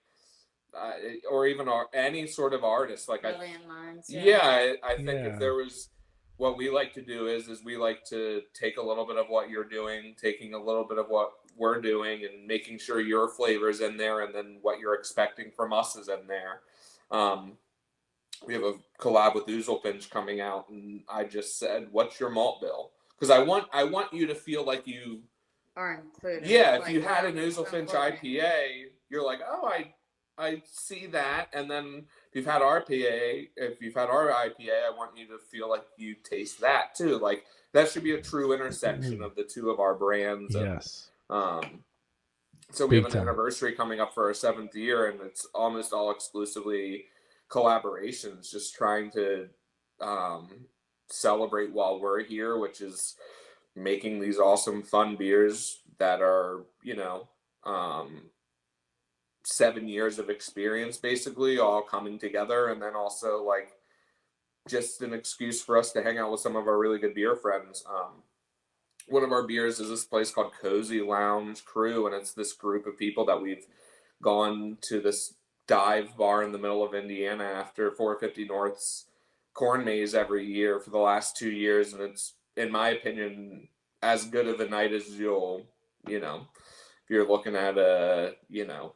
or even any sort of artist. Like, Brilliant minds. I think if there was, what we like to do is we like to take a little bit of what you're doing, taking a little bit of what we're doing, and making sure your flavor's in there, and then what you're expecting from us is in there. We have a collab with Oozlepinch coming out, and I just said, what's your malt bill? Because I want you to feel like you are included. Yeah, like, if you had an Oozlepinch IPA, you're like, oh, I see that. And then if you've had our IPA, I want you to feel like you taste that too. Like, that should be a true intersection of the 2 of our brands. Yes. And, so we have an anniversary coming up for our 7th year, and it's almost all exclusively collaborations, just trying to celebrate while we're here, which is making these awesome fun beers that are, you know, 7 years of experience basically all coming together. And then also, like, just an excuse for us to hang out with some of our really good beer friends. One of our beers is this place called Cozy Lounge Crew, and it's this group of people that we've gone to this dive bar in the middle of Indiana after 450 North's corn maze every year for the last 2 years. And it's, in my opinion, as good of a night as you'll, you know, if you're looking at a, you know,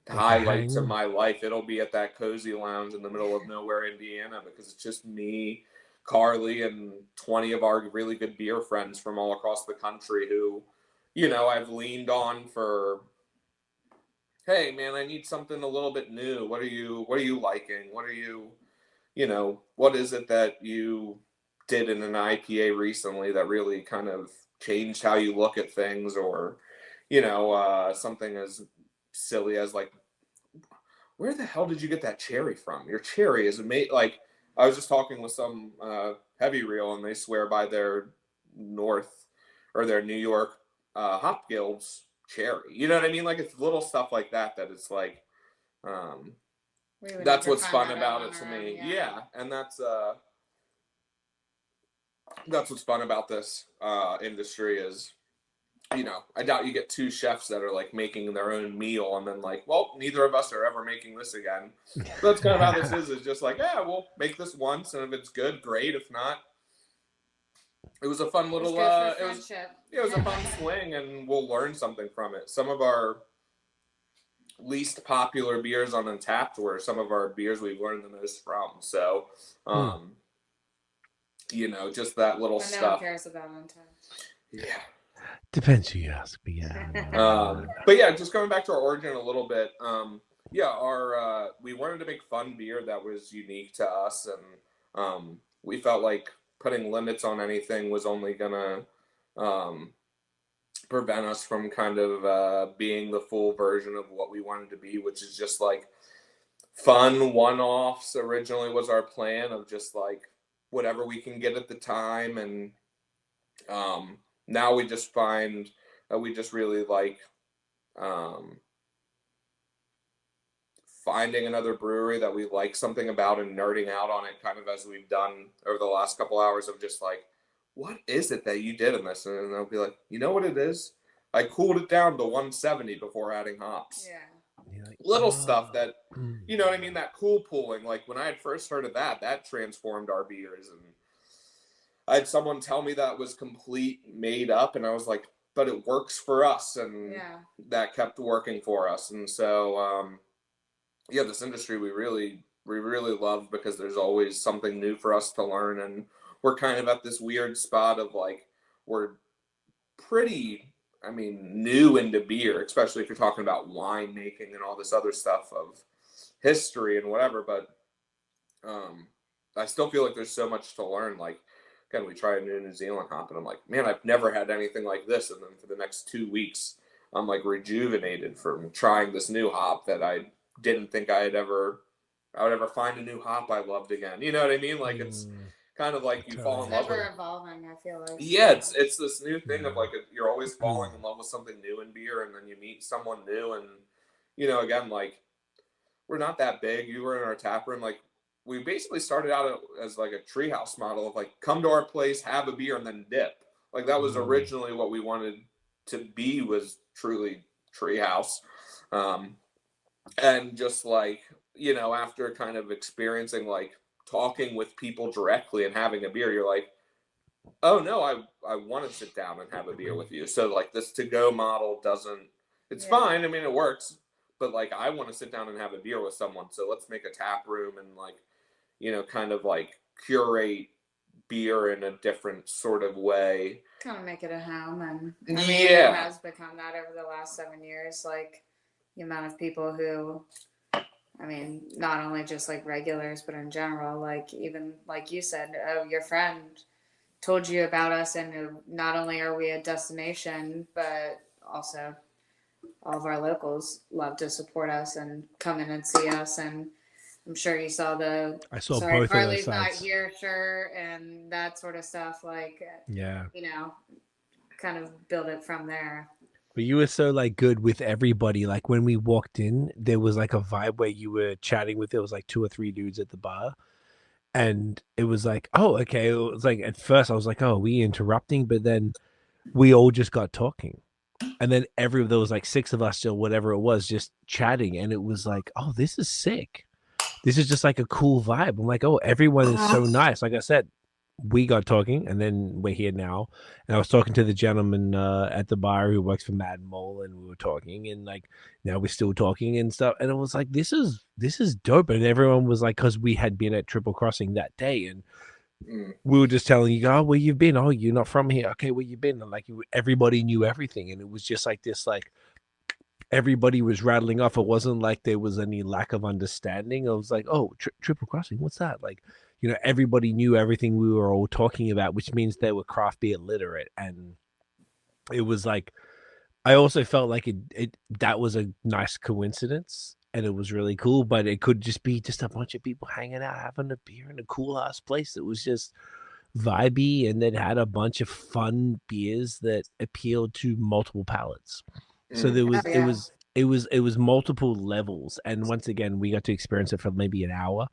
highlights of my life, it'll be at that Cozy Lounge in the middle of nowhere, Indiana, because it's just me, Carly, and 20 of our really good beer friends from all across the country who, you know, I've leaned on for, hey man, I need something a little bit new. What are you liking? What are you, you know, what is it that you did in an IPA recently that really kind of changed how you look at things? Or, you know, something as silly as, like, where the hell did you get that cherry from? Your cherry is amazing. Like, I was just talking with some heavy reel, and they swear by their New York hop guilds cherry. You know what I mean? Like, it's little stuff like that it's like, that's what's fun about it to me. Yeah. And that's what's fun about this industry is, you know, I doubt you get 2 chefs that are like making their own meal and then like, well, neither of us are ever making this again. So that's kind of how this is just like, yeah, we'll make this once, and if it's good, great. If not, it was a fun little it was a fun swing, and we'll learn something from it. Some of our least popular beers on Untappd were some of our beers we've learned the most from. So, you know, just that little But no stuff. one cares about Untappd. Yeah. Depends who you ask, but yeah. But yeah, just going back to our origin a little bit. Our we wanted to make fun beer that was unique to us, and we felt like putting limits on anything was only gonna prevent us from kind of being the full version of what we wanted to be, which is just like fun one-offs. Originally was our plan of just like whatever we can get at the time, and now we just find we just really like finding another brewery that we like something about and nerding out on it, kind of as we've done over the last couple hours of just like, what is it that you did in this? And they'll be like, you know what it is? I cooled it down to 170 before adding hops. Yeah. Like, Little stuff that, you know what I mean? That cool pooling. Like when I had first heard of that, that transformed our beers. And I had someone tell me that was complete made up, and I was like, but it works for us. And that kept working for us. And so, this industry we really love, because there's always something new for us to learn, and we're kind of at this weird spot of like we're pretty new into beer, especially if you're talking about wine making and all this other stuff of history and whatever, but I still feel like there's so much to learn. Like, again, we tried a New Zealand hop, and I'm like, man, I've never had anything like this. And then for the next 2 weeks, I'm like rejuvenated from trying this new hop that I didn't think I would ever find a new hop I loved again. You know what I mean? Like it's kind of like you fall in love with it. Ever evolving, I feel like. Yeah, it's this new thing of like you're always falling in love with something new in beer, and then you meet someone new, and you know, again, like we're not that big. You were in our tap room, like we basically started out as like a treehouse model of like come to our place, have a beer, and then dip. Like that was originally what we wanted to be, was truly treehouse. And just like, you know, after kind of experiencing like talking with people directly and having a beer, you're like, oh no, I want to sit down and have a beer with you. So like this to-go model it's fine. I mean, it works, but like I want to sit down and have a beer with someone. So let's make a tap room and like, you know, kind of like curate beer in a different sort of way. Kind of make it a home. And I mean, it has become that over the last 7 years. Like the amount of people who, I mean, not only just like regulars, but in general, like even like you said, oh, your friend told you about us, and not only are we a destination, but also all of our locals love to support us and come in and see us. And I'm sure you saw both Carly's of those not sides. here shirt and that sort of stuff. Like, you know, kind of build it from there. But you were so like good with everybody. Like when we walked in, there was like a vibe where you were chatting with, there was like 2 or 3 dudes at the bar. And it was like, oh, okay. It was like, at first I was like, oh, are we interrupting? But then we all just got talking. And then there was like 6 of us or whatever it was, just chatting. And it was like, oh, this is sick. This is just like a cool vibe. I'm like, oh, everyone is so nice. Like I said, we got talking, and then we're here now. And I was talking to the gentleman at the bar who works for Mad Mole, and we were talking, and like now we're still talking and stuff. And it was like, this is dope. And everyone was like, because we had been at Triple Crossing that day, and we were just telling you, oh, where you've been? Oh, you're not from here. Okay, where you been? And like everybody knew everything, and it was just like this, like everybody was rattling off. It wasn't like there was any lack of understanding. It was like, oh, Triple Crossing, what's that? Like, you know, everybody knew everything we were all talking about, which means they were craft beer literate. And it was like, I also felt like that was a nice coincidence, and it was really cool, but it could just be just a bunch of people hanging out, having a beer in a cool ass place that was just vibey, and that had a bunch of fun beers that appealed to multiple palates. So there was, it was multiple levels. And once again, we got to experience it for maybe an hour,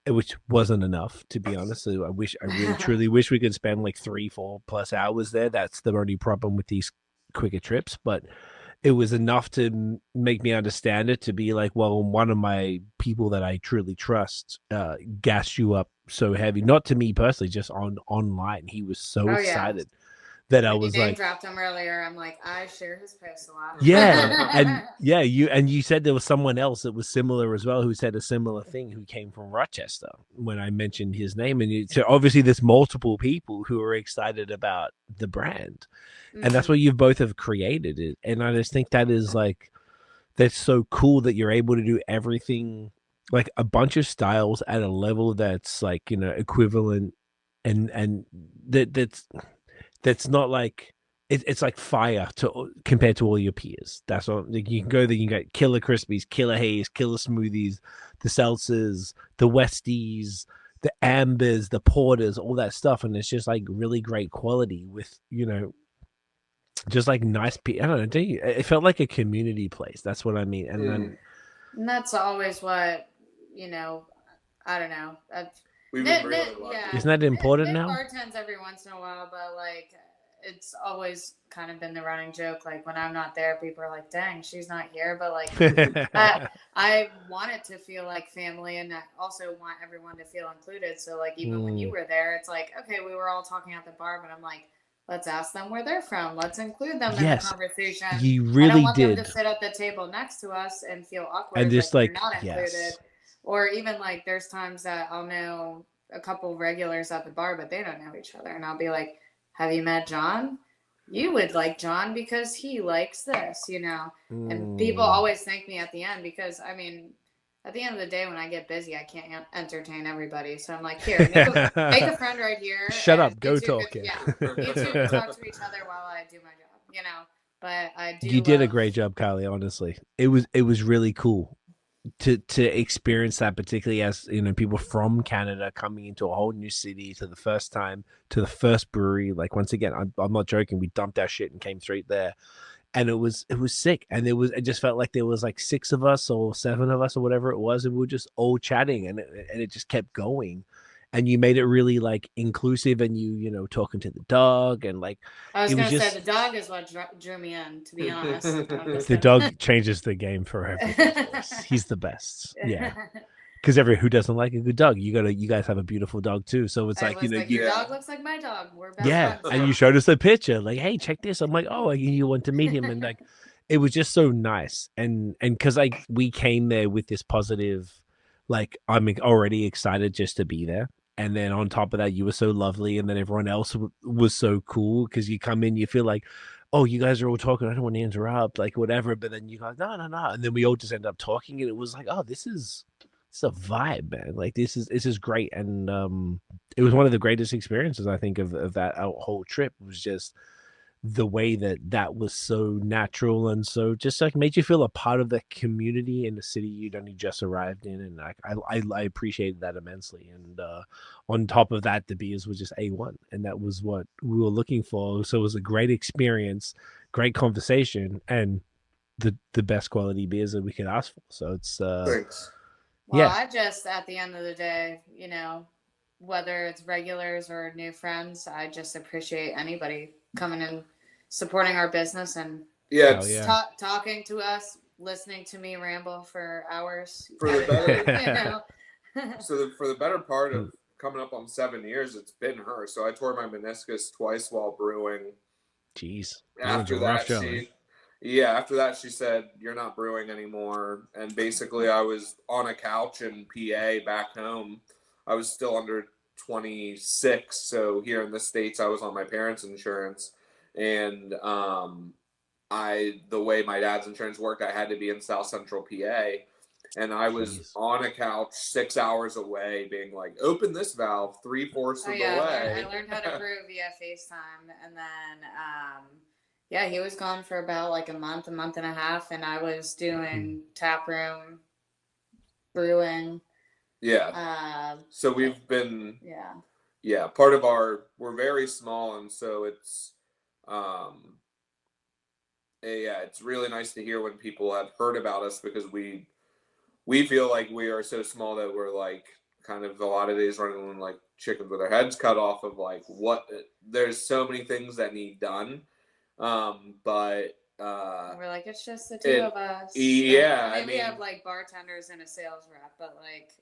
which wasn't enough, to be honest. So I really truly wish we could spend like 3-4 plus hours there. That's the only problem with these quicker trips, but it was enough to make me understand it, to be like, well, one of my people that I truly trust gassed you up so heavy, not to me personally, just online. He was so excited that I When you was name like, dropped him earlier, I'm like, I share his post a lot. yeah, and yeah, you said there was someone else that was similar as well who said a similar thing who came from Rochester when I mentioned his name, and so obviously there's multiple people who are excited about the brand, and that's what you both have created it, and I just think that is like that's so cool that you're able to do everything like a bunch of styles at a level that's like equivalent and that's not like it's like fire to compared to all your peers. That's all. Like, you can go there, you can get killer crispies, killer haze, killer smoothies, the seltzers, the westies, the ambers, the porters, all that stuff, and it's just like really great quality with just like nice people. I don't know. It felt like a community place. That's what I mean. And then and that's always what I don't know. We've been really lucky. Isn't that important now? Bartends every once in a while, but like it's always kind of been the running joke. Like when I'm not there, people are like, "Dang, she's not here." But like, I want it to feel like family, and I also want everyone to feel included. So like, even when you were there, it's like, okay, we were all talking at the bar, but I'm like, let's ask them where they're from. Let's include them in the conversation. You really I don't want did. them to sit at the table next to us and feel awkward And just like they're not included. yes. Or even like there's times that I'll know a couple regulars at the bar, but they don't know each other. And I'll be like, have you met John? You would like John because he likes this, And people always thank me at the end because, I mean, at the end of the day, when I get busy, I can't entertain everybody. So I'm like, here, make a friend right here. Shut up, go talk. You two talk to each other while I do my job, But I do. You did a great job, Kylie. Honestly, it was really cool to experience that, particularly as people from Canada coming into a whole new city to the first time, to the first brewery. Like once again, I'm not joking. We dumped our shit and came straight there. And it was sick. And it just felt like there was like 6 of us or 7 of us or whatever it was. And we were just all chatting and it just kept going. And you made it really like inclusive and you talking to the dog and like. I was going to say the dog is what drew me in, to be honest. The dog changes the game for everything. He's the best. Yeah. Because who doesn't like a good dog? You guys have a beautiful dog too. So it's like, your dog looks like my dog. We're best friends. And you showed us a picture, like, hey, check this. I'm like, oh, you want to meet him, and like, it was just so nice, and because like we came there with this positive, like I'm already excited just to be there, and then on top of that, you were so lovely, and then everyone else was so cool because you come in, you feel like, oh, you guys are all talking. I don't want to interrupt, like whatever, but then you go, no, and then we all just end up talking, and it was like, oh, this is. It's a vibe, man. Like this is great, and it was one of the greatest experiences I think of that whole trip. Was just the way that was so natural and so just like made you feel a part of the community in the city you'd only just arrived in, and I appreciated that immensely. And on top of that, the beers was just A1, and that was what we were looking for. So it was a great experience, great conversation, and the best quality beers that we could ask for. So it's Thanks. Well, I just, at the end of the day, whether it's regulars or new friends, I just appreciate anybody coming and supporting our business and talking to us, listening to me ramble for hours. For the better, for the better part of coming up on 7 years, it's been her. So I tore my meniscus twice while brewing. Jeez. After that, she said, you're not brewing anymore. And basically, I was on a couch in PA back home. I was still under 26. So here in the States, I was on my parents' insurance. And the way my dad's insurance worked, I had to be in South Central PA. And I was on a couch 6 hours away being like, open this valve 3/4 of the way. I learned how to brew via FaceTime. And then... he was gone for about like a month and a half, and I was doing tap room brewing. Yeah. So we've been. Yeah. Part of we're very small, and so it's, it's really nice to hear when people have heard about us because we feel like we are so small that we're like kind of a lot of days running like chickens with our heads cut off of like there's so many things that need done. But we're like, it's just the two of us. Yeah. Maybe we have like bartenders and a sales rep, but like,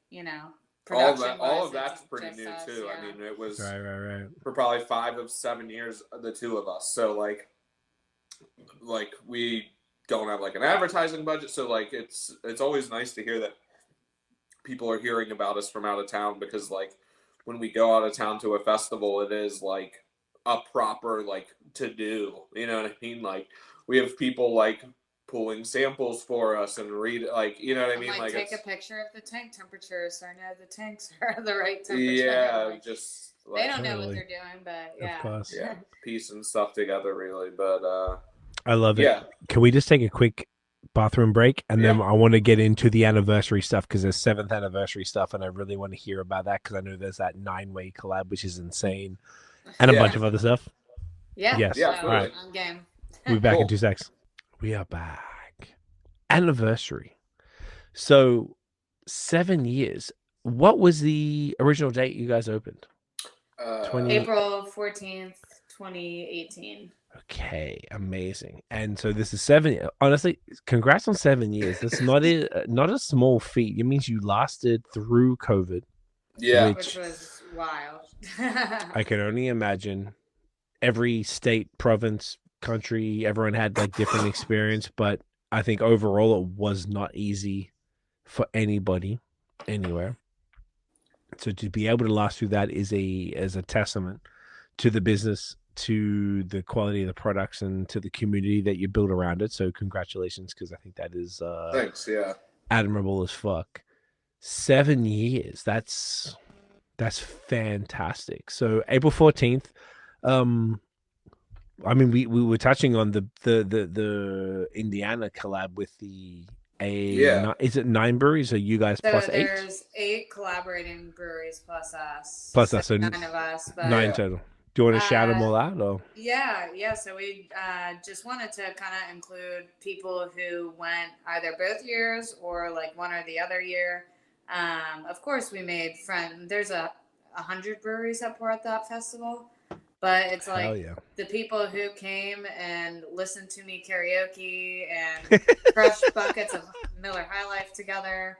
All of that's pretty new too. Yeah. I mean, it was Right. for probably 5 of 7 years, the two of us. So like we don't have like an advertising budget, so like it's always nice to hear that people are hearing about us from out of town, because like when we go out of town to a festival, it is like a proper like to do, you know what I mean? Like we have people like pulling samples for us and read, like, you know what I mean? Like take a picture of the tank temperature so I know the tanks are the right temperature. Yeah, like, just they like, don't know what they're doing, but yeah. Of course. yeah, piecing stuff together really. But I love it. yeah. Can we just take a quick bathroom break, and then Yeah. I want to get into the anniversary stuff, because there's 7th anniversary stuff, and I really want to hear about that, because I know there's that 9-way collab, which is insane, and a Yeah. bunch of other stuff. Yeah. Yes. Yeah, So, All right. I'm game. We'll be back in Cool. 2 secs. We are back. Anniversary. So 7 years. What was the original date you guys opened? 20 April 14th, 2018. Okay, amazing. And so this is 7. Honestly, congrats on 7 years. That's not a small feat. It means you lasted through COVID. Yeah. Which was wild. I can only imagine. Every state, province, country, everyone had like different experience, but I think overall it was not easy for anybody anywhere. So to be able to last through that is a testament to the business, to the quality of the products, and to the community that you build around it. So congratulations, because I think that is Thanks. Yeah. admirable as fuck. 7 years. That's fantastic. So April 14th. I mean, we were touching on the Indiana collab with the is it 9 breweries, or you guys So plus 8? there's 8 collaborating breweries plus us. Plus so us, so 9 of us. But 9 total. Do you want to shout them all out, or? Yeah. So we just wanted to kind of include people who went either both years or like one or the other year. Of course, we made friends. There's 100 breweries that pour at that festival, but it's like Hell yeah. the people who came and listened to me karaoke and crushed buckets of Miller High Life together.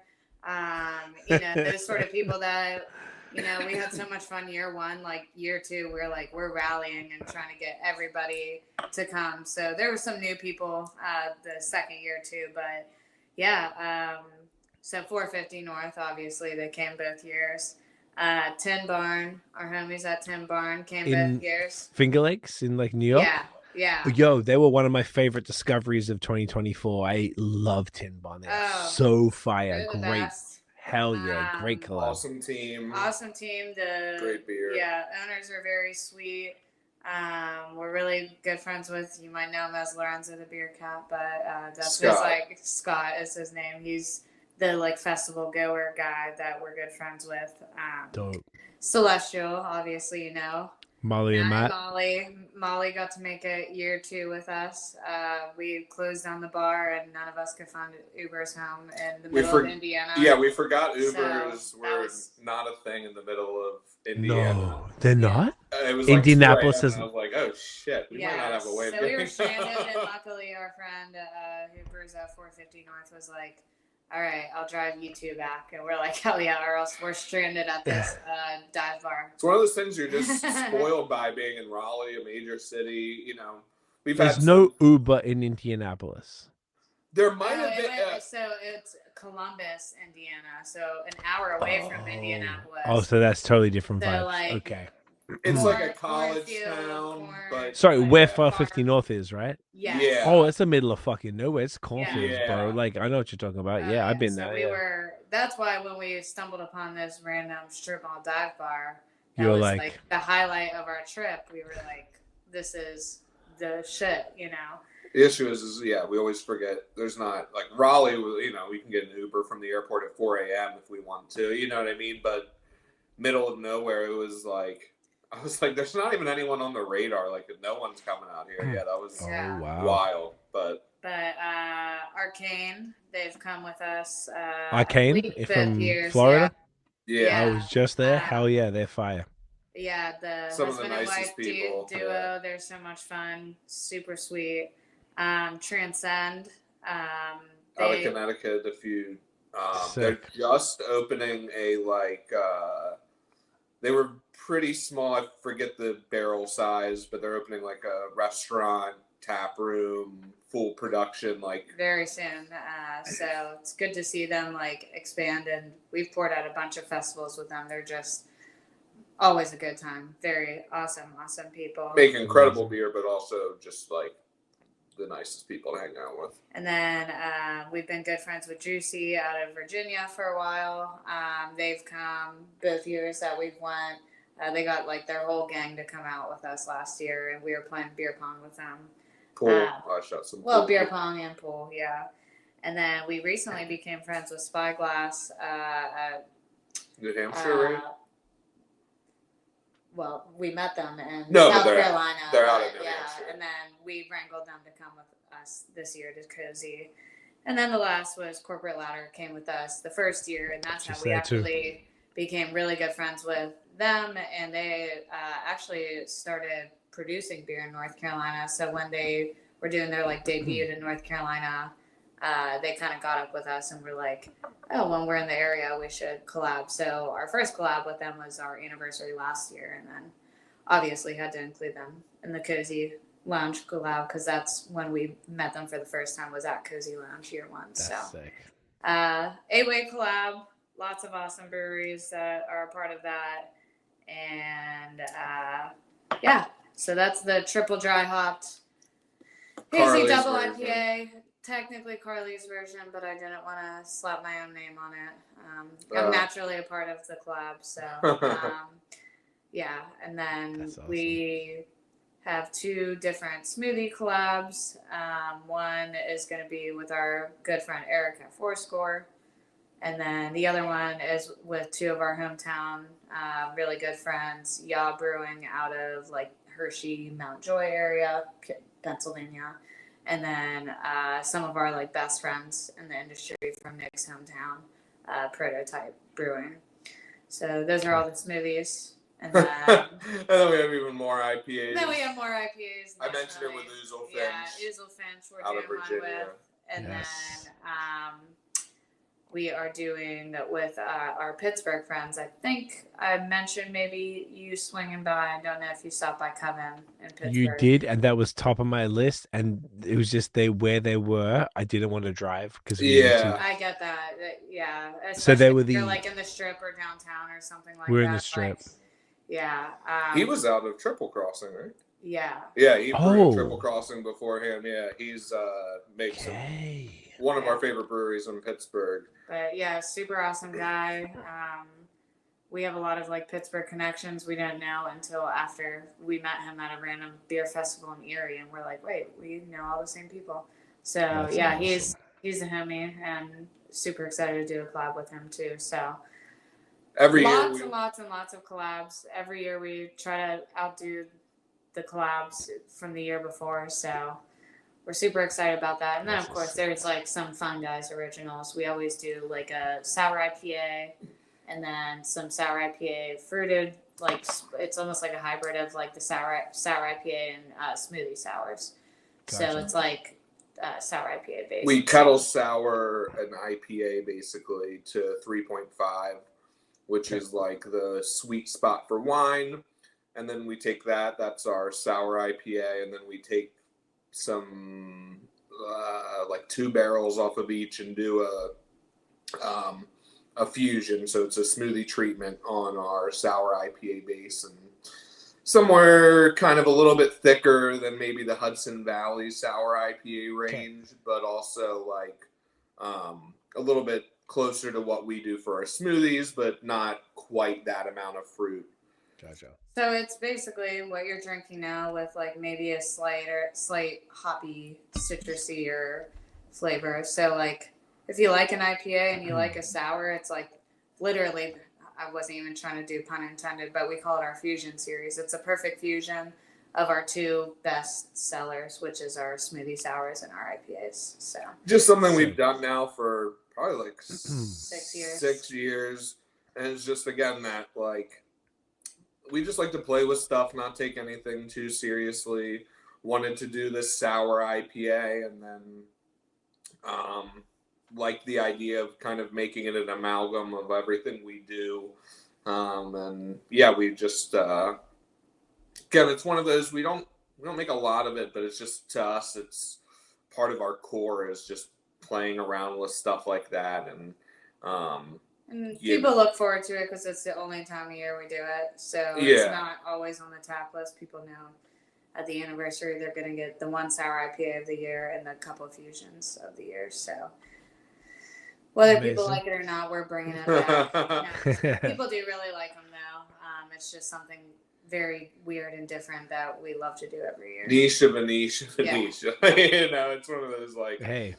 Those sort of people that, we had so much fun year 1. Like year 2, we're rallying and trying to get everybody to come. So there were some new people the second year too, but yeah. So 450 North, obviously they came both years. Tin Barn, our homies at Tin Barn came both years. Finger Lakes in like New York. Yeah. Yo, they were one of my favorite discoveries of 2024. I love Tin Barn. They're so fire. They're the Great. best. Hell yeah. Great collab. Awesome team. The great beer. Yeah, owners are very sweet. We're really good friends with, you might know him as Lorenzo the Beer Cat, but that's Scott. Scott is his name. He's the like festival goer guy that we're good friends with. Dope. Celestial, obviously, Molly and Matt. Molly got to make it year 2 with us. We closed down the bar and none of us could find Ubers home in the middle of Indiana. Yeah, we forgot Ubers So were not a thing in the middle of Indiana. No, they're not? It was Indianapolis like is. I was like, oh shit, we might not have a way of so we were getting stranded, and luckily our friend who brews at 450 North was like, all right, I'll drive you 2 back. And we're like, hell yeah, or else we're stranded at this dive bar. It's one of those things you're just spoiled by being in Raleigh, a major city. There's no Uber in Indianapolis. There might have been. So it's Columbus, Indiana. So an hour away from Indianapolis. Oh, so that's totally different So, vibes. like, okay. It's like a Cornfield, college town, but Sorry, like where a 450 farm. North is, right? Yes. Yeah. Oh, it's the middle of fucking nowhere. It's cornfields, Yeah. bro. Like, I know what you're talking about. Yeah, I've been so there. we yeah. were. That's why when we stumbled upon this random strip mall dive bar, that You were was like- the highlight of our trip. We were like, "This is the shit," the issue is we always forget. There's not like Raleigh. We can get an Uber from the airport at 4 a.m. if we want to. You know what I mean? But middle of nowhere, it was like. I was like, there's not even anyone on the radar. Like, no one's coming out here. Yeah, that was Yeah. Oh, wow. wild. But Arcane, they've come with us. Arcane both from years, Florida? yeah. I was just there. Uh, Hell yeah, they're fire. Yeah, the Some of the husband and nicest wife people, duo. yeah. They're so much fun. Super sweet. Transcend. Out of Connecticut, They're just opening a they were pretty small. I forget the barrel size, but they're opening like a restaurant, tap room, full production, like very soon. So it's good to see them like expand, and we've poured out a bunch of festivals with them. They're just always a good time. Very awesome people. make incredible beer, but also just like the nicest people to hang out with. And then we've been good friends with Juicy out of Virginia for a while. They've come both years that we've went. They got like their whole gang to come out with us last year, and we were playing beer pong with them. Pool. I shot some. Well, beer pong and pool, yeah. And then we recently became friends with Spyglass. New Hampshire, right? Well, we met them in No, South but Carolina. they're out of New yeah, Hampshire. and then we wrangled them to come with us this year to Cozy. And then the last was Corporate Ladder came with us the first year, and that's how we actually became really good friends with them. And they actually started producing beer in North Carolina. So when they were doing their like debut in North Carolina, they kind of got up with us and were like, oh, when we're in the area, we should collab. So our first collab with them was our anniversary last year, and then obviously had to include them in the Cozy Lounge collab because that's when we met them for the first time, was at Cozy Lounge year one. That's so sick. 8-way collab, lots of awesome breweries that are a part of that. And yeah, so that's the triple dry hopped hazy double IPA. Technically Carly's version, but I didn't want to slap my own name on it. I'm naturally a part of the collab, so yeah. And then awesome. We have 2 different smoothie collabs. One is going to be with our good friend Eric at Fourscore, and then the other one is with 2 of our hometown really good friends, Yaw Brewing out of like Hershey, Mount Joy area, Pennsylvania. And then some of our like best friends in the industry from Nick's hometown, Prototype Brewing. So those are all the smoothies. And then, and then we have even more IPAs. Then we have more IPAs. I mentioned it with Ouzel Finch. Yeah, Ouzel Finch we're out doing of Virginia. one with. And then we are doing with our Pittsburgh friends. I think I mentioned maybe you swinging by. I don't know if you stopped by Coven in Pittsburgh. You did, and that was top of my list. And it was just where they were. I didn't want to drive because I get that. Yeah, especially so they were if you're like in the Strip or downtown or something like that. We're in the Strip. Like, yeah. He was out of Triple Crossing, right? Yeah. Yeah, he brewed Triple Crossing beforehand. Yeah, he's made one of our favorite breweries in Pittsburgh. But yeah, super awesome guy. We have a lot of like Pittsburgh connections. We didn't know until after we met him at a random beer festival in Erie, and we're like, wait, we know all the same people. So that's awesome. He's a homie, and super excited to do a collab with him too. So lots and lots of collabs. Every year we try to outdo the collabs from the year before. So we're super excited about that. And then, of course, there's like some Funguys originals. We always do like a sour IPA and then some sour IPA fruited. Like it's almost like a hybrid of like the sour IPA and smoothie sours. Gotcha. So it's like sour IPA based. We kettle sour an IPA basically to 3.5, which is like the sweet spot for wine. And then we take that's our sour IPA, and then we take some like 2 barrels off of each and do a fusion. So it's a smoothie treatment on our sour IPA base, and somewhere kind of a little bit thicker than maybe the Hudson Valley sour IPA range, but also like a little bit closer to what we do for our smoothies, but not quite that amount of fruit. Gotcha. So it's basically what you're drinking now with like maybe a slight hoppy, citrusy or flavor. So like if you like an IPA and you like a sour, it's like literally, I wasn't even trying to do pun intended, but we call it our fusion series. It's a perfect fusion of our 2 best sellers, which is our smoothie sours and our IPAs. So just something we've done now for probably like 6 years. 6 years. And it's just, again, that like, we just like to play with stuff, not take anything too seriously. Wanted to do this sour IPA, and then like the idea of kind of making it an amalgam of everything we do. And yeah, we just again, it's one of those we don't make a lot of it, but it's just to us, it's part of our core is just playing around with stuff like that, and people look forward to it because it's the only time of year we do it. So it's not always on the tap list. People know at the anniversary they're going to get the one sour IPA of the year and the couple of fusions of the year. So whether people like it or not, we're bringing it back. People do really like them though. It's just something very weird and different that we love to do every year. Niche of a niche of a niche. It's one of those like, hey,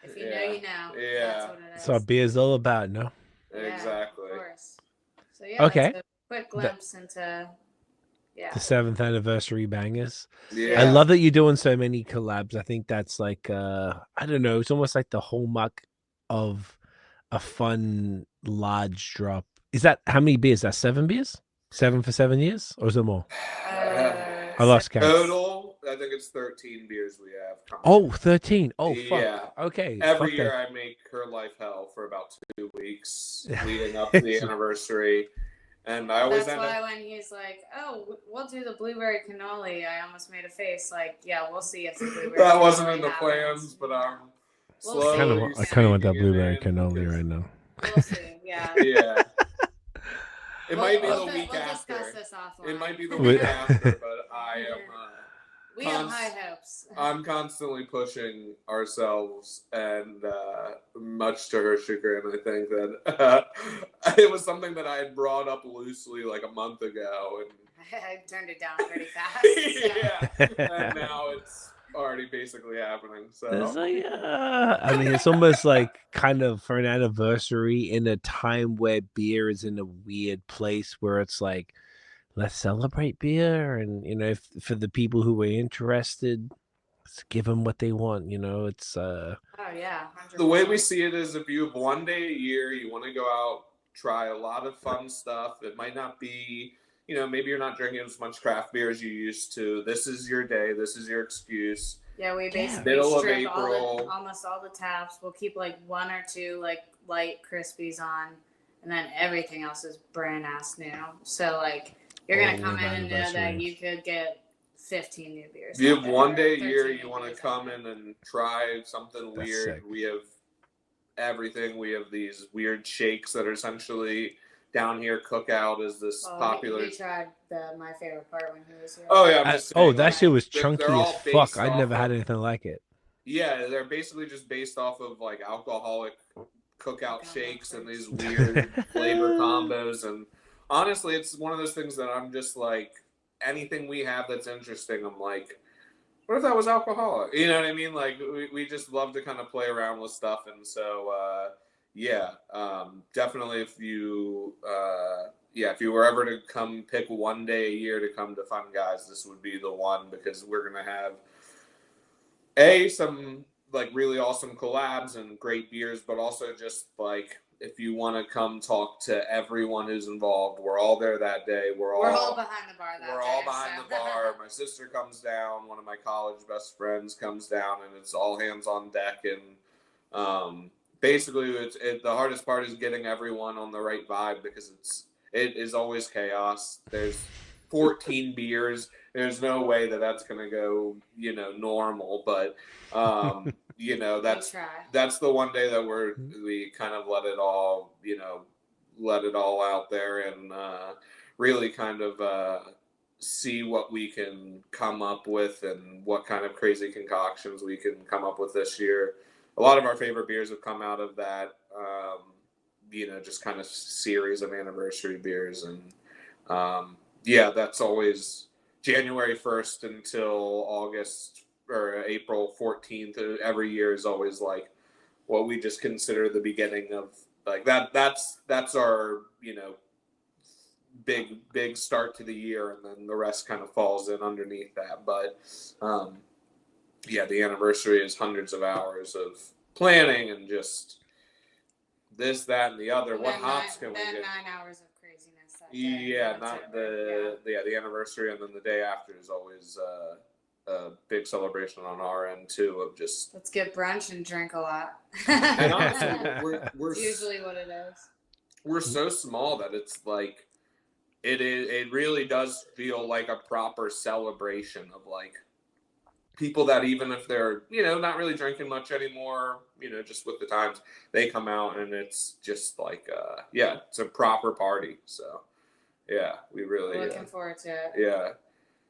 if you know, you know. Yeah, that's what it is. that's what beer's all about, no? Exactly. Of course. So that's a quick glimpse into the 7th anniversary bangers. Yeah. I love that you're doing so many collabs. I think that's like I don't know, it's almost like the hallmark of a fun large drop. Is that how many beers? That's 7 beers? 7 for 7 years? Or is it more? I lost count. Total, I think it's 13 beers we have coming. Oh, 13. Oh, fuck. Yeah. Okay. Every year I make her life hell for about 2 weeks leading up to the anniversary. And I always That's why when he's like, "Oh, we'll do the blueberry cannoli," I almost made a face like, "Yeah, we'll see if the blueberry." That wasn't in the happens. plans, but I'm We'll slowly. I kind of want that blueberry cannoli right now. We'll see. Yeah. Yeah. It might be the week we'll after. Discuss this offline. It might be the week after, but I am. We have high hopes. I'm constantly pushing ourselves, and much to her chagrin, I think that it was something that I had brought up loosely like a month ago, and I turned it down pretty fast. And now it's already basically happening. So it's like, I mean, it's almost like kind of for an anniversary in a time where beer is in a weird place where it's like, let's celebrate beer, and if for the people who are interested, let's give them what they want. It's oh yeah, 100%. The way we see it is, if you have one day a year, you want to go out, try a lot of fun stuff. It might not be, maybe you're not drinking as much craft beer as you used to. This is your day. This is your excuse. Yeah, we basically Middle of strip April. almost all the taps. We'll keep like 1 or 2 like light crispies on, and then everything else is brand ass new. So like, you're going to come in and know that you could get 15 new beers. If you have one day a year, you want to come in and try something weird. Sick. We have everything. We have these weird shakes that are essentially down here. Cookout is this popular. He tried my favorite part when he was here. Oh, yeah. That shit was chunky they're as all fuck. based I'd never off had of- anything like it. Yeah, they're basically just based off of like alcoholic cookout shakes and these weird flavor combos. And honestly, it's one of those things that I'm just like, anything we have that's interesting, I'm like, what if that was alcoholic? You know what I mean? Like, we just love to kind of play around with stuff. And so, definitely if you were ever to come pick one day a year to come to Funguys, this would be the one, because we're going to have some like really awesome collabs and great beers, but also just like, if you want to come talk to everyone who's involved, we're all there that day. We're all behind the bar that day. We're all behind the bar. My sister comes down. One of my college best friends comes down, and it's all hands on deck. And basically, the hardest part is getting everyone on the right vibe, because it is always chaos. There's 14 beers. There's no way that's going to go, normal. But that's the one day that we kind of let it all out there, and really kind of see what we can come up with and what kind of crazy concoctions we can come up with this year. A lot of our favorite beers have come out of that, just kind of series of anniversary beers. And that's always January 1st until August or April 14th. Every year is always like what we just consider the beginning of like that. That's our, big start to the year. And then the rest kind of falls in underneath that. But the anniversary is hundreds of hours of planning and just this, that, and the other. And what hops can we get? 9 hours of craziness. That day. Yeah, the anniversary, and then the day after is always a big celebration on our end too of just let's get brunch and drink a lot. and honestly we're It's usually what it is. we're so small that it's like it really does feel like a proper celebration of like people that even if they're not really drinking much anymore, just with the times, they come out and it's just like it's a proper party. So yeah, we really looking forward to it. Yeah.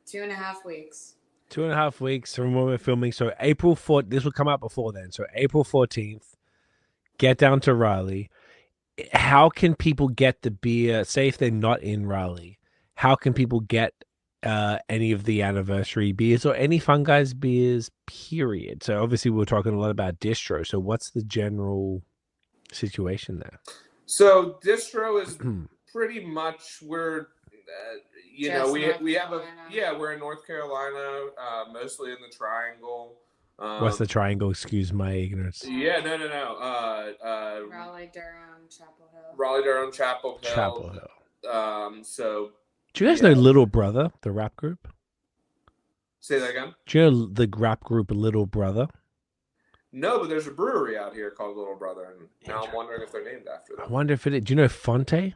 2.5 weeks. 2.5 weeks from when we're filming. So April 4th, this will come out before then. So April 14th, get down to Raleigh. How can people get the beer? Say if they're not in Raleigh, how can people get any of the anniversary beers or any Funguys beers, period? So obviously we're talking a lot about distro. So what's the general situation there? So distro is pretty much we're we have we're in North Carolina, mostly in the Triangle. What's the Triangle? Excuse my ignorance. No. Raleigh, Durham, Chapel Hill. Raleigh, Durham, Chapel Hill. Chapel Hill. So do you guys know Little Brother, the rap group? Say that again. Do you know the rap group Little Brother? No, but there's a brewery out here called Little Brother, and now I'm wondering if they're named after them. I wonder if it is. Do you know Fonte,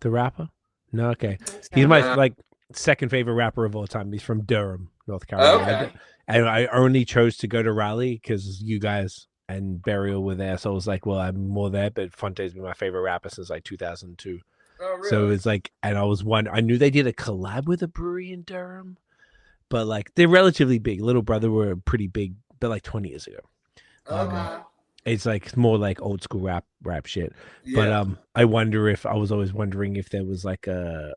the rapper? No, okay. He's my second favorite rapper of all time. He's from Durham, North Carolina. Okay. And I only chose to go to Raleigh because you guys and Burial were there. So I was like, well, I'm more there. But Fonte's been my favorite rapper since like 2002. Oh, really? So it's like, and I was I knew they did a collab with a brewery in Durham, but like they're relatively big. Little Brother were pretty big, but like 20 years ago. Okay. It's like more like old school rap shit. Yeah. But I was always wondering if there was like a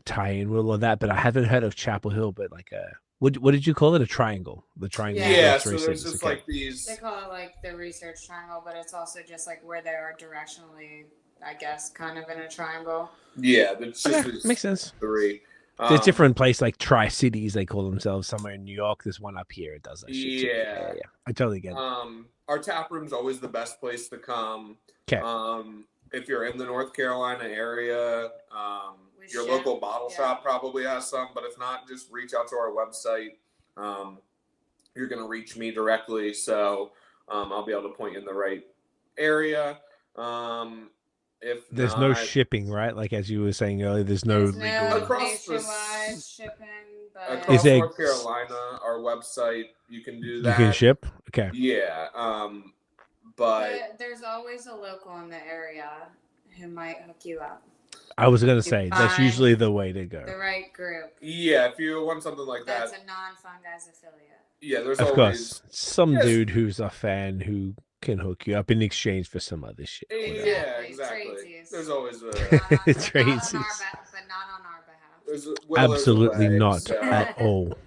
tie-in with all of that. But I haven't heard of Chapel Hill, but like what did you call it? A triangle? The triangle. Yeah. So there's just like these. They call it like the research triangle, but it's also just like where they are directionally, I guess, kind of in a triangle. Yeah, there's just makes sense. Three. There's different places like Tri-Cities, they call themselves. Somewhere in New York, there's one up here. It does that shit too. Yeah. I totally get it. Our tap room's always the best place to come. Okay. If you're in the North Carolina area, your local bottle shop probably has some, but if not, just reach out to our website. You're going to reach me directly, so I'll be able to point you in the right area. If there's no shipping, right? Like as you were saying earlier, there's no legal nationwide shipping. But across North Carolina, our website, you can do that. You can ship? Okay. Yeah. But there's always a local in the area who might hook you up. I was going to say, that's usually the way to go. The right group. Yeah, if you want something like that's a non-Funguys affiliate. Yeah, there's of always... course, some dude who's a fan who can hook you up in exchange for some other shit. Yeah, exactly. There's always a... Tradesies. But not on our behalf. Absolutely not at all.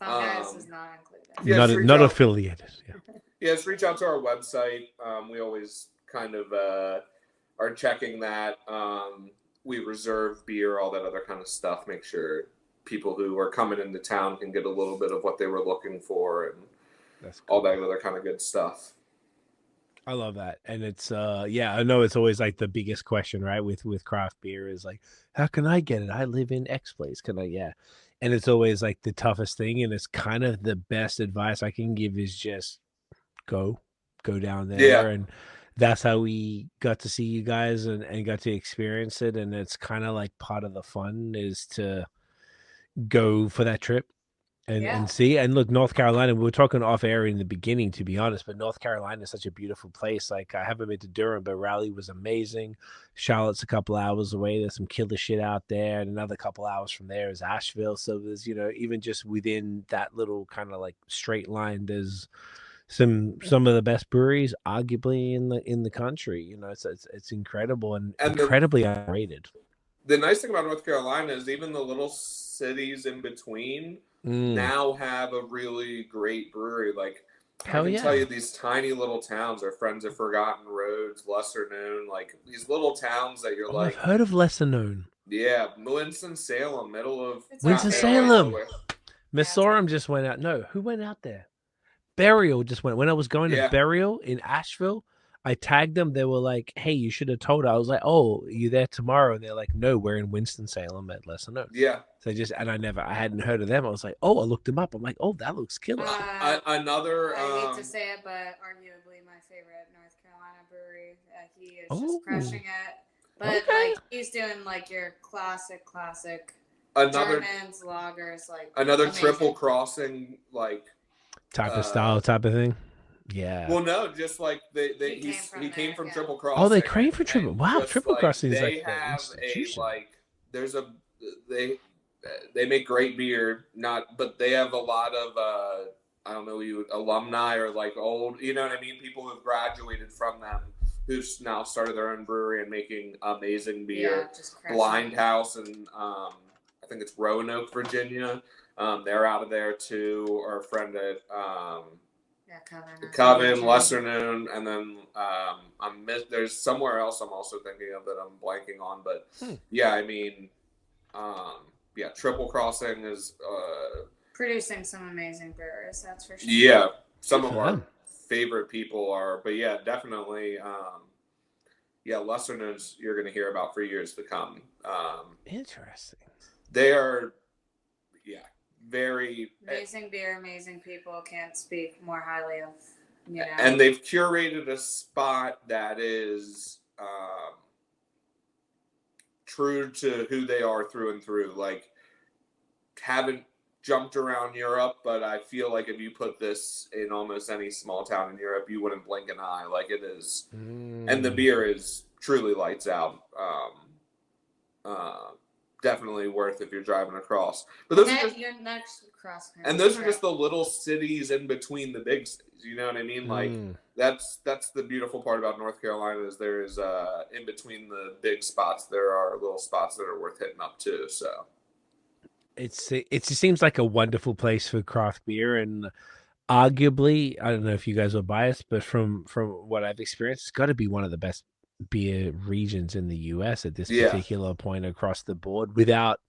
Funguys is not included. Not affiliated. Yeah. Yes, reach out to our website. We always kind of are checking that. We reserve beer, all that other kind of stuff. Make sure people who are coming into town can get a little bit of what they were looking for and all that other kind of good stuff. I love that. And it's I know it's always like the biggest question, right? With craft beer is like, how can I get it? I live in X place. Can I? Yeah. And it's always like the toughest thing. And it's kind of the best advice I can give is just go down there. Yeah. And that's how we got to see you guys and got to experience it. And it's kind of like part of the fun is to go for that trip and see. And look, North Carolina, we were talking off air in the beginning, to be honest, but North Carolina is such a beautiful place. Like I haven't been to Durham, but Raleigh was amazing. Charlotte's a couple hours away. There's some killer shit out there. And another couple hours from there is Asheville. So there's, even just within that little kind of like straight line, there's some of the best breweries arguably in the country. It's incredible and incredibly underrated. The nice thing about North Carolina is even the little cities in between now have a really great brewery. Like I can tell you, these tiny little towns are Friends of Forgotten Roads, lesser known, like these little towns that you're like, I've heard of lesser known. Yeah, Winston-Salem, middle of Winston-Salem. Miss Sorum just went out. No, who went out there? Burial just went. When I was going to Burial in Asheville, I tagged them. They were like, "Hey, you should have told her." I was like, "Oh, you there tomorrow?" And they're like, "No, we're in Winston-Salem at Lesser Notes." Yeah. So I hadn't heard of them. I was like, "Oh," I looked them up. I'm like, "Oh, that looks killer." Another. I hate to say it, but arguably my favorite North Carolina brewery. He is just crushing it. But like he's doing like your classic Germans, lagers, like another amazing. triple crossing like type of style, type of thing. Yeah. Well, no, just like he came from Triple Crossing. Oh, they came from Triple. Wow, Triple like, Crossing is they like have a they make great beer, but they have a lot of I don't know, alumni or like old, you know what I mean, people who've graduated from them who've now started their own brewery and making amazing beer. Yeah, Blind House and I think it's Roanoke, Virginia. They're out of there too. Our friend at Coven, Lesser Known, and then there's somewhere else I'm also thinking of that I'm blanking on, but yeah, I mean, Triple Crossing is producing some amazing brewers, that's for sure. Yeah, some of our favorite people are, but yeah, definitely, Lesser Knowns you're going to hear about for years to come. Interesting. They are, very amazing beer, amazing people. Can't speak more highly of, And they've curated a spot that is true to who they are through and through. Like, haven't jumped around Europe, but I feel like if you put this in almost any small town in Europe, you wouldn't blink an eye. Like it is, and the beer is truly lights out. Definitely worth if you're driving across. But those are just your next cross. And those are just the little cities in between the big cities. You know what I mean? Like that's the beautiful part about North Carolina is there is in between the big spots there are little spots that are worth hitting up too. So it just seems like a wonderful place for craft beer, and arguably, I don't know if you guys are biased, but from what I've experienced, it's got to be one of the best beer regions in the US at this particular point across the board without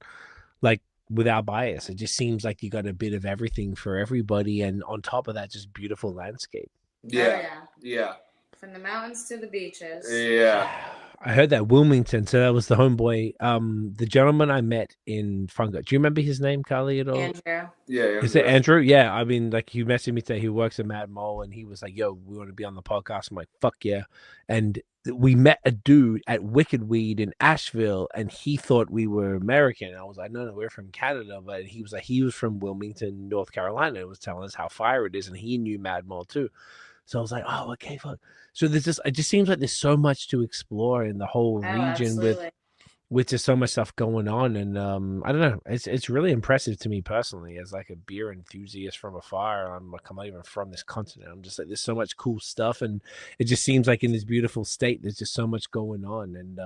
bias. It just seems like you got a bit of everything for everybody, and on top of that, just beautiful landscape. Yeah. From the mountains to the beaches. Yeah. I heard that Wilmington, so that was the homeboy, the gentleman I met in Funguys. Do you remember his name, Carly, at all? Andrew. Yeah. Is it Andrew? Yeah. I mean, like, he messaged me today. He works at Mad Mole, and he was like, "Yo, we want to be on the podcast." I'm like, "Fuck yeah!" And we met a dude at Wicked Weed in Asheville, and he thought we were American. I was like, "No, we're from Canada." But he was like, he was from Wilmington, North Carolina, and was telling us how fire it is, and he knew Mad Mole too. So I was like, "Oh, okay, fuck." So it just seems like there's so much to explore in the whole region with just so much stuff going on, and I don't know, it's really impressive to me personally as like a beer enthusiast from afar. I'm not even from this continent. I'm just like, there's so much cool stuff, and it just seems like in this beautiful state there's just so much going on, and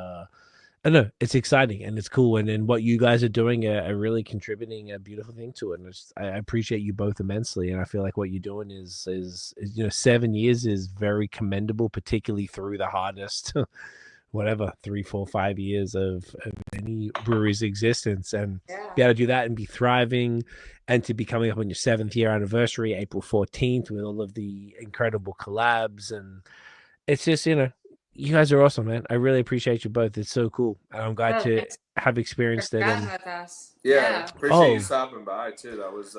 I don't know, it's exciting and it's cool, and what you guys are doing are really contributing a beautiful thing to it, and I appreciate you both immensely, and I feel like what you're doing is 7 years is very commendable, particularly through the hardest 3, 4, 5 years of any brewery's existence, and be able to do that and be thriving, and to be coming up on your 7th year anniversary April 14th with all of the incredible collabs, and it's just, you guys are awesome, man. I really appreciate you both. It's so cool. And I'm glad to have experienced it. And with us. Appreciate you stopping by too. That was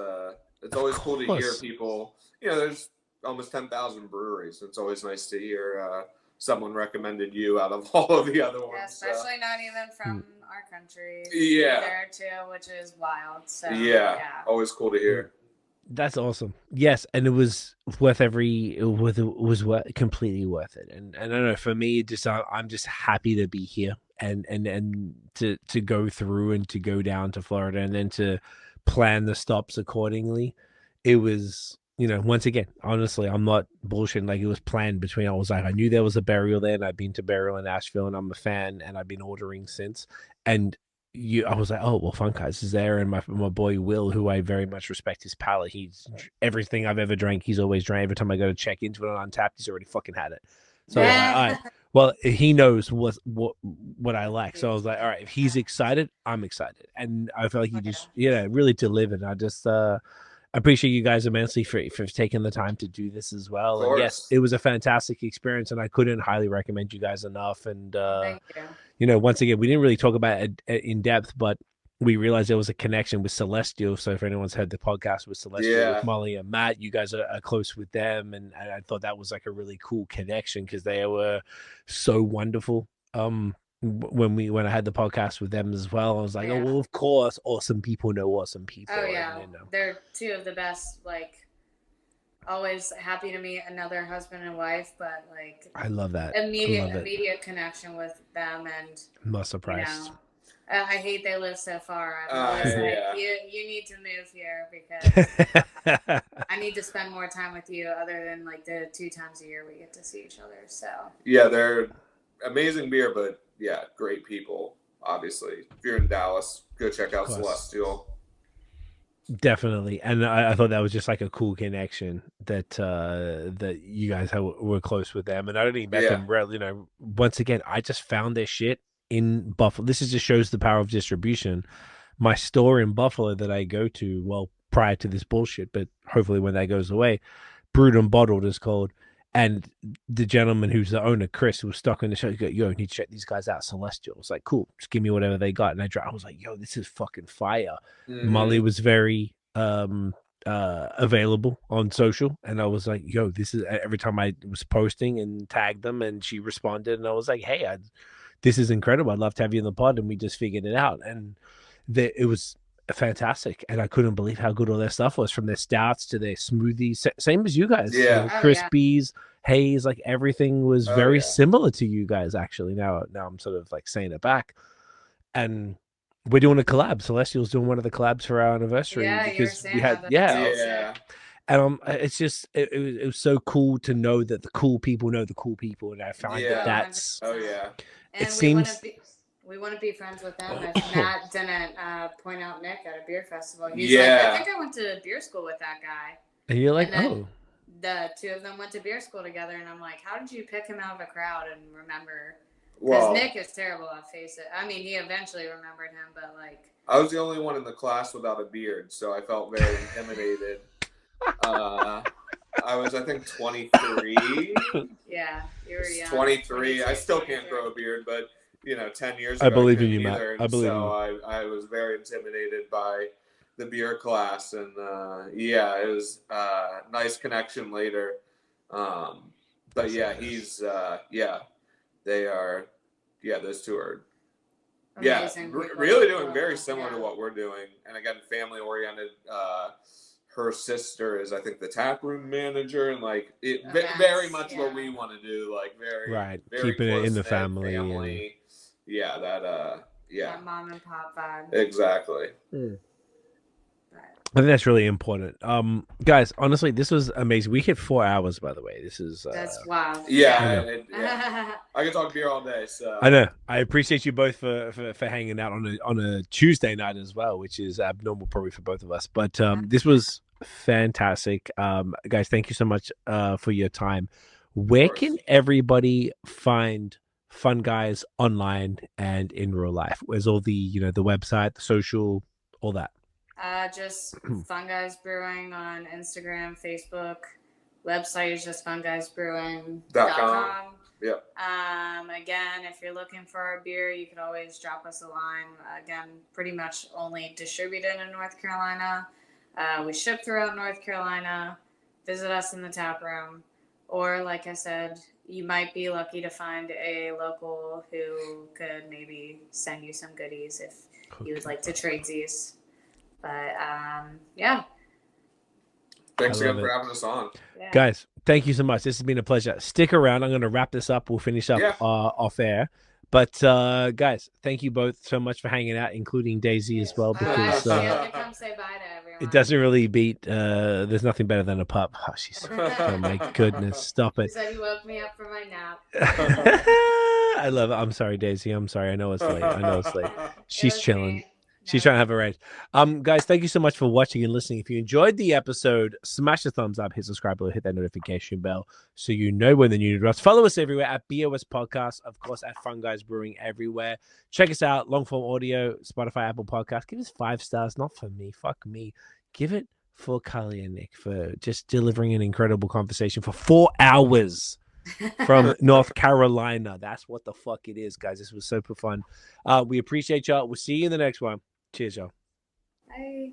it's always cool to hear people. There's almost 10,000 breweries. It's always nice to hear someone recommended you out of all of the other ones. Yeah, especially not even from our country. Yeah. There too, which is wild. So always cool to hear. That's awesome. Yes, and it was completely worth it. And I don't know, for me, I'm just happy to be here and to go through and to go down to Florida and then to plan the stops accordingly. It was, once again, honestly, I'm not bullshitting. Like, it was planned between. I knew there was a burial there, and I've been to burial in Asheville, and I'm a fan, and I've been ordering since. And I was like, oh, well, Funguys is there, and my boy Will, who I very much respect his palate. He's everything I've ever drank. He's always drank. Every time I go to check into it on Untapped, he's already fucking had it. So I was like, all right, well, he knows what I like. So I was like, all right, if he's excited, I'm excited, and I felt like he just really delivered. I just I appreciate you guys immensely for taking the time to do this as well. And yes, it was a fantastic experience, and I couldn't highly recommend you guys enough. And Thank you. you know, once again, we didn't really talk about it in depth, but we realized there was a connection with Celestial. So if anyone's heard the podcast with Celestial, with Molly and Matt, you guys are close with them. And I thought that was like a really cool connection because they were so wonderful. When I had the podcast with them as well, I was like, oh, well, of course, awesome people know awesome people. Oh, yeah. And, you know. They're two of the best, like, always happy to meet another husband and wife, but, like, I love that. Immediate connection with them. And I'm not surprised. You know, I hate they live so far. I'm always like, you need to move here because I need to spend more time with you other than like the 2 times a year we get to see each other. So yeah, they're amazing beer, but yeah, great people. Obviously, if you're in Dallas, go check out Celestial. Definitely, and I thought that was just like a cool connection that that you guys were close with them, and I only met them. You know, once again, I just found their shit in Buffalo. This just shows the power of distribution. My store in Buffalo that I go to, well, prior to this bullshit, but hopefully when that goes away, Brewed and Bottled is called. And the gentleman who's the owner, Chris, was stuck in the show. He goes, yo, you need to check these guys out. Celestial. I was like, cool, just give me whatever they got. And I was like, yo, this is fucking fire. Molly was very available on social, and I was like, yo, this is, every time I was posting and tagged them, and she responded, and I was like, hey, this is incredible. I'd love to have you in the pod. And we just figured it out. And it was fantastic. And I couldn't believe how good all their stuff was, from their stouts to their smoothies. Same as you guys. Yeah. You know, Crispies, Haze, like everything was very similar to you guys, actually. Now I'm sort of like saying it back. And we're doing a collab. Celestial's doing one of the collabs for our anniversary. Because we had, and it's just it was so cool to know that the cool people know the cool people, and I find that's and it seems we want to be friends with them. If Matt didn't point out Nick at a beer festival, he's like, I think I went to beer school with that guy. And you're like, the 2 of them went to beer school together, and I'm like, how did you pick him out of a crowd and remember? Because Nick is terrible at face it. I mean, he eventually remembered him, but like, I was the only one in the class without a beard, so I felt very intimidated. I was, I think, 23. Yeah, you were young. 23. I still can't grow a beard, but you know, 10 years ago, I believe in you, Matt. I believe in you. I was very intimidated by the beer class, and it was a nice connection later. But yeah, he's they are, those 2 are really doing very similar to what we're doing, and again, family oriented. Her sister is, I think, the tap room manager, and like it very much what we want to do, like very keeping it in the family. That mom and pop vibe. Exactly. I think that's really important. Guys, honestly, this was amazing. We hit 4 hours, by the way. This is that's wild. I could talk beer all day. So I know. I appreciate you both for hanging out on a Tuesday night as well, which is abnormal probably for both of us. But this was fantastic. Guys, thank you so much for your time. Where can everybody find Funguys online and in real life? Where's all the the website, the social, all that? Just Funguys Brewing on Instagram, Facebook. Website is just funguysbrewing.com. Yep. Again, if you're looking for our beer, you can always drop us a line. Again, pretty much only distributed in North Carolina. We ship throughout North Carolina. Visit us in the tap room. Or, like I said, you might be lucky to find a local who could maybe send you some goodies if you would like to trade these. But thanks again for having us on, guys. Thank you so much. This has been a pleasure. Stick around. I'm going to wrap this up. We'll finish up off air. But guys, thank you both so much for hanging out, including Daisy as well, because she has to come say bye to everyone. It doesn't really beat. There's nothing better than a pup. Oh, oh my goodness, stop it. She said you woke me up for my nap. I love it. I'm sorry, Daisy. I'm sorry. I know it's late. She's chilling. She's trying to have a rage. Guys, thank you so much for watching and listening. If you enjoyed the episode, smash the thumbs up, hit subscribe below, hit that notification bell so you know when the new drops. Follow us everywhere at BAOS Podcast, of course, at Funguys Brewing everywhere. Check us out, long form audio, Spotify, Apple Podcast. Give us 5 stars, not for me. Fuck me. Give it for Kali and Nick for just delivering an incredible conversation for 4 hours from North Carolina. That's what the fuck it is, guys. This was super fun. We appreciate y'all. We'll see you in the next one. Cheers, y'all. Bye.